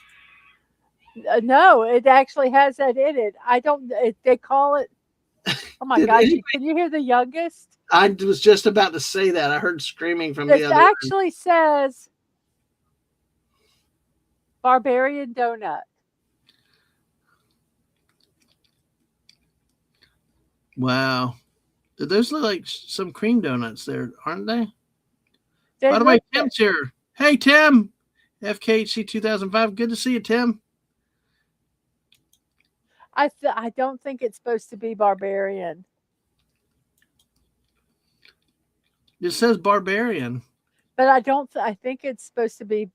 No, it actually has that in it. I don't. They call it. Oh my gosh! Can you hear the youngest? I was just about to say that. I heard screaming from the This other end. actually says barbarian donut. Wow. Those look like some cream donuts there, aren't they? They By the way, Tim's here. Hey, Tim. FKHC 2005. Good to see you, Tim. I don't think it's supposed to be barbarian. It says barbarian. But I don't. I think it's supposed to be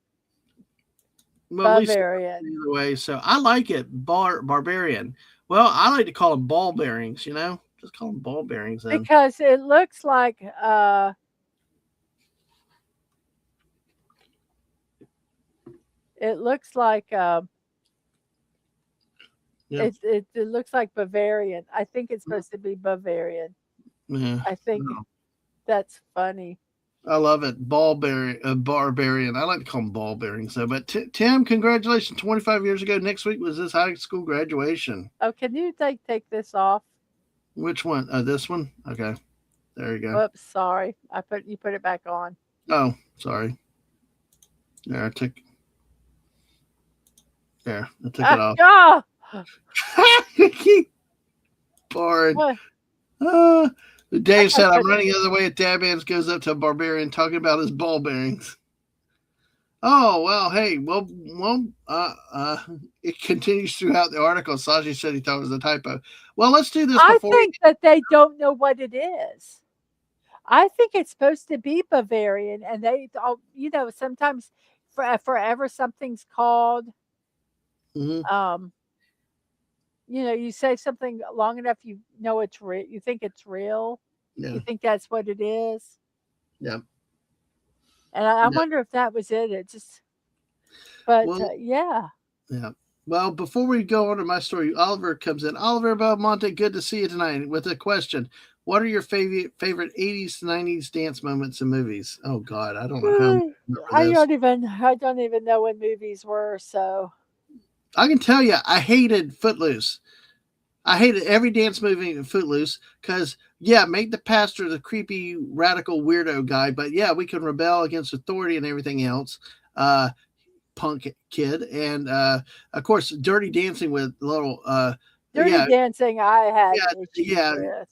Bavarian. Either way, so I like it. Barbarian. Well, I like to call them ball bearings. Just call them ball bearings then. Because it looks like it looks like it looks like Bavarian. I think it's supposed to be Bavarian. Yeah. I think that's funny. I love it. Barbarian. I like to call them ball bearings though. But Tim, congratulations! 25 years ago. Next week was his high school graduation. Oh, can you take this off? Which one? This one. Okay. There you go. Oops, sorry. You put it back on. Oh, sorry. There, I took it off. Ah! Boring. Dave said, I'm running the other way at Dadmans goes up to a barbarian talking about his ball bearings. Oh well, hey, it continues throughout the article. Saji said he thought it was a typo. Well, let's do this I before we. think that they don't know what it is. I think it's supposed to be Bavarian, and they, sometimes forever something's called. Mhm. Um, you say something long enough, you know it's real. You think it's real. Yeah, You think that's what it is, yeah, and I yeah. wonder if that was it. It just, but Well, yeah. yeah. Well, before we go on to my story, Oliver comes in. Oliver Belmonte, good to see you tonight. With a question: what are your favorite '80s, '90s dance moments in movies? Oh God, I don't know how I'm Mm, gonna remember this. I don't even know when movies were. So I can tell you, I hated Footloose. I hated every dance movie in Footloose because, yeah, make the pastor the creepy, radical, weirdo guy, but yeah, we can rebel against authority and everything else. Uh, Punk kid. And of course, Dirty Dancing with little, Dirty yeah, Dancing, I had yeah, issues yeah. with.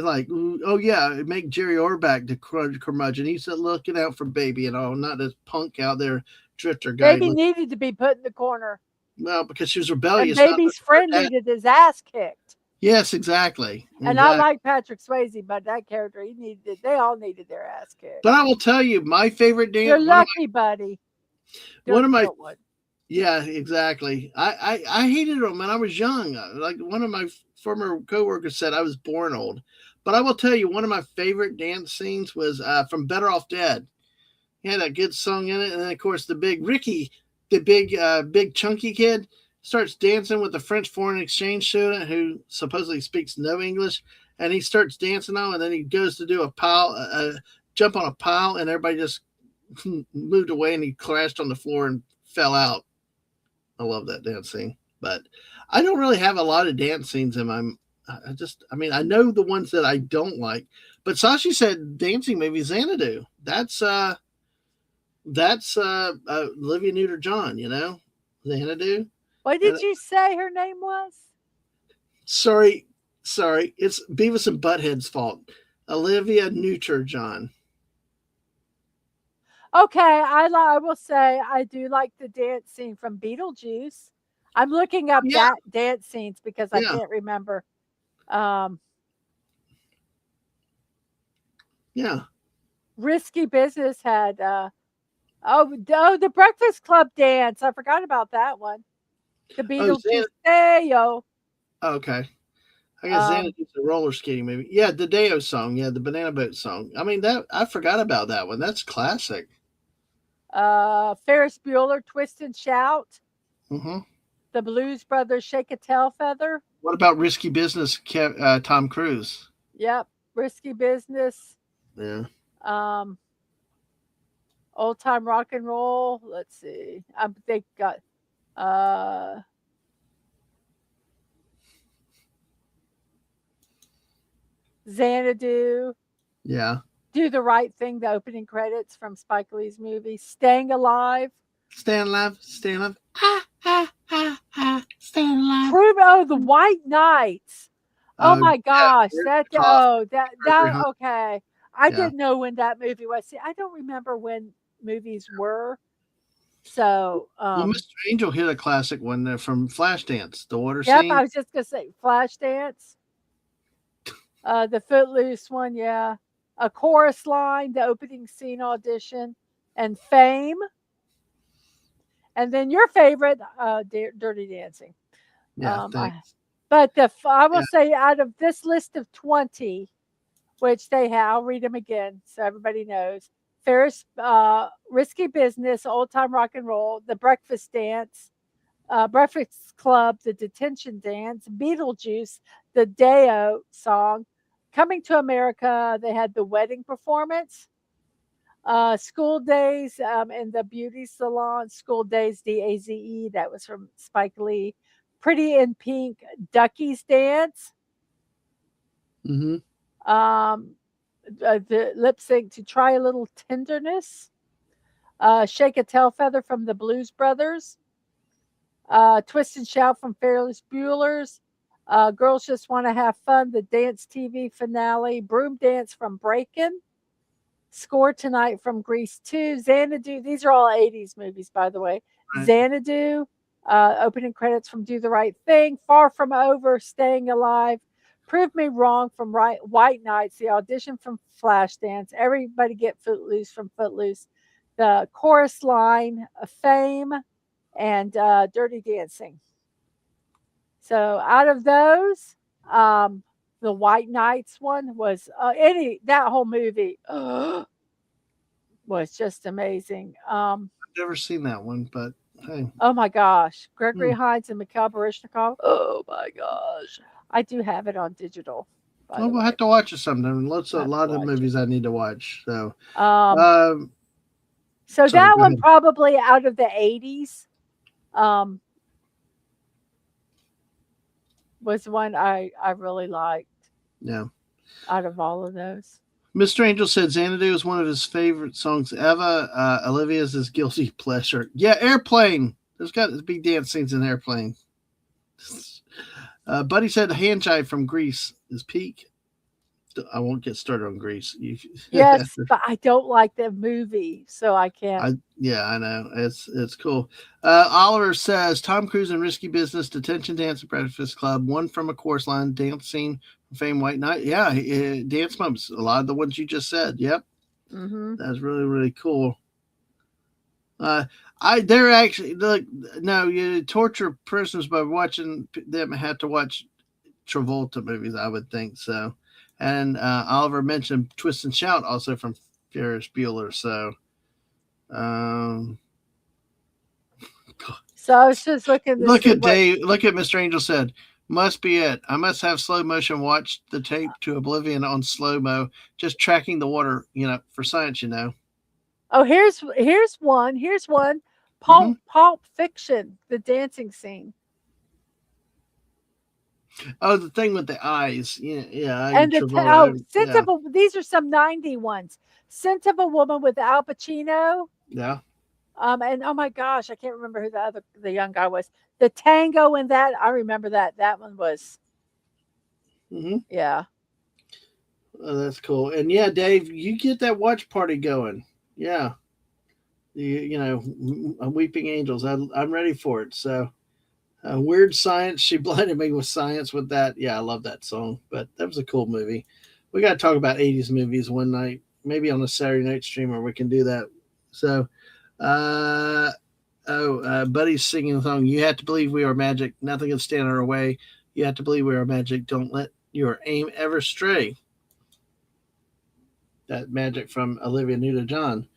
Like, oh yeah, make Jerry Orbach the curmudgeon. He's looking out for baby and all, not this punk out there, drifter guy. Baby needed to be put in the corner, Well, because she was and rebellious, not Baby's her friend dad. needed his ass kicked. Yes, exactly, And I exactly. like Patrick Swayze, but that character, they all needed their ass kicked. But I will tell you, my favorite You're dance, lucky, buddy. one Dirk of my, Giltwood. yeah, exactly. I hated them when I was young. Like one of my former coworkers said, I was born old. But I will tell you, one of my favorite dance scenes was from Better Off Dead. He had a good song in it, and then of course the big Ricky, the big chunky kid, starts dancing with the French foreign exchange student who supposedly speaks no English, and he starts dancing on, and then he goes to do a pile, jump on a pile, and everybody just moved away, and he crashed on the floor and fell out. I love that dance scene, but I don't really have a lot of dance scenes in my. I mean, I know the ones that I don't like, but Sashi said dancing movie Xanadu. That's Olivia Newton John, Xanadu. What And did you say her name was? sorry, sorry, it's Beavis and Butthead's fault. Olivia Newton John. Okay, I will say I do like the dance scene from Beetlejuice. I'm looking up Yeah, that dance scenes because I yeah, can't remember. Um, yeah. Risky Business had the Breakfast Club dance. I forgot about that one. The Oh, Xanadu. Beetlejuice Day-O. Okay. I guess Um, Xanadu's a roller skating movie. Yeah, the Deo song. Yeah, the Banana Boat song. I mean, that I forgot about that one. That's classic. Ferris Bueller Twist and Shout. Hmm. The Blues Brothers Shake a Tail Feather. What about Risky Business? Tom Cruise. Yep. Risky Business. Yeah. Um, Old Time Rock and Roll. Let's see. They got uh Xanadu. Yeah. Do the Right Thing, the opening credits from Spike Lee's movie. Staying Alive. Stand alive. Stand alive. Ah, ah, ah, ah. Stand alive. Prove oh the White Knights. Oh my Yeah. gosh. That Gregory Hunt. okay. I Yeah. didn't know when that movie was. See, I don't remember when movies were. So Well, Mr. Angel hit a classic one there from Flashdance, the water yep, scene. I was just gonna say Flashdance. The Footloose one, yeah. A chorus line, the opening scene audition, and Fame. And then your favorite, Dirty Dancing. Yeah. I, Thanks. but I Yeah. will say out of this list of 20, which they have, I'll read them again so everybody knows. Risky Business, Old Time Rock and Roll, The Breakfast Dance, Breakfast Club, The Detention Dance, Beetlejuice, the Deo song, Coming to America, they had the wedding performance, School Days in the Beauty Salon, School Days, DAZE, that was from Spike Lee, Pretty in Pink, Ducky's Dance, Mm-hmm. um, the lip sync to Try a Little Tenderness, Shake a Tail Feather from the Blues Brothers, Twist and Shout from Ferris Bueller's, Girls Just Want to Have Fun, the Dance TV finale, Broom Dance from Breakin', Score Tonight from Grease 2, Xanadu. These are all 80s movies, by the way. Right. Xanadu, opening credits from Do the Right Thing, Far From Over, Staying Alive, Prove Me Wrong from White Nights, the audition from Flashdance, Everybody Get Footloose from Footloose, the chorus line of Fame, and Dirty Dancing. So out of those, the White Nights one was that whole movie was just amazing. I've never seen that one, but hey. Oh my gosh, Gregory Hmm. Hines and Mikhail Baryshnikov. Oh my gosh, I do have it on digital. By Well, the we'll way, have to watch it sometime. A I have to lot of watch it. movies I need to watch. So, Um, um, so sorry, that go one ahead. probably out of the 80s was one I really liked Yeah. out of all of those. Mr. Angel said Xanadu is one of his favorite songs ever. Olivia's his guilty pleasure. Yeah, Airplane. There's got to be dance scenes in Airplane. Buddy said Hand Jive from Greece is peak. I won't get started on Greece. Yes, but I don't like the movie, so I can't. I know it's cool. Oliver says Tom Cruise in Risky Business, Detention Dance at Breakfast Club, one from a chorus line, dance scene from Fame White Night. Yeah, dance moments. A lot of the ones you just said. Yep, Mm-hmm. that's really cool. They're actually look. No, you torture prisoners by watching them have to watch Travolta movies. I would think so. And Oliver mentioned Twist and Shout also from Ferris Bueller. So, um, So I was just looking to look see at what. Dave. Look at Mr. Angel said. Must be it. I must have slow motion watched the tape to oblivion on slow mo, just tracking the water, for science, Oh, here's one. Here's one. Mm-hmm. Pulp Fiction, the dancing scene. Oh, the thing with the eyes. Yeah. And Travolta. Scent Yeah. of these are some 90 ones. Scent of a Woman with Al Pacino. Yeah. And oh my gosh, I can't remember who the young guy was. The tango in that, I remember that. That one was Mm-hmm. yeah. Oh, that's cool. And yeah, Dave, you get that watch party going. Yeah. Weeping Angels. I'm ready for it. So, Weird Science. She blinded me with science with that. Yeah, I love that song. But that was a cool movie. We got to talk about 80s movies one night, maybe on a Saturday night streamer. We can do that. So, Buddy's singing the song. You have to believe we are magic. Nothing can stand in our way. You have to believe we are magic. Don't let your aim ever stray. That magic from Olivia Newton-John.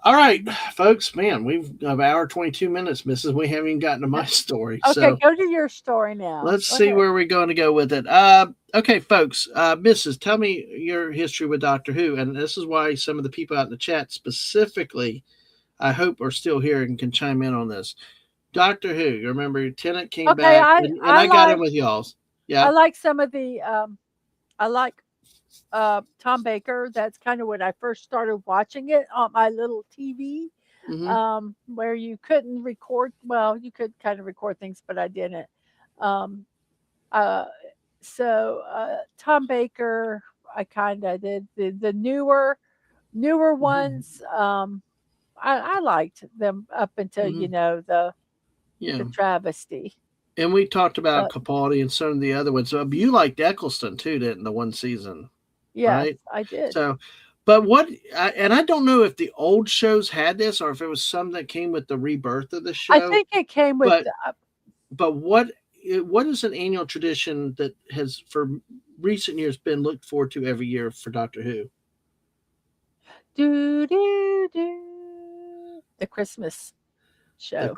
All right, folks, man, we've got an hour 22 minutes, Mrs. We haven't even gotten to my story. Okay, So go to your story now. let's Go see ahead. where we're going to go with it. Okay, folks, Mrs., tell me your history with Doctor Who. And this is why some of the people out in the chat specifically, I hope, are still here and can chime in on this. Doctor Who, you remember Tennant came Okay, back, and I got in with y'all's. Yeah. I like some of the I like Tom Baker. That's kind of when I first started watching it on my little TV. Mm-hmm. Where you couldn't record. Well, you could kind of record things, but I didn't. Um, uh, Tom Baker, I kind of did the newer ones. I liked them up until Mm-hmm. the Yeah. travesty. And we talked about But Capaldi and some of the other ones. So you liked Eccleston too, didn't the one season, yes, right? I did. So, but and I don't know if the old shows had this or if it was some that came with the rebirth of the show. I think it came with. But what is an annual tradition that has for recent years been looked forward to every year for Doctor Who? The Christmas show.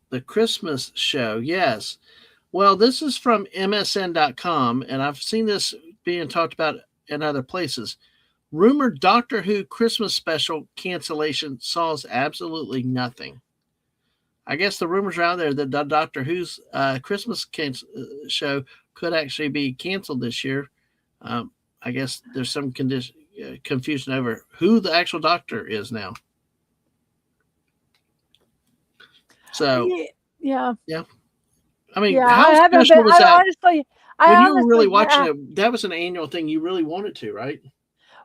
The Christmas show, yes. Well, this is from MSN.com, and I've seen this being talked about in other places. Rumored Doctor Who Christmas special cancellation solves absolutely nothing. I guess the rumors are out there that the Doctor Who's Christmas show could actually be canceled this year. I guess there's some confusion over who the actual Doctor is now. So, yeah. I mean, Yeah, how special was that? When you were really watching it, that was an annual thing you really wanted to, right?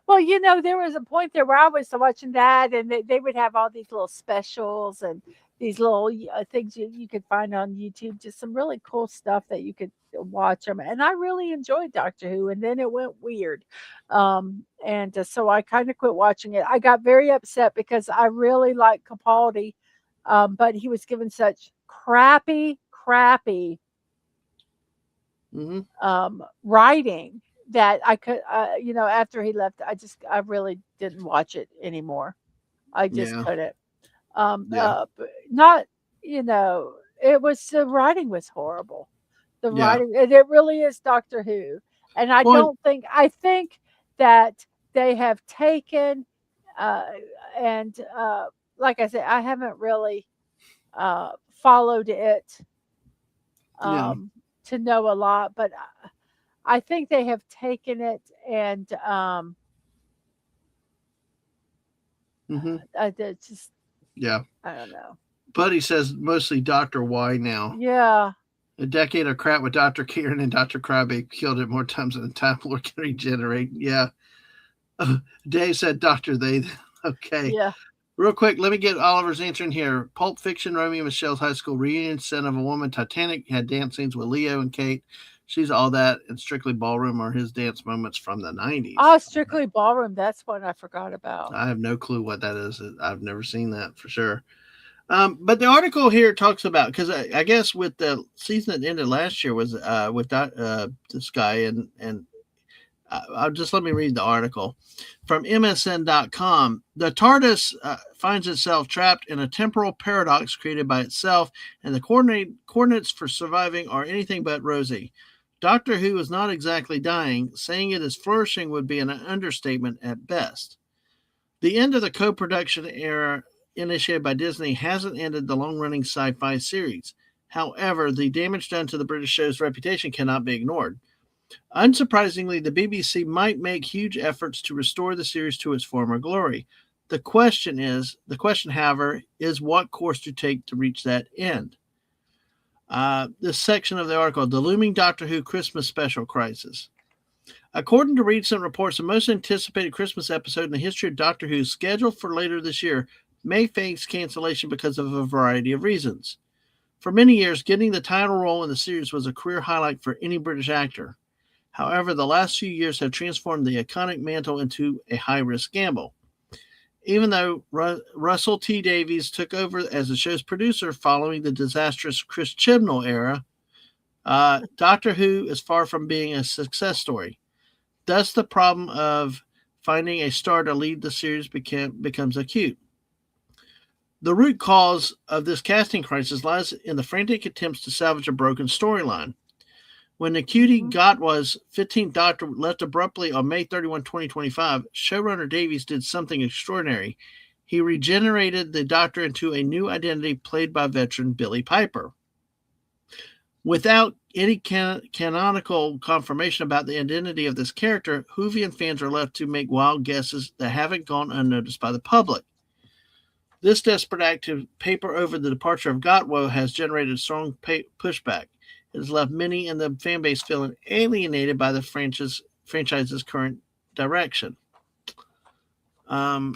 Well, there was a point there where I was watching that, and they would have all these little specials and these little things you could find on YouTube, just some really cool stuff that you could watch them. And I really enjoyed Doctor Who, and then it went weird. And so I kind of quit watching it. I got very upset because I really liked Capaldi, but he was given such crappy Mm-hmm. writing that I could, after he left, I really didn't watch it anymore. I just Yeah. couldn't. Yeah. Not, it was the writing was horrible. The Yeah. writing, it really is Doctor Who, and Well, I think that they have taken, uh, and like I said, I haven't really followed it yeah. um, to know a lot, but I think they have taken it and Mm-hmm. just Yeah. I don't know. Buddy says mostly Dr. Y now. Yeah, A decade of crap with Dr. Kieran and Dr. Krabbe killed it more times than the Time Lord can regenerate. Yeah. Dave said Dr. They. Okay. yeah. Real quick, let me get Oliver's answer in here. Pulp Fiction, Romeo and Michelle's high school reunion, Son of a Woman, Titanic had dance scenes with Leo and Kate. She's all that, and Strictly Ballroom are his dance moments from the 90s. Oh, Strictly Ballroom. That's one I forgot about. I have no clue what that is. I've never seen that for sure. But the article here talks about, because I guess with the season that ended last year was with this guy, and I'll just let me read the article from MSN.com. The TARDIS finds itself trapped in a temporal paradox created by itself, and the coordinates for surviving are anything but rosy. Doctor Who is not exactly dying. Saying it is flourishing would be an understatement at best. The end of the co-production era initiated by Disney hasn't ended the long-running sci-fi series. However, the damage done to the British show's reputation cannot be ignored. Unsurprisingly, the BBC might make huge efforts to restore the series to its former glory. The question, however, is what course to take to reach that end. This section of the article, The Looming Doctor Who Christmas Special Crisis. According to recent reports, the most anticipated Christmas episode in the history of Doctor Who, scheduled for later this year, may face cancellation because of a variety of reasons. For many years, getting the title role in the series was a career highlight for any British actor. However, the last few years have transformed the iconic mantle into a high-risk gamble. Even though Russell T. Davies took over as the show's producer following the disastrous Chris Chibnall era, Doctor Who is far from being a success story. Thus, the problem of finding a star to lead the series becomes acute. The root cause of this casting crisis lies in the frantic attempts to salvage a broken storyline. When Ncuti Gatwa's 15th Doctor left abruptly on May 31, 2025, showrunner Davies did something extraordinary. He regenerated the Doctor into a new identity played by veteran Billie Piper. Without any canonical confirmation about the identity of this character, Whovian fans are left to make wild guesses that haven't gone unnoticed by the public. This desperate act to paper over the departure of Gatwa has generated strong pushback. It has left many in the fanbase feeling alienated by the franchise's current direction. Let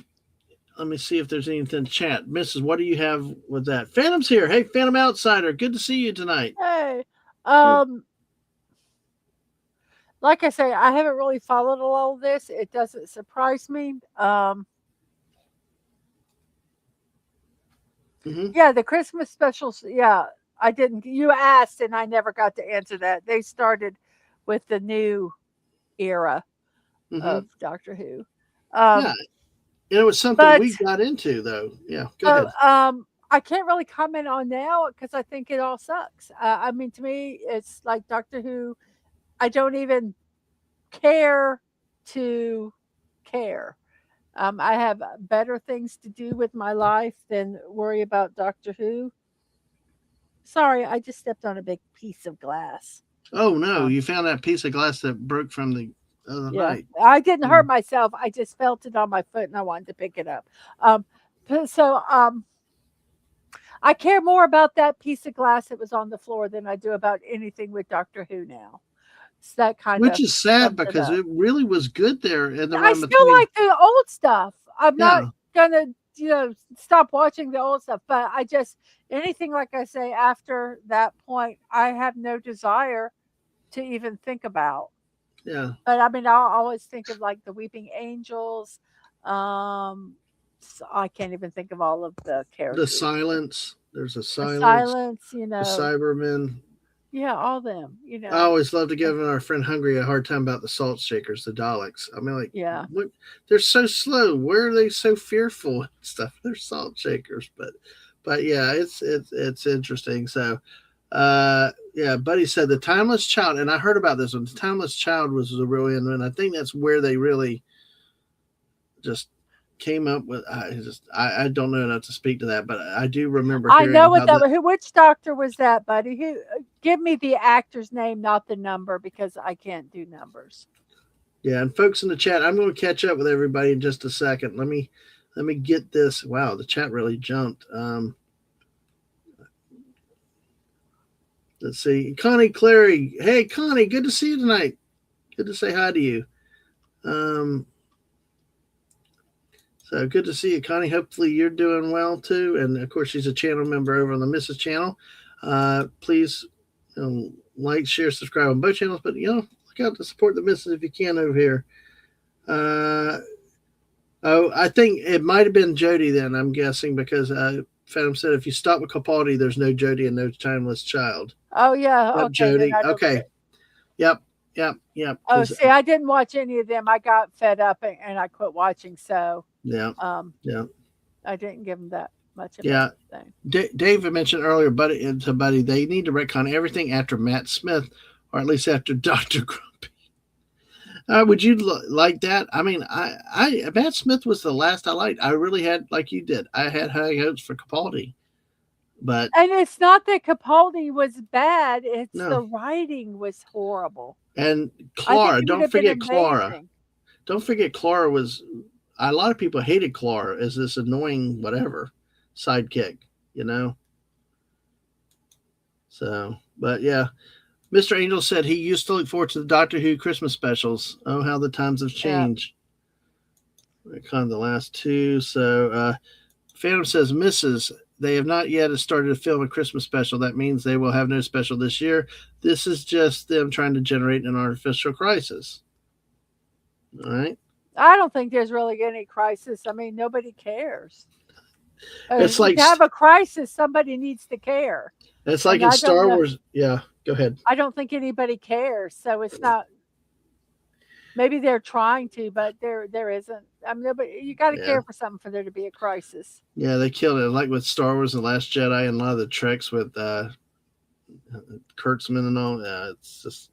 me see if there's anything in the chat. Mrs., what do you have with that? Phantom's here. Hey, Phantom Outsider. Good to see you tonight. Hey, like I say, I haven't really followed all of this. It doesn't surprise me. Yeah, the Christmas specials. Yeah, I didn't. You asked, and I never got to answer that. They started with the new era of Doctor Who. Yeah, it was something we got into, though. Yeah, go ahead. I can't really comment on now because I think it all sucks. I mean, to me, it's like Doctor Who. I don't even care to care. I have better things to do with my life than worry about Doctor Who. Sorry, I just stepped on a big piece of glass. Oh no, you found that piece of glass that broke from the other night. I didn't hurt myself. I just felt it on my foot and I wanted to pick it up. I care more about that piece of glass that was on the floor than I do about anything with Doctor Who now. that kind Which of is sad sums it because up. it really was good there in the I run still between. like the old stuff. I'm not Yeah, gonna, stop watching the old stuff, but I just anything like I say after that point, I have no desire to even think about. yeah. But I mean, I'll always think of like the Weeping Angels. I can't even think of all of the The characters. silence. There's a The silence. Silence, The Cybermen. yeah, all them, I always love to give our friend Hungry a hard time about the salt shakers, the Daleks. I mean, like, yeah. what? They're so slow. Where are they so fearful and stuff? They're salt shakers, but yeah, it's interesting. So, yeah, Buddy said the Timeless Child, and I heard about this one. The Timeless Child was a real end, and I think that's where they really just came up with. I don't know enough to speak to that, but I do remember I know hearing what how that the was. Which doctor was that, buddy? Who? Give me the actor's name, not the number, because I can't do numbers. yeah, and folks in the chat, I'm going to catch up with everybody in just a second. Let me get this. Wow, the chat really jumped. Let's see, Connie Clary. Hey, Connie, good to see you tonight. Good to say hi to you. Um, so good to see you, Connie. Hopefully you're doing well too. And of course, she's a channel member over on the Mrs. channel. Please like, share, subscribe on both channels. But look out to support the Mrs. if you can over here. Oh, I think it might have been Jody then. I'm guessing because Phantom said if you stop with Capaldi, there's no Jody and no Timeless Child. Oh yeah, Yep, okay, then Jody. I don't get Okay. it. Yep. Oh, see, I didn't watch any of them. I got fed up and I quit watching. So, yeah, um, yeah, I didn't give them that much of yeah. anything. David mentioned earlier, Buddy, they need to retcon everything after Matt Smith, or at least after Doctor Grumpy. Would you like that? I mean, I Matt Smith was the last I liked. I really had, like you did, I had high hopes for Capaldi, but And it's not that Capaldi was bad; it's the no. writing was horrible. And I think Clara, he would don't have been forget Clara. amazing. Don't forget Clara was. A lot of people hated Clara as this annoying whatever sidekick, you know. So, but yeah, Mr. Angel said he used to look forward to the Doctor Who Christmas specials. Oh, how the times have Yeah. changed. Kind of the last two. So, Phantom says, Mrs. They have not yet started to film a Christmas special. That means they will have no special this year. This is just them trying to generate an artificial crisis. All right. I don't think there's really any crisis. I mean, nobody cares. It's like to have a crisis, somebody needs to care. It's like in Star Wars. Yeah, go ahead. I don't think anybody cares, so it's not. Maybe they're trying to, but there isn't. I mean, you got to care for something for there to be a crisis. Yeah, they killed it, like with Star Wars: The Last Jedi, and a lot of the treks with Kurtzman and all. It's just.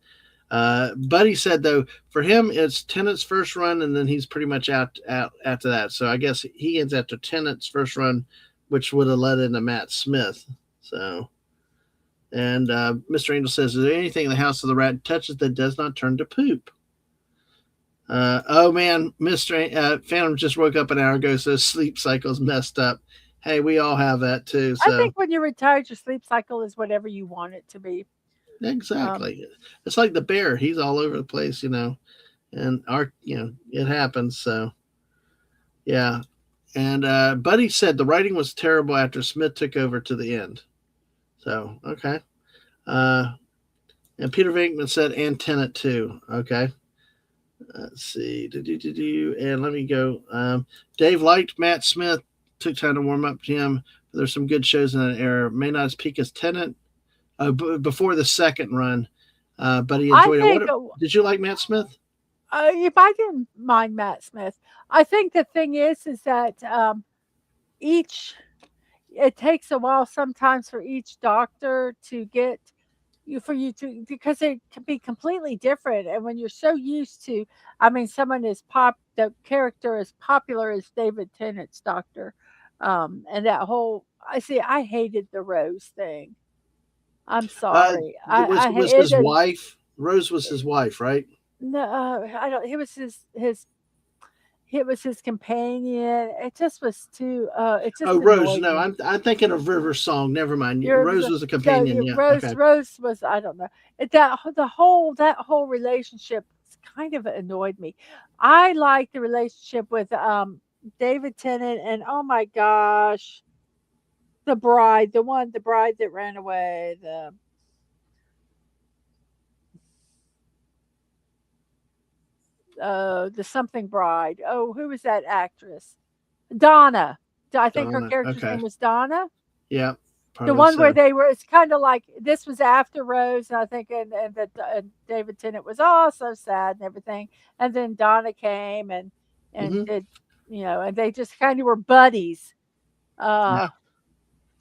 Buddy said though, for him it's Tennant's first run, and then he's pretty much out after that. So I guess he ends after Tennant's first run, which would have led into Matt Smith. So, and Mr. Angel says, "Is there anything in the House of the Rat touches that does not turn to poop?" Oh man, Mr. Phantom just woke up an hour ago, so sleep cycle's messed up. Hey, we all have that too. So I think when you're retired, your sleep cycle is whatever you want it to be. Exactly. It's like the bear. He's all over the place, and it happens. So, yeah. And Buddy said the writing was terrible after Smith took over to the end. So, okay. And Peter Venkman said, and Tenet too. Okay. Let's see. And let me go. Dave liked Matt Smith. Took time to warm up to him. There's some good shows in that era. May not as peak as Tenet. Before the second run, but he enjoyed it. Did you like Matt Smith? If I didn't mind Matt Smith, I think the thing is that it takes a while sometimes for each doctor to get because it can be completely different. And when you're so used to, I mean, the character as popular as David Tennant's doctor, and that whole, I hated the Rose thing. I'm sorry. Was his wife? Rose was his wife, right? No, I don't. He was his. it was his companion. It just was too. It just Oh, Rose. annoyed No, me. I'm thinking of River's song. Never mind. You're Rose was a so companion. Yeah. Rose. Okay. Rose was, I don't know. That whole relationship kind of annoyed me. I like the relationship with David Tennant and, oh my gosh, the bride that ran away, the something bride. Oh, who was that actress? Donna. I think her Donna. character's Okay. name was Donna. Yeah. The Probably one where so. they were, it's kind of like this was after Rose, and I think, and that David Tennant was all so sad and everything, and then Donna came and Hmm. did, and they just kind of were buddies, Yeah. uh,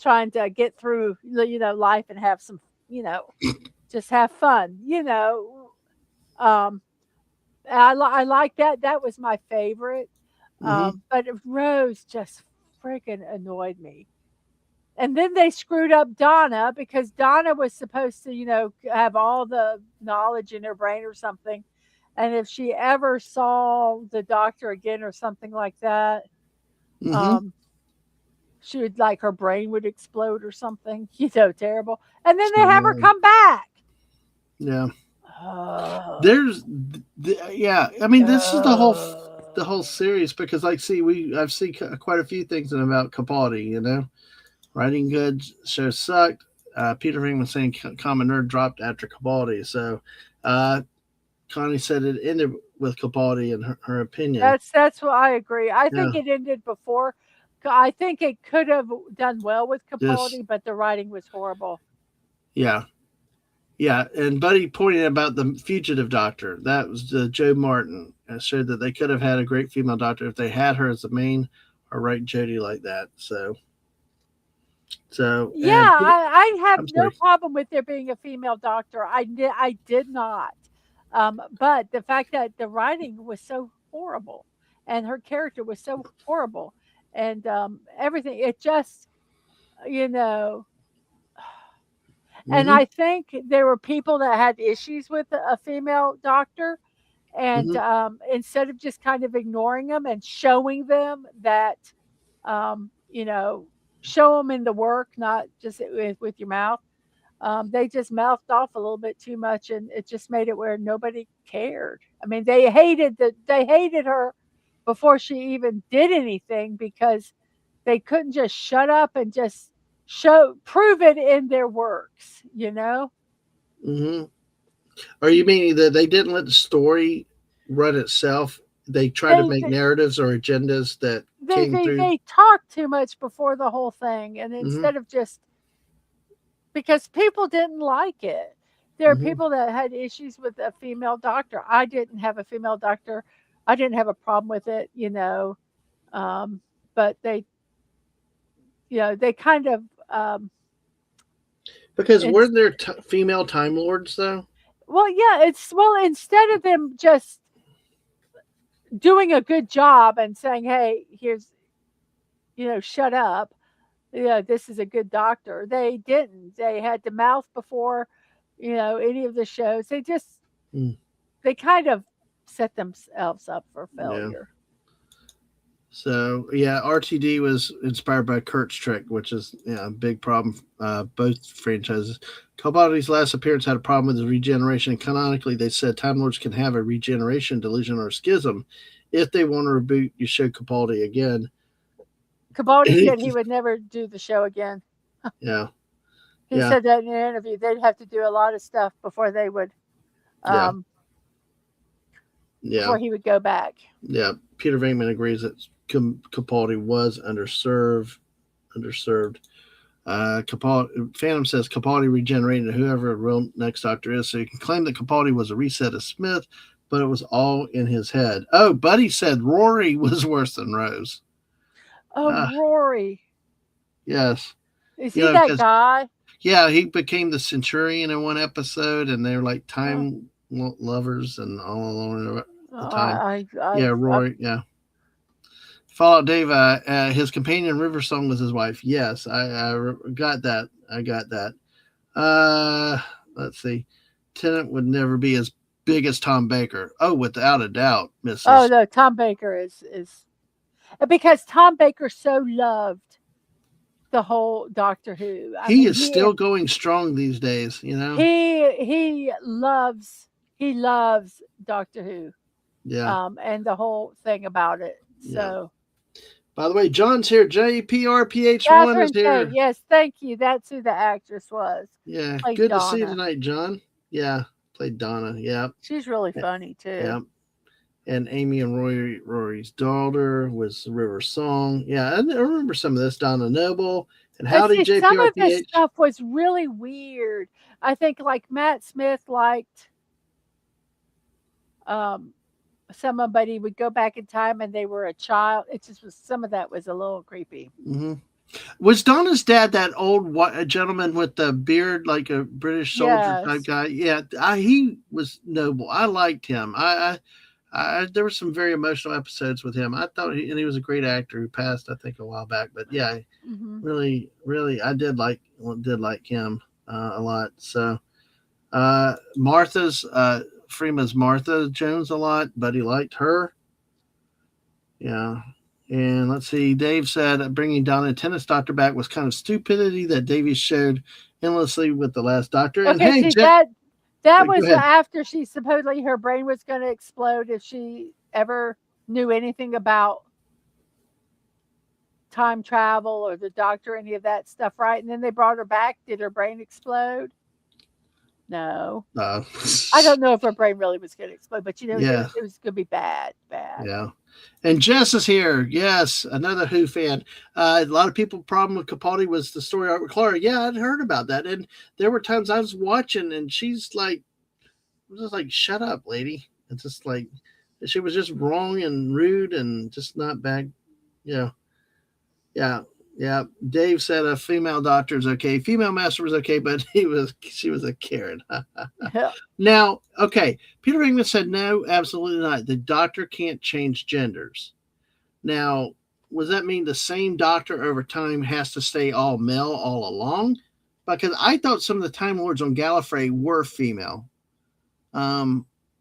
trying to get through, life and have some, you know, just have fun, Um, I like that. That was my favorite. Hmm. But Rose just freaking annoyed me. And then they screwed up Donna because Donna was supposed to, have all the knowledge in her brain or something. And if she ever saw the doctor again or something like that, Hmm. um, she would, like, her brain would explode or something, terrible. And then they So have her yeah. come back. Yeah. Oh, There's. Yeah. I mean, this is the whole oh. series because, like, see, I've seen quite a few things about Capaldi. Writing good, show sucked. Peter Venkman saying Common Nerd dropped after Capaldi. So uh, Connie said it ended with Capaldi in her opinion. That's what I agree. I Yeah, think it ended before. I think it could have done well with just Capaldi, but the writing was horrible. yeah, yeah. And Buddy pointed about the fugitive doctor. That was Joe Martin. Showed that they could have had a great female doctor if they had her as the main or write Jodie like that. So Yeah, and Peter, I have I'm no sorry. problem with there being a female doctor. I did not. But the fact that the writing was so horrible and her character was so horrible and everything, it just, you know, and Hmm. I think there were people that had issues with a female doctor. And Hmm. instead of just kind of ignoring them and showing them that, um, you know, show them in the work, not just with your mouth. They just mouthed off a little bit too much, and it just made it where nobody cared. I mean, they hated her before she even did anything because they couldn't just shut up and just prove it in their works. Hmm. Are you meaning that they didn't let the story run itself? They tried to They make narratives or agendas that they came they, through. they talked too much before the whole thing, and Hmm. instead of just because people didn't like it. There are Hmm. people that had issues with a female doctor. I didn't have a female doctor. I didn't have a problem with it. Um, but they kind of, Because and weren't there female Time Lords though? well, yeah, instead of them just doing a good job and saying, "Hey, here's, shut up. Yeah, this is a good doctor." They didn't. They had to mouth before, any of the shows. Mm, They kind of set themselves up for yeah. failure. So yeah, RTD was inspired by Kurt's trick, which is a big problem. Both franchises. Capaldi's last appearance had a problem with his regeneration. Canonically, they said Time Lords can have a regeneration delusion or schism if they want to reboot. You show Capaldi again. Cabaldi said he would never do the show again. Yeah, He yeah, said that in an interview. They'd have to do a lot of stuff yeah, um, yeah, before he would go back. yeah. Peter Venkman agrees that Capaldi was underserved. Phantom says Capaldi regenerated whoever the real next Doctor is, so you can claim that Capaldi was a reset of Smith, but it was all in his head. Oh, Buddy said Rory was worse than Rose. Oh, Uh, Rory. yes, Is he that because guy? yeah, he became the Centurion in one episode, and they're like Oh, time lovers and all along oh, the time. I, Yeah, I, Rory. Yeah, Fallout Dave. His companion River Song was his wife. Yes, I got that. I got that. Uh, let's see. Tennant would never be as big as Tom Baker. Oh, without a doubt, Oh Mrs. no, Tom Baker is because Tom Baker so loved the whole Doctor Who. I He mean, is still going strong these days, you know? he loves Doctor Who, Yeah, and the whole thing about it. yeah. So By the way, John's here. JPRPH1 is Catherine Tate, here. yes, thank you. That's who the actress was. Yeah, Played good to see you Donna. tonight, John. Yeah, played Donna. Yeah, She's really funny too. yeah. And Amy and Rory's daughter was River Song. Yeah, I remember some of this. Donna Noble and But howdy see, some of this JPRPH. stuff was really weird. I think like Matt Smith liked um somebody would go back in time and they were a child. It just was some of that was a little creepy. Hmm. Was Donna's dad that old gentleman with the beard, like a British soldier type Yes. guy? Yeah, he was noble. I liked him. There were some very emotional episodes with him. I thought he was a great actor who passed, I think, a while back. But yeah, Hmm. really, really, I did like him a lot. So Martha's Freema's Martha Jones a lot, but he liked her. Yeah. And let's see. Dave said bringing Donna Tennis Doctor back was kind of stupidity that Davies showed endlessly with the last Doctor. And Okay, hey, see Jeff, that go was ahead. after she supposedly her brain was going to explode if she ever knew anything about time travel or the Doctor, any of that stuff, right? And then they brought her back. Did her brain explode? No. I don't know if her brain really was going to explode, but Yeah, it was going to be bad, bad. yeah. And Jess is here. Yes, another Who fan. A lot of people problem with Capaldi was the story art with Clara. Yeah, I'd heard about that. And there were times I was watching and she's like, I was just like, shut up, lady. It's just like she was just wrong and rude and just not back. Yeah, yeah, yeah. Dave said a female doctor is okay. Female master was okay, but she was a Karen. Yeah. Now, okay, Peter Venkman said no, absolutely not. The doctor can't change genders. Now, does that mean the same doctor over time has to stay all male all along? Because I thought some of the Time Lords on Gallifrey were female.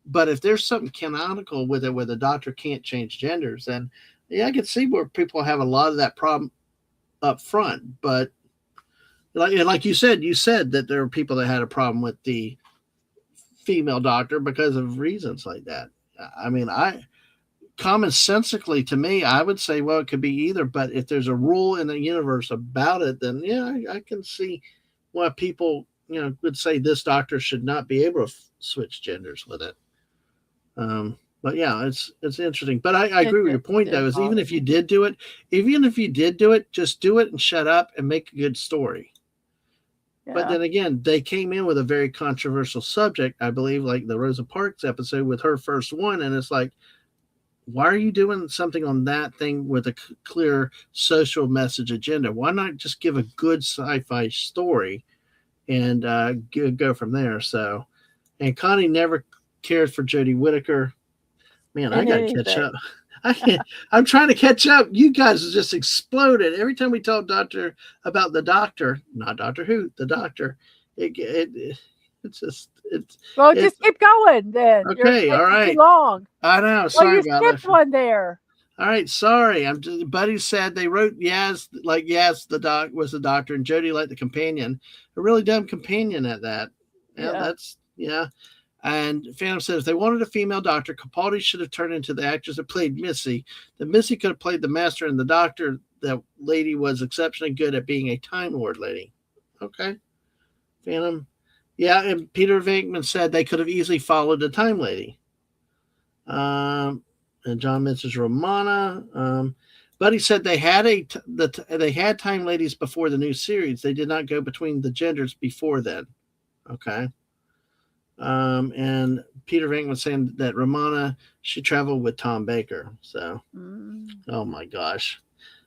But if there's something canonical with it where the doctor can't change genders, then yeah, I could see where people have a lot of that problem up front. But like you said that there were people that had a problem with the female doctor because of reasons like that. I mean, commonsensically to me, I would say, well, it could be either. But if there's a rule in the universe about it, then yeah, I can see why people would say this doctor should not be able to switch genders with it. But yeah, it's interesting. But I agree with your point though. Is even if you did do it, just do it and shut up and make a good story. Yeah. But then again, they came in with a very controversial subject, I believe, like the Rosa Parks episode with her first one, and it's like, why are you doing something on that thing with a clear social message agenda? Why not just give a good sci-fi story and go from there? So, and Connie never cared for Jodie Whittaker. Man, I gotta catch up. I'm trying to catch up. You guys just exploded every time we talk about the Doctor, not Doctor Who, the Doctor. Just keep going then. Okay, all right. Too long. I know. Sorry about that. Skipped one there. All right, sorry. Buddy said they wrote Yaz like Yaz the doc was the Doctor and Jodie like the companion. A really dumb companion at that. Yeah, that's And Phantom said if they wanted a female doctor, Capaldi should have turned into the actress that played Missy. Then Missy could have played the Master, and the Doctor, that lady, was exceptionally good at being a Time Lord lady. Okay. Phantom. Yeah, and Peter Venkman said they could have easily followed the Time Lady. And John mentions Romana. But he said they had they had Time Ladies before the new series. They did not go between the genders before then. Okay. And Peter Venkman saying that Romana, she traveled with Tom Baker. So, oh my gosh.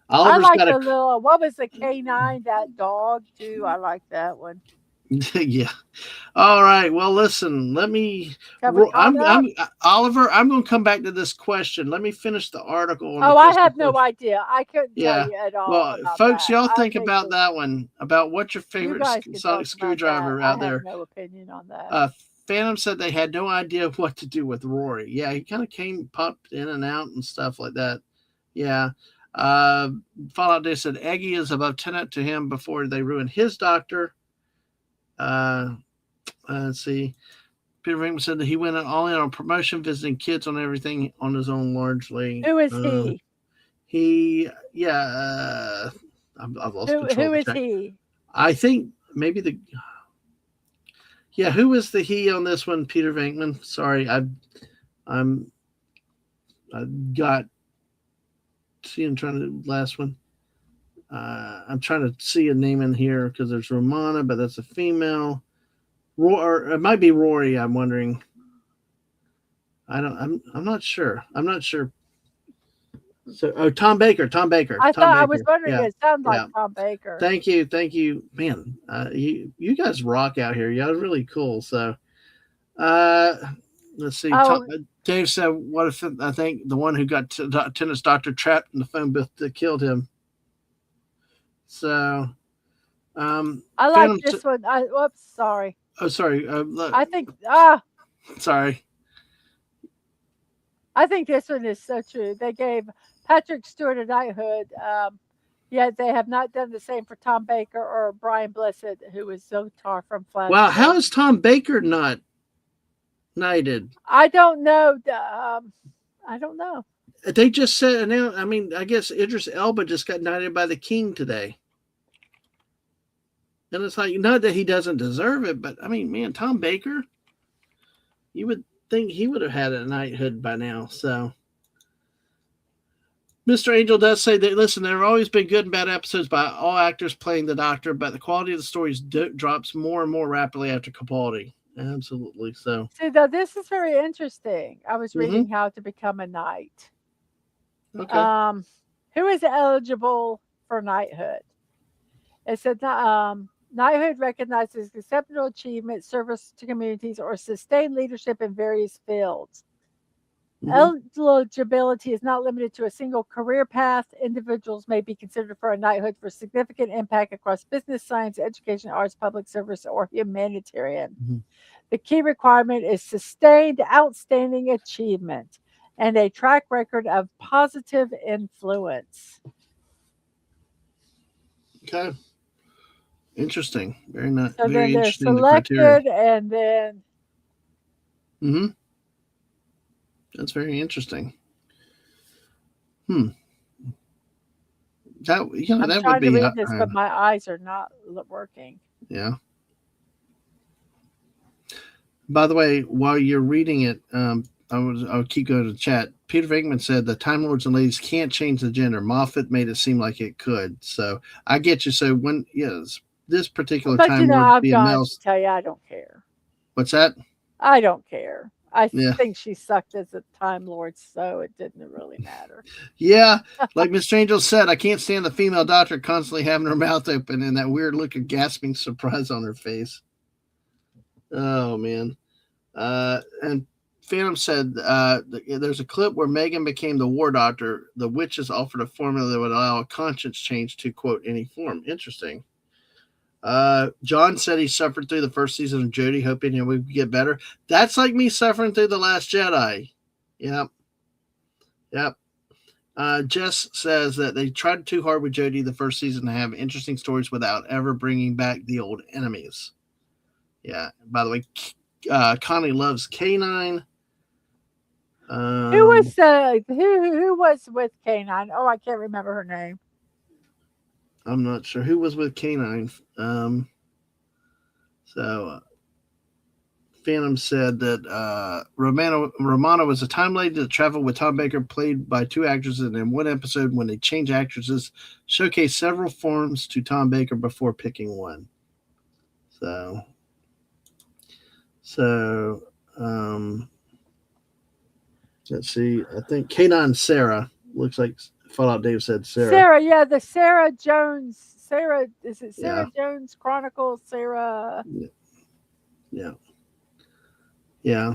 Oliver's I like the little, what was the K9, that dog too? I like that one. Yeah. All right. Well, listen, let me, Oliver, I'm going to come back to this question. Let me finish the article. I have no idea. I couldn't tell you at all. Well, folks, y'all think about that one, about what's your favorite sonic screwdriver out there. I have no opinion on that. Phantom said they had no idea what to do with Rory. Yeah, he kind of popped in and out and stuff like that. Yeah. Uh, Fallout Day said Eggy is above Tennant to him before they ruin his doctor. Let's see. Peter Venkman said that he went all in on promotion, visiting kids on everything on his own largely. Who is he? I've lost control. Who is he? I think maybe who is the he on this one? Peter Venkman. Sorry, I got see. I'm trying to last one. I'm trying to see a name in here because there's Romana, but that's a female. Or it might be Rory. I'm wondering. I'm not sure. I'm not sure. So, Tom Baker. I was wondering. Yeah. It sounds like Tom Baker. Thank you, man. You guys rock out here. Y'all are really cool. So, let's see. Dave said, "What if I think the one who got Tennant's doctor trapped in the phone booth that killed him?" So, I like this one. Whoops, sorry. Oh, sorry. I think. Sorry. I think this one is so true. They gave Patrick Stewart a knighthood, yet they have not done the same for Tom Baker or Brian Blessed, who was Zotar from Flash. Wow, how is Tom Baker not knighted? I don't know. I don't know. They just said, I mean, I guess Idris Elba just got knighted by the king today. And it's like, not that he doesn't deserve it, but I mean, man, Tom Baker, you would think he would have had a knighthood by now. So, Mr. Angel does say that, listen, there have always been good and bad episodes by all actors playing the Doctor, but the quality of the stories drops more and more rapidly after Capaldi. Absolutely. So, see, though, this is very interesting. I was reading How to Become a Knight. Okay. Who is eligible for knighthood? It said knighthood recognizes exceptional achievement, service to communities, or sustained leadership in various fields. Eligibility is not limited to a single career path. Individuals may be considered for a knighthood for significant impact across business, science, education, arts, public service, or humanitarian. The key requirement is sustained, outstanding achievement and a track record of positive influence. Okay. Interesting. Very nice. So very then interesting. They're selected, and then. That's very interesting. That I'm that trying would be. To read this, but my eyes are not working. Yeah. By the way, while you're reading it, I'll keep going to the chat. Peter Venkman said the Time Lords and Ladies can't change the gender. Moffat made it seem like it could. So I get you. So when this particular Time Lord I've being gone to tell you, I don't care. What's that? I don't care. I think she sucked as a Time Lord, so it didn't really matter. Yeah, like Miss Angel said, I can't stand the female doctor constantly having her mouth open and that weird look of gasping surprise on her face. Oh man. And Phantom said there's a clip where Megan became the war doctor. The witches offered a formula that would allow a conscience change to, quote, any form. Interesting. John said he suffered through the first season of Jodie, hoping he would get better. That's like me suffering through The Last Jedi. Yep. Jess says that they tried too hard with Jodie the first season to have interesting stories without ever bringing back the old enemies. Yeah. By the way, Connie loves K9. Who was with K9? Oh, I can't remember her name. I'm not sure who was with K9. Phantom said that Romana was a time lady that traveled with Tom Baker, played by two actresses, and in one episode, when they changed actresses, showcased several forms to Tom Baker before picking one. Let's see. I think K9 Sarah looks like Fallout Dave said Sarah. Sarah, yeah, the Sarah Jones. Sarah, is it Sarah Jones Chronicles? Sarah. Yeah.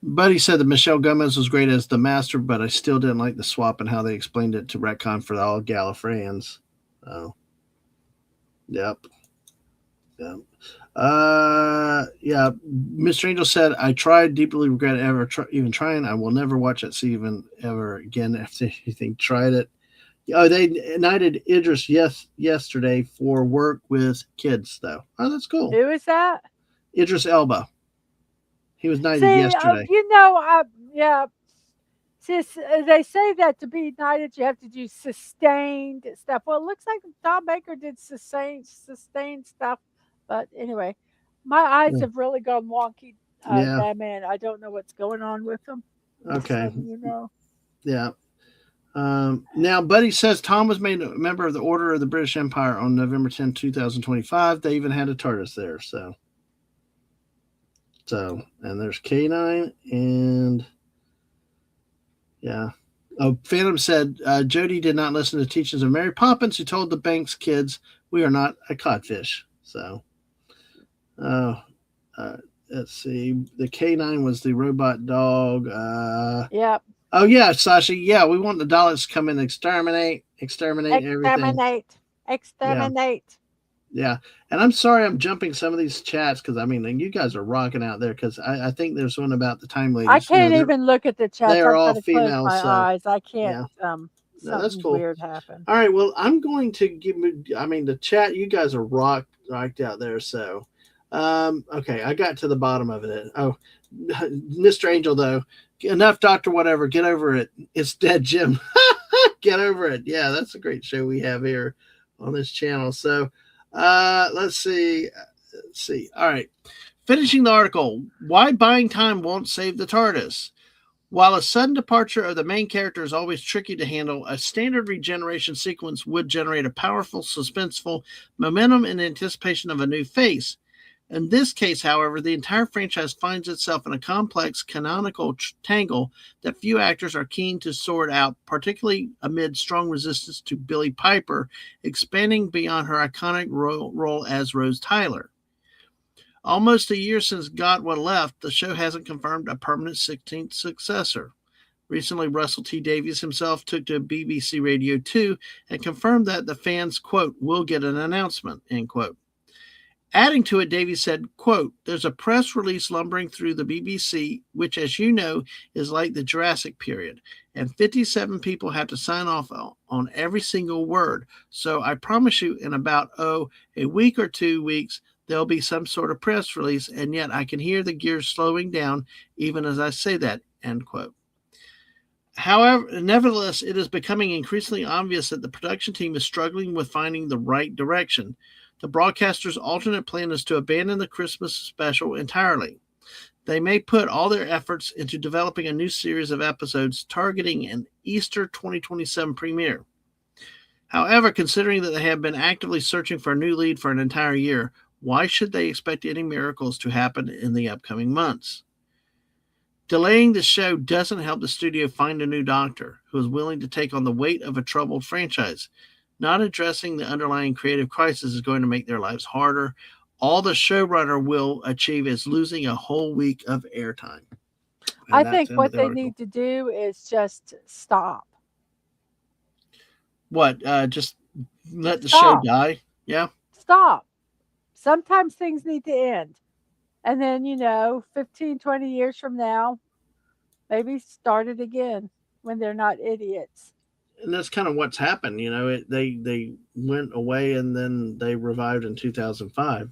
Buddy said that Michelle Gomez was great as the Master, but I still didn't like the swap and how they explained it to retcon for all Gallifreyans. Oh. Yep. Yeah. Yeah. Mr. Angel said, "I tried, deeply regret even trying. I will never watch that even ever again after anything tried it." Oh, they knighted Idris yesterday for work with kids though. Oh, that's cool. Who is that? Idris Elba. He was knighted See, yesterday. yeah. See, they say that to be knighted, you have to do sustained stuff. Well, it looks like Tom Baker did sustained stuff, but anyway, my eyes Yeah. have really gone wonky. Yeah. Dadman, I don't know what's going on with them. Just Okay. letting you know. Yeah. Now, Buddy says Tom was made a member of the Order of the British Empire on November 10, 2025. They even had a TARDIS there. And there's K9 and yeah. Oh, Phantom said Jody did not listen to the teachings of Mary Poppins, who told the Banks kids, "We are not a codfish." So, uh, uh, let's see. The K9 was the robot dog. Yep. Oh yeah, Sasha. Yeah, we want the Daleks to come in and exterminate everything. Exterminate. Yeah, Exterminate. yeah. And I'm sorry I'm jumping some of these chats because I mean you guys are rocking out there because I think there's one about the time I ladies. can't even look at the They chats. are I've all got to close females, my so eyes. I can't. yeah. No, that's Something cool. weird happened. All right, well, I'm going to give me. I mean, the chat. You guys are rocked out there. So, okay, I got to the bottom of it. Oh, Mr. Angel, though, enough, Doctor. Whatever, get over it. It's dead, Jim. Get over it. Yeah, that's a great show we have here on this channel. So, let's see. Let's see. All right, finishing the article. Why buying time won't save the TARDIS. While a sudden departure of the main character is always tricky to handle, a standard regeneration sequence would generate a powerful, suspenseful momentum in anticipation of a new face. In this case, however, the entire franchise finds itself in a complex canonical tangle that few actors are keen to sort out, particularly amid strong resistance to Billie Piper expanding beyond her iconic role as Rose Tyler. Almost a year since Got What Left, the show hasn't confirmed a permanent 16th successor. Recently, Russell T Davies himself took to BBC Radio 2 and confirmed that the fans, quote, will get an announcement, end quote. Adding to it, Davies said, quote, there's a press release lumbering through the BBC, which, as you know, is like the Jurassic period, and 57 people have to sign off on every single word. So I promise you in about, a week or 2 weeks, there'll be some sort of press release, and yet I can hear the gears slowing down even as I say that, end quote. However, nevertheless, it is becoming increasingly obvious that the production team is struggling with finding the right direction. The broadcaster's alternate plan is to abandon the Christmas special entirely. They may put all their efforts into developing a new series of episodes targeting an Easter 2027 premiere. However, considering that they have been actively searching for a new lead for an entire year, why should they expect any miracles to happen in the upcoming months? Delaying the show doesn't help the studio find a new doctor who is willing to take on the weight of a troubled franchise. Not addressing the underlying creative crisis is going to make their lives harder. All the showrunner will achieve is losing a whole week of airtime. I think what they need to do is just stop. What? Just let the show die? Yeah. Stop. Sometimes things need to end. And then, 15, 20 years from now, maybe start it again when they're not idiots. And that's kind of what's happened. They went away and then they revived in 2005.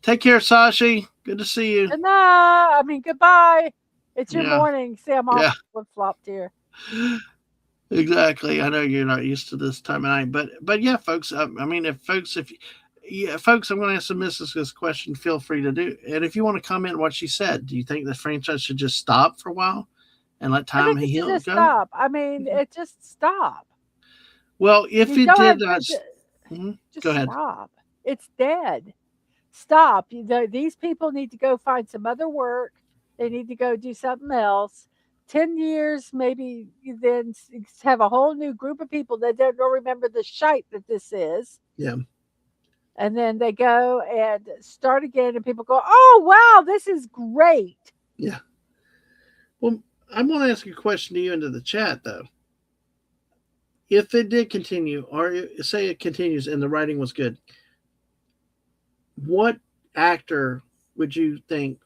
Take care, Sashi. Good to see you. Goodbye. It's your morning. See, I'm all flip-flopped here. Exactly. I know you're not used to this time of night, but yeah, folks. Folks, I'm going to ask the missus this question. Feel free to do, and if you want to comment what she said, do you think the franchise should just stop for a while and let time heal? Just stop. It just stop. Well, if it did not, just go ahead. Stop. It's dead. Stop. These people need to go find some other work. They need to go do something else. 10 years, maybe then have a whole new group of people that don't remember the shite that this is. Yeah. And then they go and start again, and people go, oh, wow, this is great. Yeah. Well, I want to ask a question to you into the chat, though. If it did continue, or say it continues and the writing was good, what actor would you think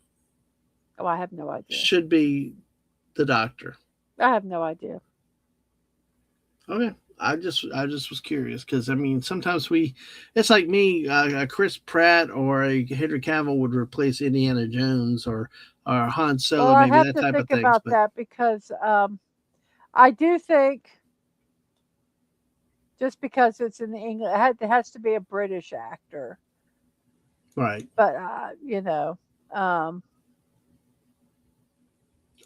Oh, I have no idea. should be the Doctor? I have no idea. Okay. I just was curious because I mean sometimes it's like me Chris Pratt or a Henry Cavill would replace Indiana Jones or Han Well, Solo, I maybe have that to type of think things, about but that because I do think just because it's in England, it has to be a British actor. right. But um,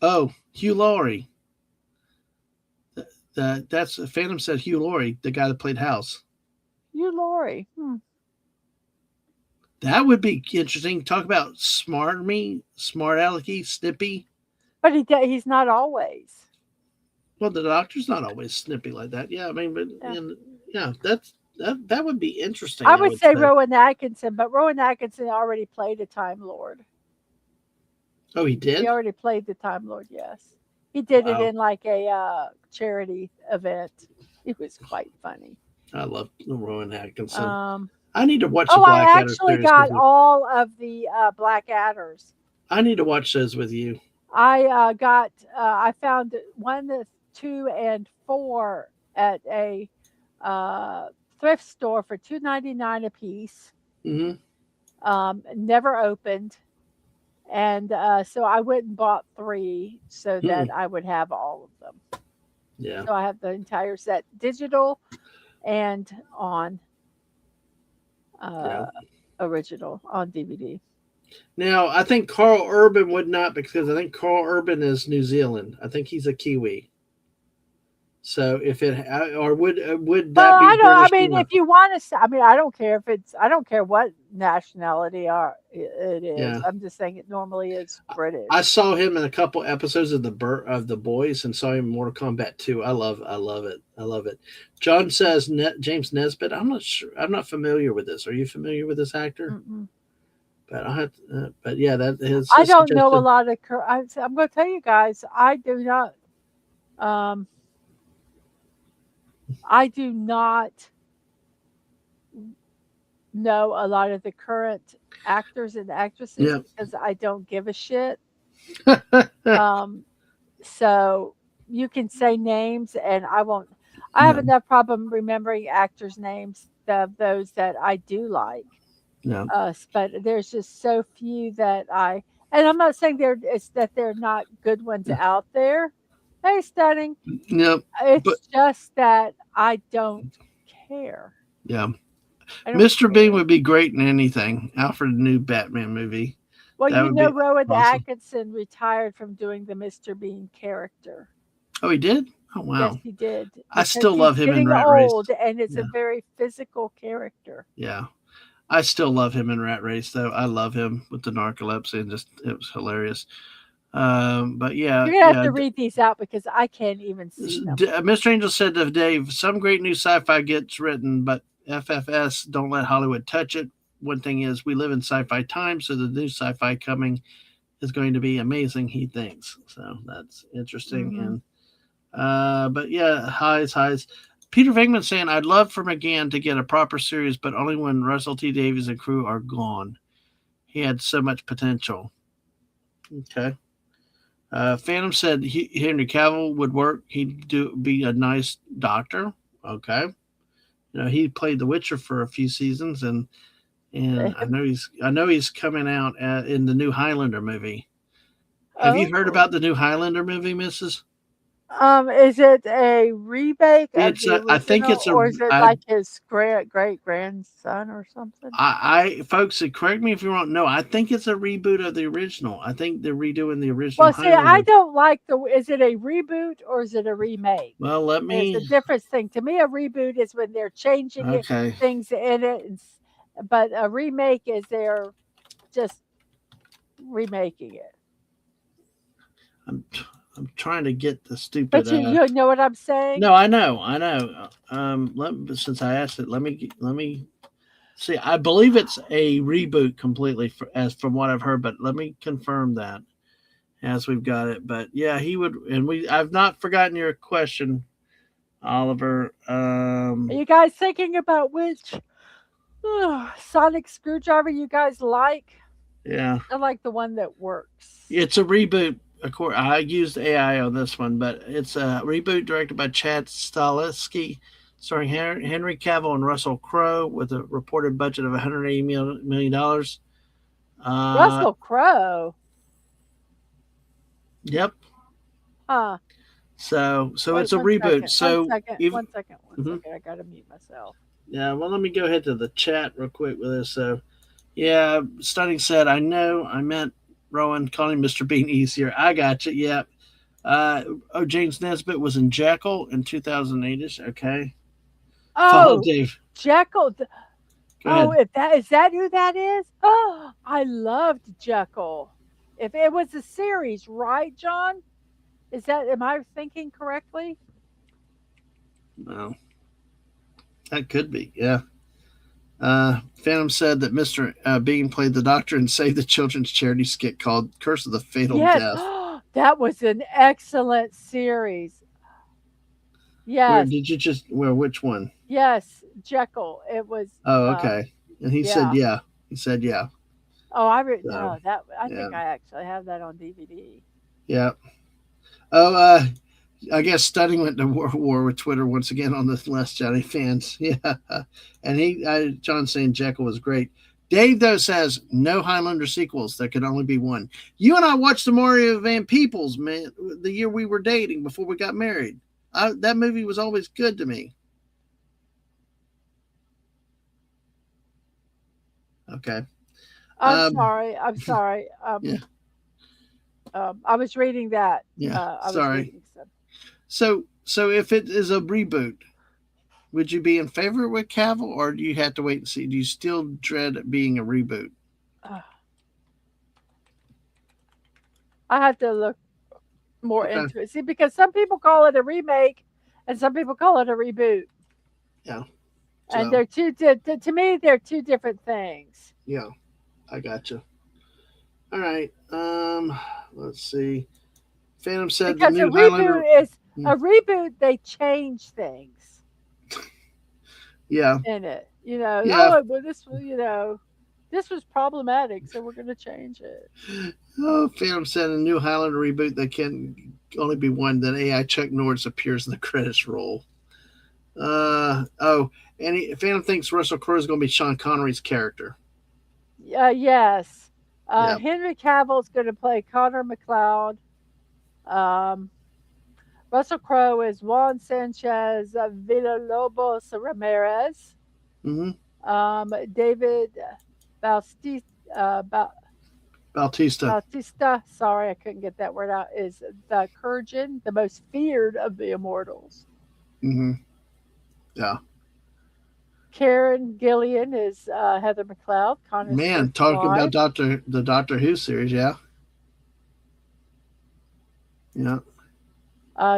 Oh, Hugh Laurie. That's Phantom said Hugh Laurie, the guy that played House. you, Lori. That would be interesting. Talk about smart alecky, snippy. But he's not always. Well, the Doctor's not always snippy like that. Yeah, I mean, but Yeah. yeah, that would be interesting. I I would would say say. Rowan Atkinson, but Rowan Atkinson already played a Time Lord. Oh, he He did. already played the Time Lord. Yes, he did it Wow, in like a charity event. It was quite funny. I love Rowan Atkinson. Um, I need to watch the oh, I Blackadder actually series with got you. all of the Black Adders. I need to watch those with you. I found one, two, and four at a uh, thrift store for $2.99 a piece. Hmm. Never opened, and so I went and bought three so that I would have all of them. Yeah, So I have the entire set, digital and on yeah. uh, original on DVD. Now I think Carl Urban would not because I think Carl Urban is New Zealand. I think he's a Kiwi. So if it or would Well, that be I don't. I British mean, humor? if you want to, I mean, I don't care if it's. I don't care what nationality it is. Yeah. I'm just saying it normally is I British. saw him in a couple episodes of the Boys and saw him in Mortal Kombat 2. I love it. I love it. John says James Nesbitt. I'm not sure. I'm not familiar with this. Are you familiar with this actor? Mm-mm. But I have. But yeah, that is I a don't know a suggestion. lot of. I'm going to tell you guys. I do not. Um, I do not know a lot of the current actors and actresses Yeah. because I don't give a shit. Um, so you can say names, and I won't. I have No. enough problem remembering actors' names of those that I do like. No. But there's just so few that I. And I'm not saying it's that they're not good ones out there. Hey, stunning. No. But It's just that I don't care. yeah, I don't Mr. Bean care. would be great in anything. Alfred, the new Batman movie. Well, That would be Rowan awesome. Atkinson retired from doing the Mr. Bean character. Oh, he did. Oh Yes, wow. he did I because still love he's him in getting Rat Race. old and it's a Yeah. very physical character. Yeah. I still love him in Rat Race, though. I love him with the narcolepsy and just it was hilarious. But yeah, You're gonna have yeah. to read these out because I can't even see them. Mr. Angel said to Dave, "Some great new sci-fi gets written, but FFS don't let Hollywood touch it. One thing is, we live in sci-fi times, so the new sci-fi coming is going to be amazing." He thinks so. That's interesting. Hmm. And but yeah, highs. Peter Venkman saying, "I'd love for McGann to get a proper series, but only when Russell T Davies and crew are gone. He had so much potential." Okay. Phantom said Henry Cavill would work. He'd be a nice doctor. Okay. You know, he played The Witcher for a few seasons, and I know he's coming out in the new Highlander movie. Have you heard Oh, about the new Highlander movie, Mrs.? is it a remake of It's the I think original, it's a or is it like his great grandson or something? folks, correct me if you're wrong. No, I think it's a reboot of the original. I think they're redoing the original Well, see, I Highlander. don't like the. Is it a reboot or is it a remake? Well, let There's a me. difference thing. To me, a reboot is when they're changing it, Okay, things in it, but a remake is they're just remaking it. I'm I'm trying to get the stupid. But you know what I'm saying? No, I know, I know. Since I asked it, let me see. I believe it's a reboot completely, as from what I've heard. But let me confirm that as we've got it. But yeah, he would, and we. I've not forgotten your question, Oliver. Are you guys thinking about which Sonic screwdriver, you guys like? Yeah. I like the one that works. It's a reboot. Of course, I used AI on this one, but it's a reboot directed by Chad Stahelski, starring Henry Cavill and Russell Crowe, with a reported budget of $180 million. Uh, Russell Crowe. yep. Huh. So Wait it's a one reboot. second. One So second. even One second. One mhm. second. I gotta mute myself. Yeah, well, let me go ahead to the chat real quick with this. So, yeah, Stunning said, I know I meant Rowan calling Mr. Bean easier. I got you. Yeah. James Nesbitt was in Jekyll in 2008ish. Okay. Follow Oh, Dave. Jekyll. Go Oh, ahead. if that is that who that is? Oh, I loved Jekyll. If it was a series, right, John? Is that am I thinking correctly? No, that could be. Yeah. Phantom said that Mr. Bean played the doctor in Save the Children's charity skit called Curse of the Fatal Yes. Death. That was an excellent series. Where Yes. did you just, well, which one? Yes, Jekyll. It was Oh, okay. And he said, yeah. yeah. He said, yeah. Oh, So, no, that I yeah. think I actually have that on DVD. Yeah. Oh, I guess Studding went to war with Twitter once again on the Less Johnny fans. Yeah, and John saying Jekyll was great. Dave though says no Highlander sequels. There could only be one. You and I watched the Mario Van Peebles, man, the year we were dating before we got married. That movie was always good to me. Okay. I'm sorry. I'm sorry. Yeah. I was reading that. Yeah. I was Sorry. reading some. So if it is a reboot, would you be in favor with Cavill, or do you have to wait and see? Do you still dread it being a reboot? Uh, I have to look more Okay. into it. See, because some people call it a remake, and some people call it a reboot, Yeah. and So they're to me they're two different things. yeah, I gotcha. All right. Let's see. Phantom said the Because new Highlander. a reboot. They change things Yeah. in it. You know, Yeah. oh, well, this was problematic, so we're going to change it. Oh, Phantom said a new Highlander reboot that can only be one. Then AI Chuck Norris appears in the credits roll. Oh, and Phantom thinks Russell Crowe is going to be Sean Connery's character. Yes. Yeah. Henry Cavill's going to play Connor McLeod. Um, Russell Crowe is Juan Sanchez Villalobos Ramirez. David Bautista, Bautista. sorry, I couldn't get that word out, is the Kurgan, the most feared of the immortals. Yeah. Karen Gillian is Heather McLeod. Connor's Man, first talking wife. about the Doctor Who series, yeah. Yeah.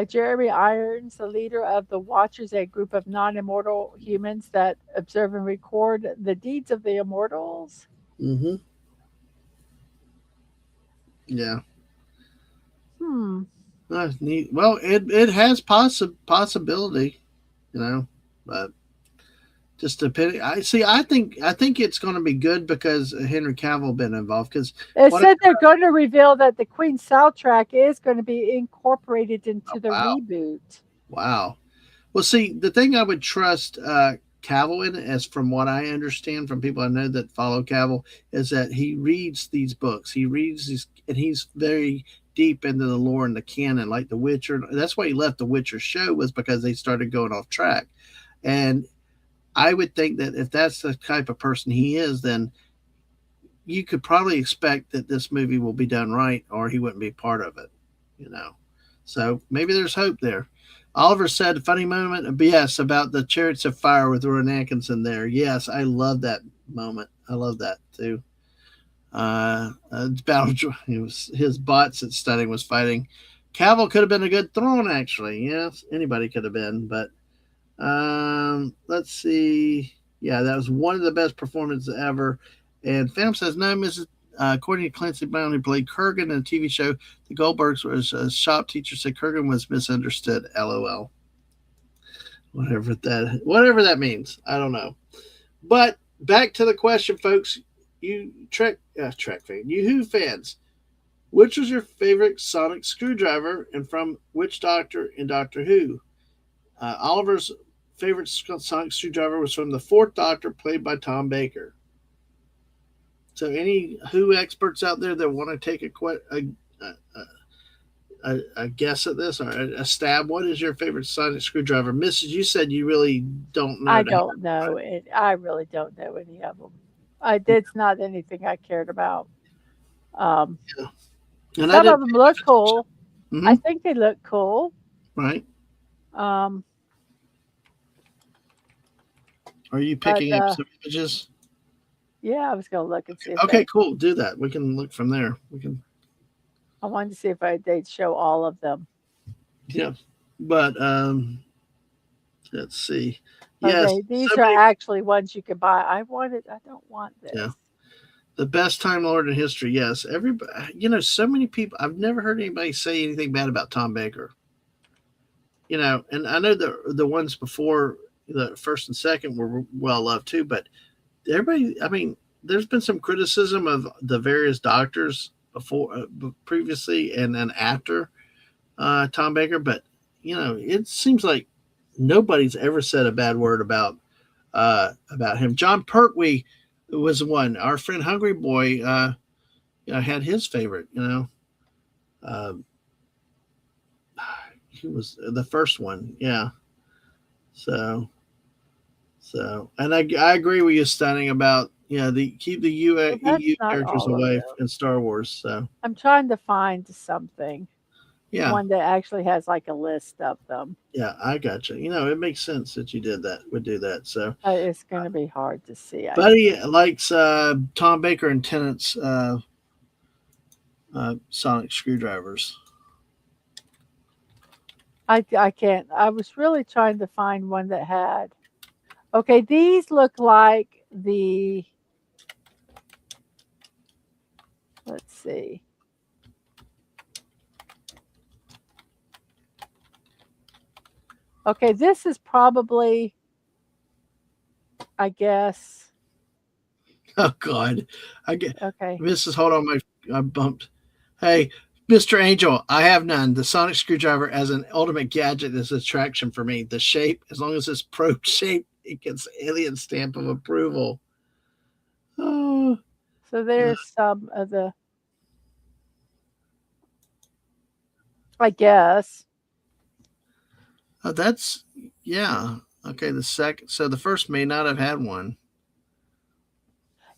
Jeremy Irons, the leader of the Watchers, a group of non-immortal humans that observe and record the deeds of the immortals. Yeah. That's neat. Well, it has possibility, but just depending. I see. I think it's going to be good because Henry Cavill been involved. Because it said they're going to reveal that the Queen soundtrack is going to be incorporated into the reboot. Wow. Well, see, the thing I would trust Cavill in, as from what I understand from people I know that follow Cavill, is that he reads these books. He reads these, and he's very deep into the lore and the canon, like The Witcher. That's why he left The Witcher show, was because they started going off track. And I would think that if that's the type of person he is, then you could probably expect that this movie will be done right, or he wouldn't be part of it, So maybe there's hope there. Oliver said, funny moment, yes, about the Chariots of Fire with Rowan Atkinson there. Yes, I love that moment. I love that too. Battle, it was his bots that Studding was fighting. Cavill could have been a good Thrawn, actually. Yes, anybody could have been, but let's see. Yeah, that was one of the best performances ever. And Phantom says, no, Mrs. According to Clancy Brown, who played Kurgan in a TV show, the Goldbergs was a shop teacher, said Kurgan was misunderstood. LOL. Whatever that means, I don't know. But back to the question, folks. You Trek fan, you Who fans. Which was your favorite sonic screwdriver, and from which Doctor in Doctor Who? Oliver's favorite sonic screwdriver was from the Fourth Doctor, played by Tom Baker. So, any Who experts out there that want to take a guess at this or a stab, what is your favorite sonic screwdriver? Mrs., you said you really don't know I to have don't know it. I really don't know any of them. It's not anything I cared about. Um, yeah. And I some of didn't them pay much look cool. attention. I think they look cool. Right. Um, Are you but picking up some images? yeah, I was gonna look and see if Okay, they. cool. Do that. We can look from there. We can, I wanted to see if they'd show all of them. yeah. But let's see. Yes, Okay, so these are many. actually ones you can buy. I don't want Yeah, this. the best Time Lord in history. Yes, everybody. So many people. I've never heard anybody say anything bad about Tom Baker. And I know the ones before the first and second were well loved too. But everybody, I mean, there's been some criticism of the various doctors before, previously, and then after Tom Baker. But it seems like nobody's ever said a bad word about him. John Pertwee was one. Our friend Hungry Boy, had his favorite. Uh, he was the first one. Yeah. So and I agree with you, Stunning, about the keep the Well, that's EU not characters all of away them. in Star Wars. So I'm trying to find something, yeah, one that actually has like a list of them. yeah, I got you. It makes sense that you would do that. So It's going to be hard to see, I Buddy think. likes Tom Baker and Tennant's sonic screwdrivers. I can't. I was really trying to find one that had. Okay, these look like the. Let's see. Okay, this is probably, I guess. Oh God, I get Okay. Mrs. Hold on, I bumped. Hey, Mr. Angel, I have none. The sonic screwdriver as an ultimate gadget is an attraction for me. The shape, as long as it's probe shape, it gets alien stamp of approval. Oh, So there's some of the, I guess. that's yeah. Okay, the second. So the first may not have had one.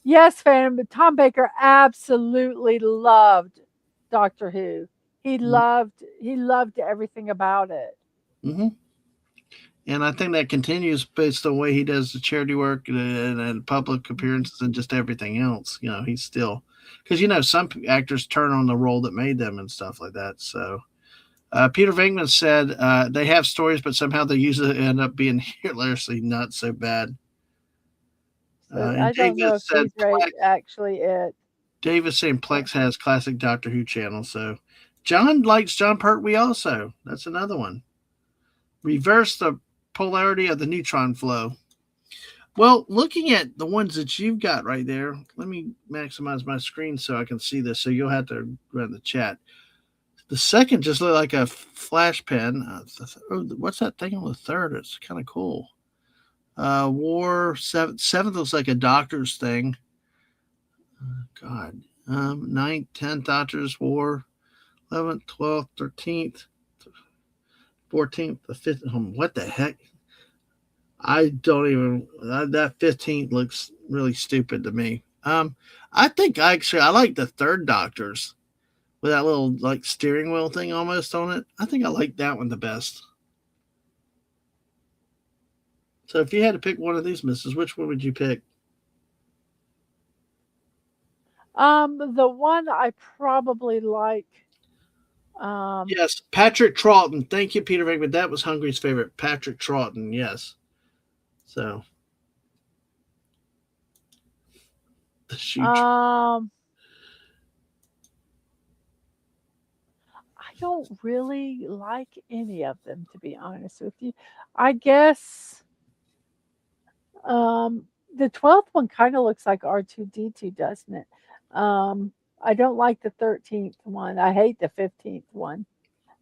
Yes, Phantom, but Tom Baker absolutely loved Doctor Who. He loved everything about it. Mm-hmm. And I think that continues based on the way he does the charity work and public Mhm. appearances and just everything else. He's still because some actors turn on the role that made them and stuff like that. So Peter Venkman said they have stories, but somehow they usually end up being hilariously not so bad. So And I don't know if Said these are actually it. Davis saying Uh, Plex has classic Doctor Who channel. So John likes John Pertwee also. That's another one. Reverse the polarity of the neutron flow. Well, looking at the ones that you've got right there, let me maximize my screen so I can see this. So you'll have to run the chat. The second just looked like a flash pen. What's that thing on the third? It's kind of cool. War seventh looks like a doctor's thing. God. Ninth, 10th Doctor's War. 11th, 12th, 13th, 14th, the 5th. What the heck? I don't even. That 15th looks really stupid to me. I think I like the third Doctor's with that little like steering wheel thing almost on it. I think I like that one the best. So if you had to pick one of these, Missus, which one would you pick? the one I probably like. Um, Yes, Patrick Troughton. Thank you, Peter Venkman. That was Hungry's favorite, Patrick Troughton. Yes. So the shoot. um, I don't really like any of them, to be honest with you. I guess um, the 12th one kind of looks like R2D2, doesn't it? Um, I don't like the 13th one. I hate the 15th one.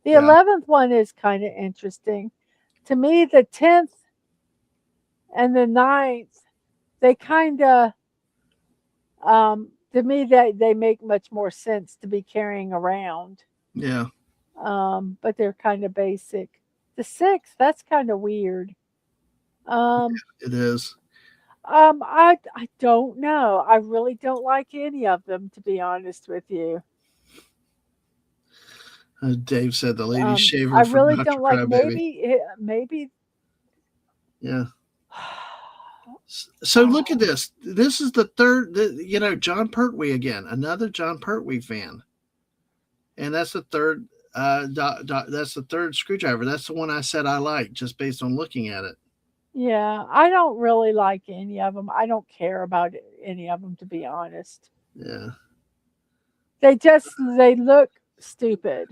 The Yeah. 11th one is kind of interesting. To me, the 10th and the ninth, they kind of, to me, they make much more sense to be carrying around. Yeah. But they're kind of basic. The sixth, that's kind of weird. Um, It is. I don't know. I really don't like any of them, to be honest with you. Dave said the ladies I shaver from really Dr. don't like. Crybaby. Maybe. Yeah. So look at this. This is the third. John Pertwee again, another John Pertwee fan, and that's the third. That's the third screwdriver. That's the one I said I like just based on looking at it. Yeah, I don't really like any of them. I don't care about any of them, to be honest. Yeah. They look stupid.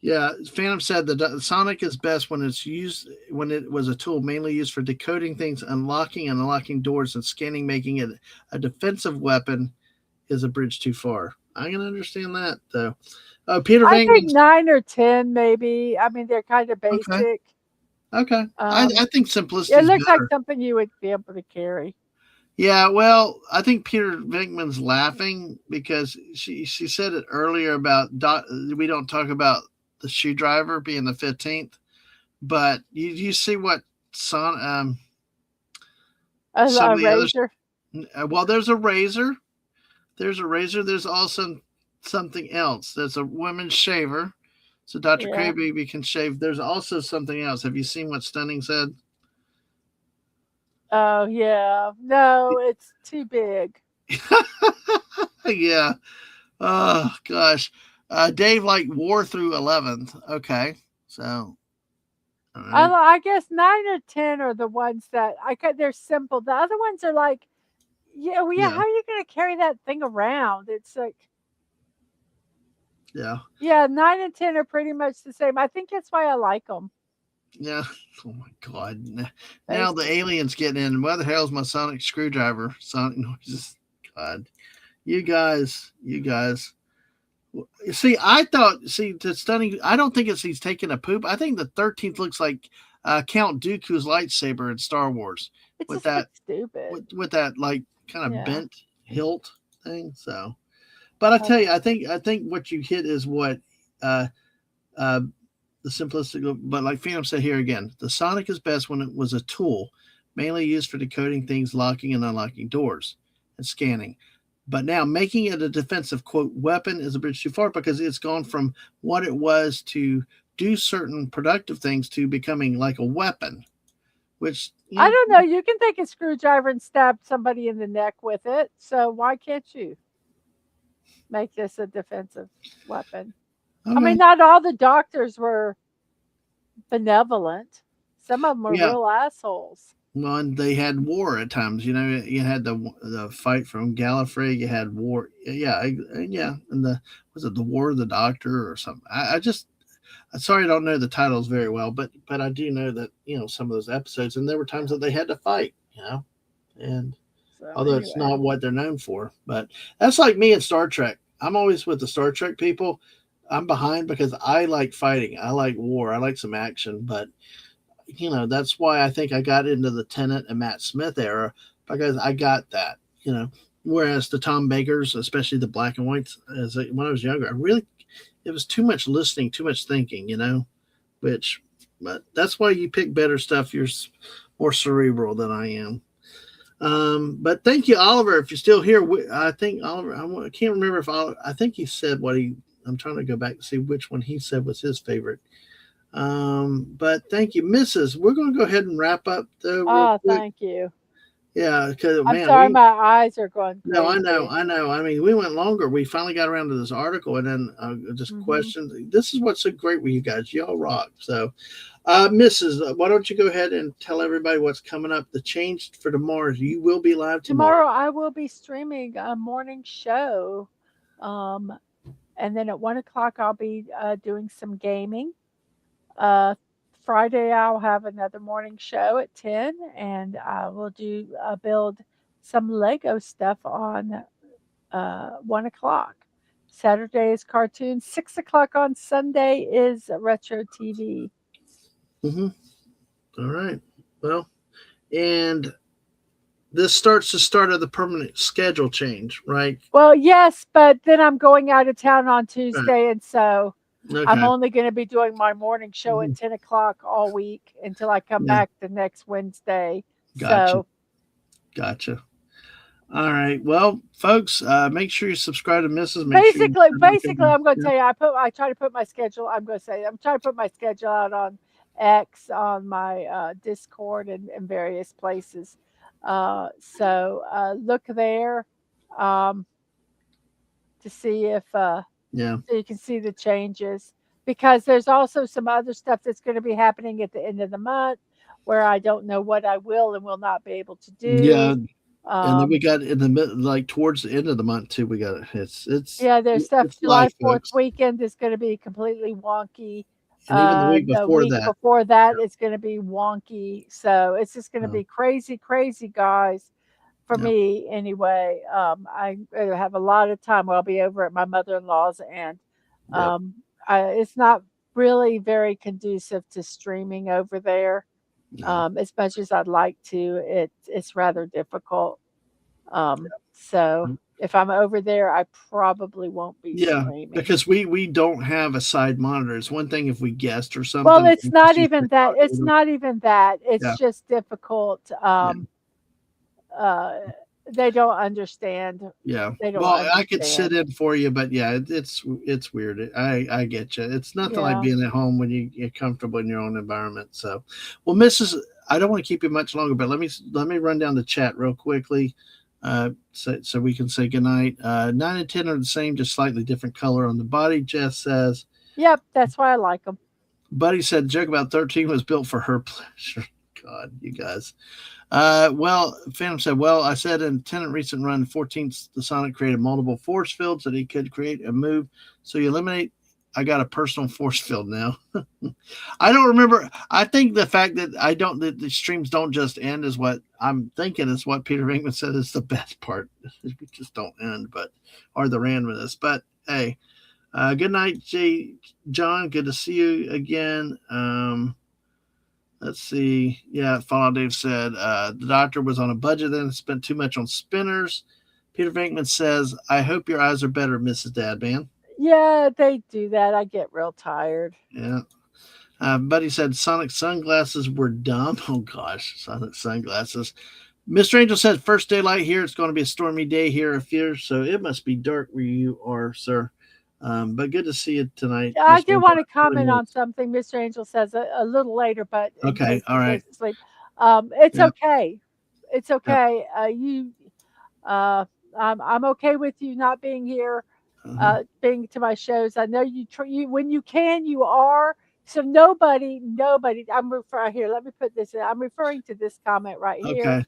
Yeah, Phantom said the Sonic is best when it's used when it was a tool mainly used for decoding things, unlocking and unlocking doors, and scanning, making it a defensive weapon is a bridge too far. I can understand that though. Peter I think Venkman's 9 or 10, maybe. I mean, they're kind of okay. basic. Okay, Um, I think simplicity it is looks like better. something you would be able to carry. Yeah, well, I think Peter Venkman's laughing because she said it earlier about we don't talk about the shoe driver being the 15th, but you see what son some A of the others. razor. Well, there's a razor. There's a razor. There's also something else. There's a women's shaver. So Dr. Yeah. Crababy can shave. There's also something else. Have you seen what Stunning said? Oh, yeah. No, it's too big. Yeah. Oh gosh. Dave like wore through 11th. Okay. So all right. I guess 9 or 10 are the ones that they're simple. The other ones are like, yeah, well, yeah. Yeah. How are you going to carry that thing around? It's like, Yeah. yeah, 9 and 10 are pretty much the same. I think that's why I like them. Yeah. Oh my god. Now the Basic. aliens getting in. Where the hell's my sonic screwdriver? Sonic noises. God. You guys. See, I thought. See, the stunning. I don't think it's he's taking a poop. I think the 13th looks like Count Dooku's lightsaber in Star Wars It with just that looks stupid. with that like kind of Yeah. bent hilt thing. So, but I Uh, tell you, I think what you hit is what uh, uh, the simplistic. But like Phantom said here again, the Sonic is best when it was a tool, mainly used for decoding things, locking and unlocking doors, and scanning. But now making it a defensive quote weapon is a bridge too far because it's gone from what it was to do certain productive things to becoming like a weapon, which I don't know. You can take a screwdriver and stab somebody in the neck with it. So why can't you make this a defensive weapon? I mean, okay, not all the doctors were benevolent. Some of them were yeah. real assholes. Well, and they had war at times. You had the fight from Gallifrey. You had war. Yeah, and the was it the War of the Doctor or something? I just I'm sorry I don't know the titles very well, but I do know that some of those episodes, and there were times that they had to fight. And So although it's anyway, not what they're known for, but that's like me in Star Trek. I'm always with the Star Trek people. I'm behind because I like fighting. I like war. I like some action, but that's why I think I got into the Tennant and Matt Smith era because I got that. Whereas the Tom Bakers, especially the black and whites, when I was younger, it was too much listening, too much thinking. Which, but that's why you pick better stuff. You're more cerebral than I am. But thank you, Oliver. If you're still here, I think Oliver. I can't remember if Oliver. I think he said what he. I'm trying to go back to see which one he said was his favorite. But thank you, Mrs. We're going to go ahead and wrap up though, real oh, quick. thank you. Yeah, because I'm man, sorry, my eyes are going no, I know, crazy. I know. I mean, we went longer. We finally got around to this article, and then just Hmm. questions. This is what's so great with you guys. Y'all rock. So, Mrs., why don't you go ahead and tell everybody what's coming up? The change for tomorrow. You will be live tomorrow. Tomorrow I will be streaming a morning show. Um, and then at 1 o'clock I'll be doing some gaming. Uh, Friday I'll have another morning show at 10, and I will build some Lego stuff on 1 o'clock. Saturday is cartoons. 6 o'clock on Sunday is retro TV. Mm-hmm. All right. Well, and this starts the start of the permanent schedule change, right? Well, yes, but then I'm going out of town on Right. Tuesday, and so I'm Okay. only going to be doing my morning show Mhm. at 10 o'clock all week until I come Yeah. back the next Wednesday. Gotcha. So Gotcha. All right. Well, folks, make sure you subscribe to Mrs. Make sure you basically, I'm going to yeah. tell you, I try to put my schedule. I'm trying to put my schedule out on X, on my Discord, and various places. So look there um, to see if Yeah. so you can see the changes, because there's also some other stuff that's going to be happening at the end of the month where I don't know what I will and will not be able to Yeah. do. And then we Um, got in the like towards the end of the month too. We got Yeah, there's stuff. it's July life, 4th folks. weekend is going to be completely wonky. And even the week The before week that. before that is going to be wonky. So it's just going to Oh, be crazy, crazy, guys. For yeah. me, anyway. I have a lot of time where I'll be over at my mother-in-law's, and Yep. um, it's not really very conducive to streaming over there. No. As much as I'd like to, it's rather difficult. So if I'm over there, I probably won't be Yeah, streaming. because we don't have a side monitor. It's one thing if we guest or Well, something. it's We just not use even that. TikTok or It's whatever. not even that. Yeah. It's just difficult. Yeah. Uh, they don't understand. Yeah. They don't Well, I could sit understand. in for you, but yeah, it's weird. I get you. It's nothing like Yeah. being at home when you're comfortable in your own environment. So, well, Mrs. I don't want to keep you much longer, but let me run down the chat real quickly, so we can say goodnight. 9 and 10 are the same, just slightly different color on the body. Jess says. Yep. That's why I like them. Buddy said, joke about 13 was built for her pleasure. God, you guys. Well, Phantom said, well, I said in Tenant recent run 14th, the Sonic created multiple force fields that he could create and move. So you eliminate. I got a personal force field now. I don't remember. I think the fact that that the streams don't just end is what I'm thinking is what Peter Venkman said is the best part. We just don't end, or the randomness. But hey, good night, John. Good to see you again. Let's see. Yeah, Fallout Dave said the doctor was on a budget and spent too much on spinners. Peter Venkman says, I hope your eyes are better, Mrs. Dadman. Yeah, they do that. I get real tired. Yeah. Buddy said Sonic sunglasses were dumb. Oh, gosh. Sonic sunglasses. Mr. Angel said, first daylight here. It's going to be a stormy day here a few, so it must be dark where you are, sir. But good to see you tonight. I Mr. do Angel. want to comment on something Mr. Angel says a little later, but in Okay. case All he right. goes to sleep, it's Yeah. okay. It's Yeah. okay. Uh, I'm okay with you not being here, Uh-huh. being to my shows. I know you when you can, you are. So nobody. I'm referring here. Let me put this in. I'm referring to this comment right here.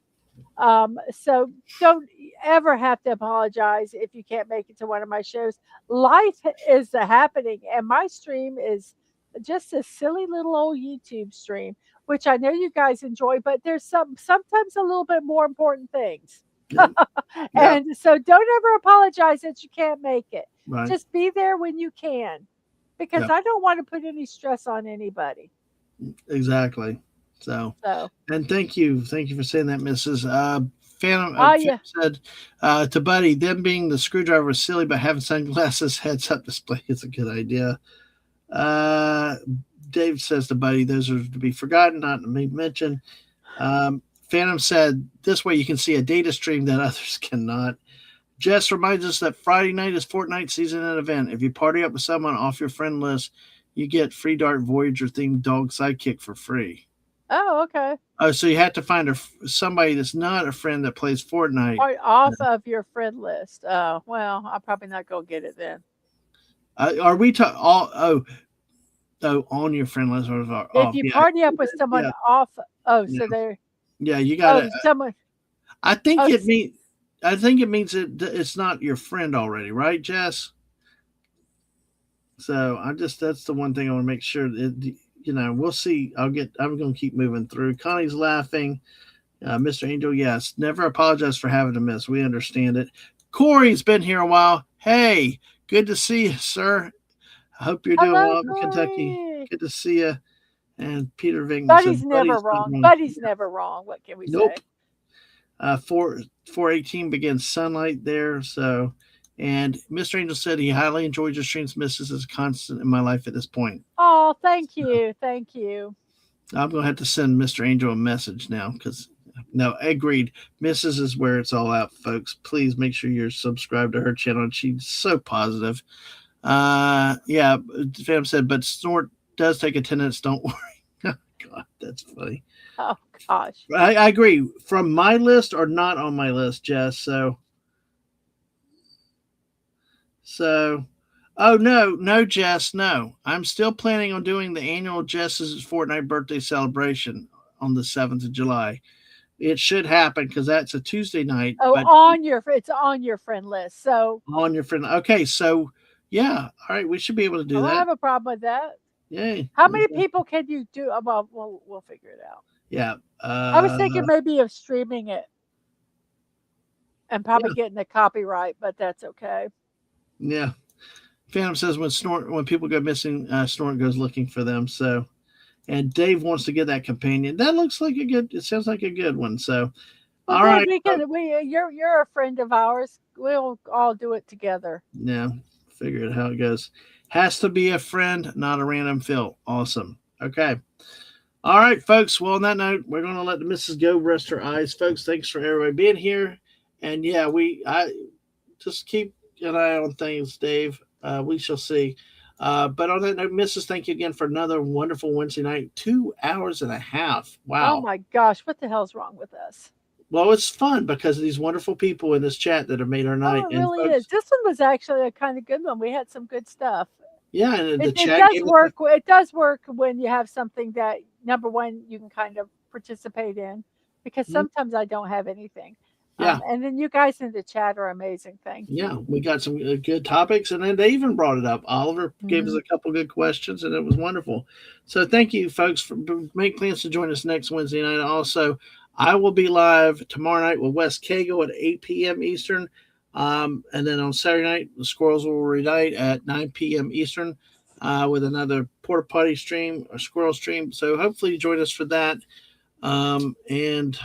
Okay. So don't ever have to apologize if you can't make it to one of my shows. Life is happening, and my stream is just a silly little old YouTube stream, which I know you guys enjoy, but there's sometimes a little bit more important things. Yep. Yep. And so don't ever apologize that you can't make it. Right. Just be there when you can, because Yep. I don't want to put any stress on anybody. Exactly. So, So, and thank you for saying that, Mrs. Phantom, yeah. said to Buddy, them being the screwdriver was silly, but having sunglasses heads up display is a good idea. Dave says to Buddy, those are to be forgotten, not to be mentioned. Phantom said, this way you can see a data stream that others cannot. Jess reminds us that Friday night is Fortnite season and event. If you party up with someone off your friend list, you get free Dark Voyager themed dog sidekick for free. Oh, okay. Oh, so you have to find somebody that's not a friend that plays Fortnite. Right off of your friend list. Well, I'm probably not gonna get it then. Are we on your friend list or off? If you party up with someone off, so they're you got someone. I think it means it's not your friend already, right, Jess? So that's the one thing I want to make sure that we'll see. I'm going to keep moving through. Connie's laughing. Mr. Angel, yes. Never apologize for having to miss. We understand it. Corey's been here a while. Hey, good to see you, sir. I hope you're doing Hello, well in Kentucky. Corey. Good to see you. And Peter Vinkman Buddy's said, never Buddy's not wrong. wrong. Buddy's never wrong. What can we Nope. say? 418 begins sunlight there. So, and Mr. Angel said he highly enjoyed your streams. Mrs. is constant in my life at this point. Oh, thank you. Thank you. I'm going to have to send Mr. Angel a message now because, no, agreed. Mrs. is where it's all out, folks. Please make sure you're subscribed to her channel. She's so positive. Yeah, fam said, but Snort does take attendance. Don't worry. Oh, God, that's funny. Oh, gosh. I agree. From my list or not on my list, Jess. So, oh, no, Jess, no. I'm still planning on doing the annual Jess's Fortnite birthday celebration on the 7th of July. It should happen because that's a Tuesday night. Oh, it's on your friend list. So on your friend. Okay, so yeah, all right, we should be able to do that. I don't have a problem with that. Yay! How many people can you do? Well, we'll figure it out. Yeah, I was thinking maybe of streaming it and probably getting the copyright, but that's okay. Yeah. Phantom says when people go missing, Snort goes looking for them. So, and Dave wants to get that companion. That looks like it sounds like a good one. So, well, all right. You're a friend of ours. We'll all do it together. Yeah. Figure out how it goes. Has to be a friend, not a random fill. Awesome. Okay. All right, folks. Well, on that note, we're going to let the missus go rest her eyes. Folks, thanks for everybody being here. And yeah, I just keep an eye on things, Dave. We shall see. But on that note, Mrs., thank you again for another wonderful Wednesday night. 2 hours and a half. Wow. Oh, my gosh. What the hell's wrong with us? Well, it's fun because of these wonderful people in this chat that have made our night. Oh, it really is. This one was actually a kind of good one. We had some good stuff. Yeah, and it does work. It does work when you have something that, number one, you can kind of participate in, because sometimes I don't have anything. Yeah. And then you guys in the chat are amazing. Thank you. Yeah, we got some good topics, and then they even brought it up. Oliver gave us a couple good questions, and it was wonderful. So thank you, folks, for make plans to join us next Wednesday night. Also, I will be live tomorrow night with Wes Cagle at 8 p.m. Eastern. And then on Saturday night, the Squirrels will reunite at 9 p.m. Eastern with another Porta Potty stream or Squirrel stream. So hopefully you join us for that. And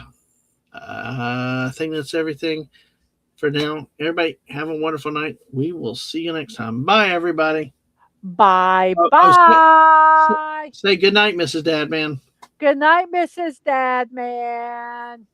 I think that's everything for now. Everybody have a wonderful night. We will see you next time. Bye, everybody. Bye. Bye. Say good night, Mrs. Dadman. Good night, Mrs. Dadman.